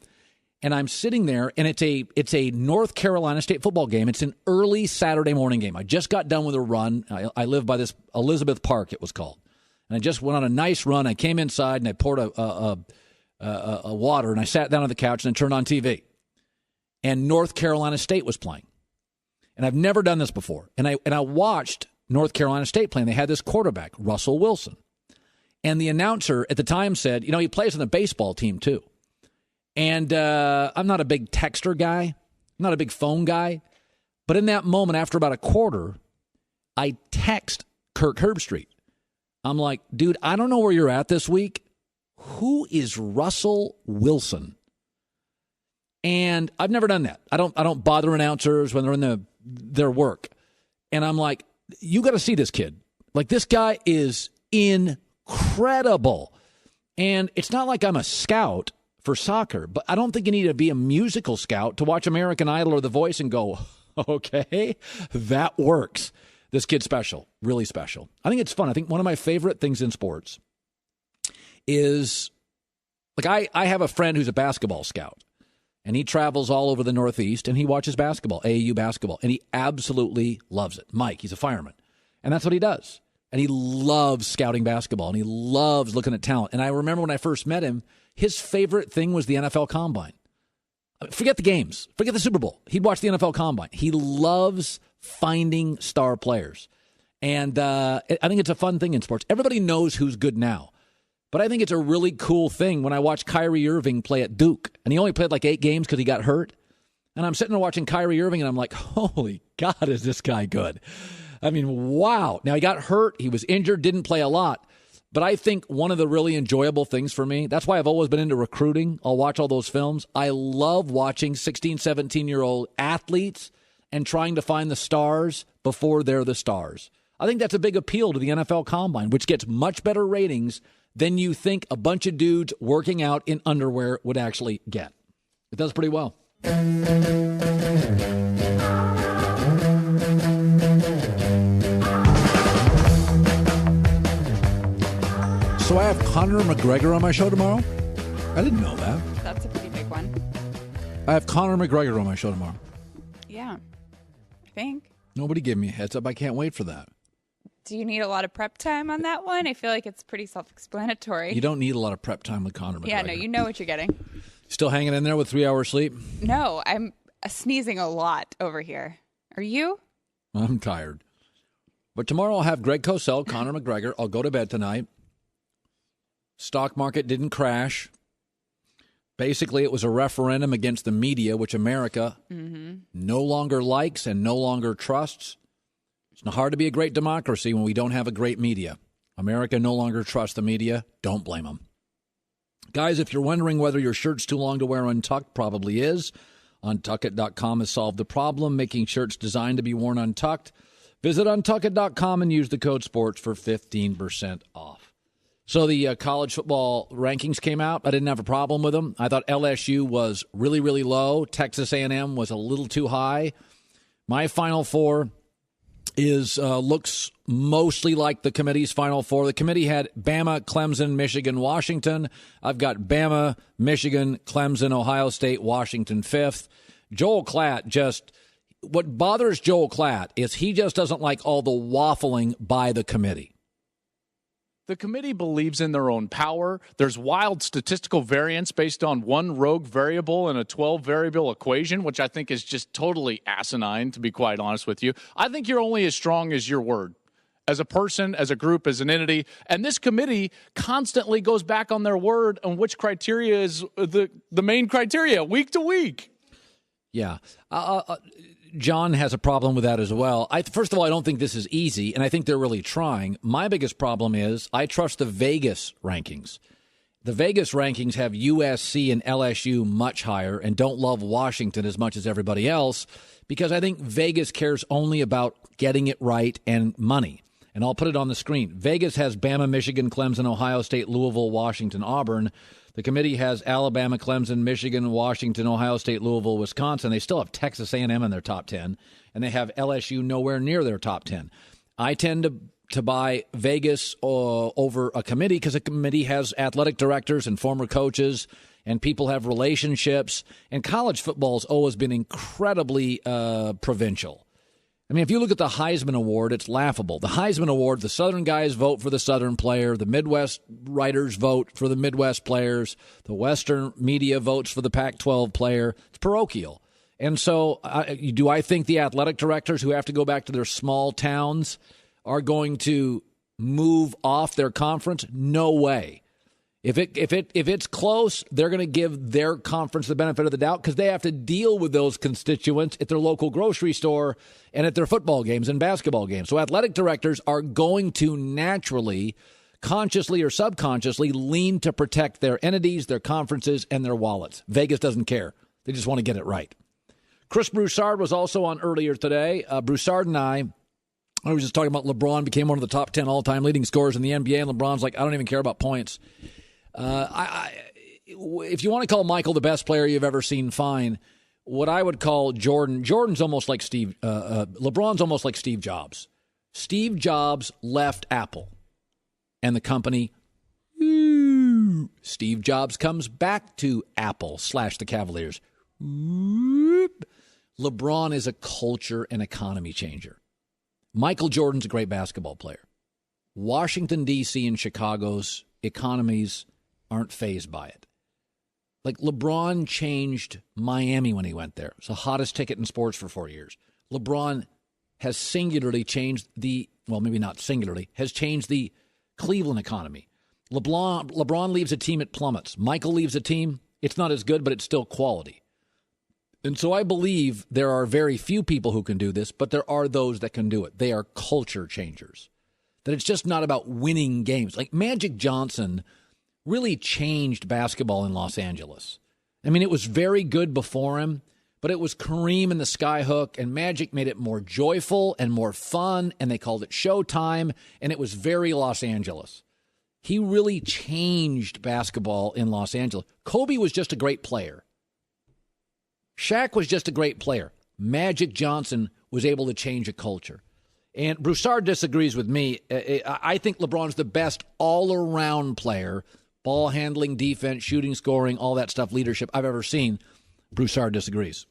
And I'm sitting there, and it's a North Carolina State football game. It's an early Saturday morning game. I just got done with a run. I live by this Elizabeth Park, it was called. And I just went on a nice run. I came inside, and I poured a water, and I sat down on the couch and I turned on TV. And North Carolina State was playing. And I've never done this before. And I watched North Carolina State play, and they had this quarterback, Russell Wilson. And the announcer at the time said, he plays on the baseball team too. And I'm not a big texter guy. I'm not a big phone guy. But in that moment, after about a quarter, I text Kirk Herbstreit. I'm like, dude, I don't know where you're at this week. Who is Russell Wilson? And I've never done that. I don't bother announcers when they're in their work. And I'm like, you got to see this kid. This guy is incredible. And it's not like I'm a scout for soccer, but I don't think you need to be a musical scout to watch American Idol or The Voice and go, okay, that works. This kid's special, really special. I think it's fun. I think one of my favorite things in sports is, I have a friend who's a basketball scout, and he travels all over the Northeast, and he watches basketball, AAU basketball, and he absolutely loves it. Mike, he's a fireman, and that's what he does. And he loves scouting basketball, and he loves looking at talent. And I remember when I first met him, his favorite thing was the NFL Combine. Forget the games. Forget the Super Bowl. He'd watch the NFL Combine. He loves finding star players. And I think it's a fun thing in sports. Everybody knows who's good now. But I think it's a really cool thing when I watch Kyrie Irving play at Duke. And he only played 8 games because he got hurt. And I'm sitting there watching Kyrie Irving, and I'm like, holy God, is this guy good? I mean, wow. Now, he got hurt. He was injured, didn't play a lot. But I think one of the really enjoyable things for me, that's why I've always been into recruiting. I'll watch all those films. I love watching 16, 17-year-old athletes and trying to find the stars before they're the stars. I think that's a big appeal to the NFL Combine, which gets much better ratings than you think a bunch of dudes working out in underwear would actually get. It does pretty well. So I have Conor McGregor on my show tomorrow? I didn't know that. That's a pretty big one. I have Conor McGregor on my show tomorrow. Yeah, I think. Nobody gave me a heads up. I can't wait for that. Do you need a lot of prep time on that one? I feel like it's pretty self-explanatory. You don't need a lot of prep time with Conor McGregor. Yeah, no, you know what you're getting. Still hanging in there with 3 hours sleep? No, I'm sneezing a lot over here. Are you? I'm tired. But tomorrow I'll have Greg Cosell, Conor McGregor. I'll go to bed tonight. Stock market didn't crash. Basically, it was a referendum against the media, which America no longer likes and no longer trusts. It's not hard to be a great democracy when we don't have a great media. America no longer trusts the media. Don't blame them. Guys, if you're wondering whether your shirt's too long to wear untucked, probably is. Untuckit.com has solved the problem, making shirts designed to be worn untucked. Visit untuckit.com and use the code SPORTS for 15% off. So the college football rankings came out. I didn't have a problem with them. I thought LSU was really, really low. Texas A&M was a little too high. My Final Four looks mostly like the committee's Final Four. The committee had Bama, Clemson, Michigan, Washington. I've got Bama, Michigan, Clemson, Ohio State, Washington 5th. Joel Klatt what bothers Joel Klatt is he just doesn't like all the waffling by the committee. The committee believes in their own power. There's wild statistical variance based on one rogue variable in a 12-variable equation, which I think is just totally asinine, to be quite honest with you. I think you're only as strong as your word, as a person, as a group, as an entity. And this committee constantly goes back on their word on which criteria is the main criteria week to week. Yeah. John has a problem with that as well. First of all, I don't think this is easy, and I think they're really trying. My biggest problem is I trust the Vegas rankings. The Vegas rankings have USC and LSU much higher and don't love Washington as much as everybody else because I think Vegas cares only about getting it right and money. And I'll put it on the screen. Vegas has Bama, Michigan, Clemson, Ohio State, Louisville, Washington, Auburn. The committee has Alabama, Clemson, Michigan, Washington, Ohio State, Louisville, Wisconsin. They still have Texas A&M in their top 10, and they have LSU nowhere near their top 10. I tend to buy Vegas over a committee because a committee has athletic directors and former coaches, and people have relationships. And college football has always been incredibly provincial. I mean, if you look at the Heisman Award, it's laughable. The Heisman Award, the Southern guys vote for the Southern player. The Midwest writers vote for the Midwest players. The Western media votes for the Pac-12 player. It's parochial. And so do I think the athletic directors who have to go back to their small towns are going to move off their conference? No way. If it's close, they're going to give their conference the benefit of the doubt because they have to deal with those constituents at their local grocery store and at their football games and basketball games. So athletic directors are going to naturally, consciously or subconsciously, lean to protect their entities, their conferences, and their wallets. Vegas doesn't care. They just want to get it right. Chris Broussard was also on earlier today. Broussard and I was just talking about LeBron became one of the top 10 all-time leading scorers in the NBA, and LeBron's like, I don't even care about points. If you want to call Michael the best player you've ever seen, fine. What I would call Jordan's almost like LeBron's almost like Steve Jobs. Steve Jobs left Apple and the company. Steve Jobs comes back to Apple / the Cavaliers. LeBron is a culture and economy changer. Michael Jordan's a great basketball player. Washington, D.C. and Chicago's economies aren't fazed by it. Like LeBron changed Miami when he went there. It's the hottest ticket in sports for 4 years. LeBron has singularly changed maybe not singularly, has changed the Cleveland economy. LeBron leaves a team, it plummets. Michael leaves a team, it's not as good, but it's still quality. And so I believe there are very few people who can do this, but there are those that can do it. They are culture changers. That it's just not about winning games. Like Magic Johnson really changed basketball in Los Angeles. I mean, it was very good before him, but it was Kareem and the Skyhook, and Magic made it more joyful and more fun, and they called it Showtime, and it was very Los Angeles. He really changed basketball in Los Angeles. Kobe was just a great player. Shaq was just a great player. Magic Johnson was able to change a culture. And Broussard disagrees with me. I think LeBron's the best all-around player, ball handling, defense, shooting, scoring, all that stuff, leadership I've ever seen. Broussard disagrees.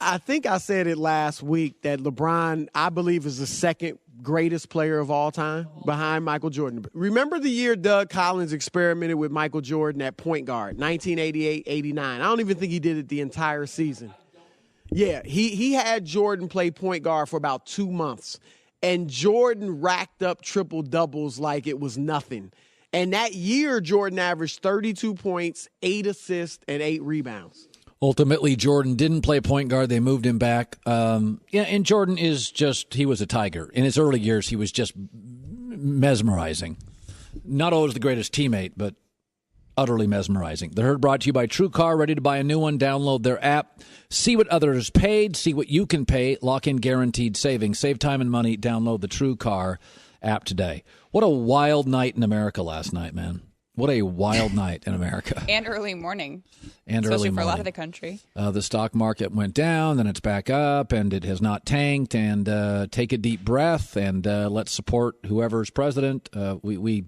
I think I said it last week that LeBron, I believe, is the second greatest player of all time behind Michael Jordan. Remember the year Doug Collins experimented with Michael Jordan at point guard, 1988-89. I don't even think he did it the entire season. Yeah, he had Jordan play point guard for about 2 months, and Jordan racked up triple-doubles like it was nothing. And that year, Jordan averaged 32 points, 8 assists, and 8 rebounds. Ultimately, Jordan didn't play point guard. They moved him back. And Jordan is just, he was a tiger. In his early years, he was just mesmerizing. Not always the greatest teammate, but utterly mesmerizing. The Herd brought to you by TrueCar. Ready to buy a new one? Download their app. See what others paid. See what you can pay. Lock in guaranteed savings. Save time and money. Download the TrueCar app today. What a wild night in America last night, man. What a wild night in America. And early morning. And especially early morning. for a lot of the country. The stock market went down, then it's back up, and it has not tanked. And take a deep breath, and let's support whoever's president. The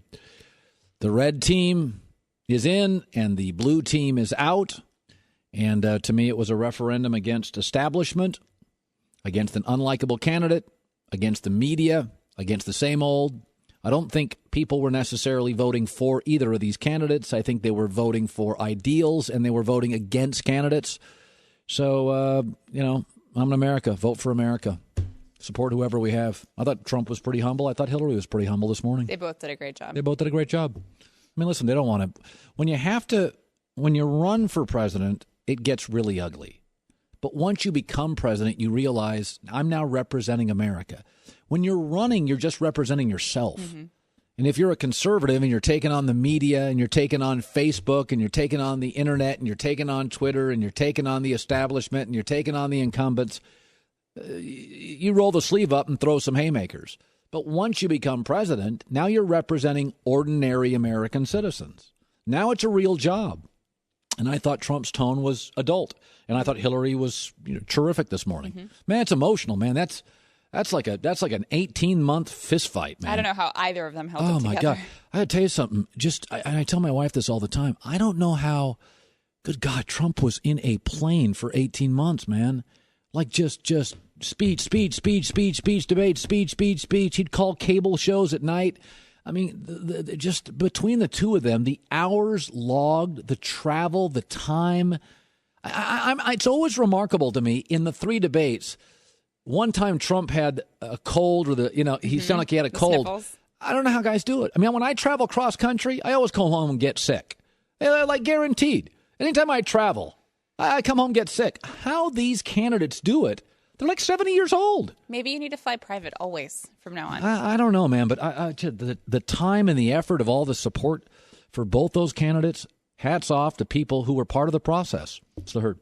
red team is in, and the blue team is out. And to me, it was a referendum against establishment, against an unlikable candidate, against the media, against the same old. I don't think people were necessarily voting for either of these candidates. I think they were voting for ideals, and they were voting against candidates. So, I'm in America. Vote for America. Support whoever we have. I thought Trump was pretty humble. I thought Hillary was pretty humble this morning. They both did a great job. They both did a great job. I mean, listen, they don't want to. When you run for president, it gets really ugly. But once you become president, you realize I'm now representing America. When you're running, you're just representing yourself. Mm-hmm. And if you're a conservative and you're taking on the media and you're taking on Facebook and you're taking on the internet and you're taking on Twitter and you're taking on the establishment and you're taking on the incumbents, you roll the sleeve up and throw some haymakers. But once you become president, now you're representing ordinary American citizens. Now it's a real job. And I thought Trump's tone was adult. And I thought Hillary was terrific this morning. Mm-hmm. Man, it's emotional, man. That's like an 18-month fist fight, man. I don't know how either of them held it together. Oh, my God. I got to tell you something. I tell my wife this all the time. I don't know how, good God, Trump was in a plane for 18 months, man. Like just speech, debate, speech. He'd call cable shows at night. I mean, just between the two of them, the hours logged, the travel, the time. It's always remarkable to me in the 3 debates. One time Trump had a cold, or he sounded like he had a cold. Sniffles. I don't know how guys do it. I mean, when I travel cross country, I always come home and get sick. They're like guaranteed. Anytime I travel, I come home and get sick. How these candidates do it? They're like 70 years old. Maybe you need to fly private always from now on. I don't know, man, but the time and the effort of all the support for both those candidates, hats off to people who were part of the process. It's the Herd.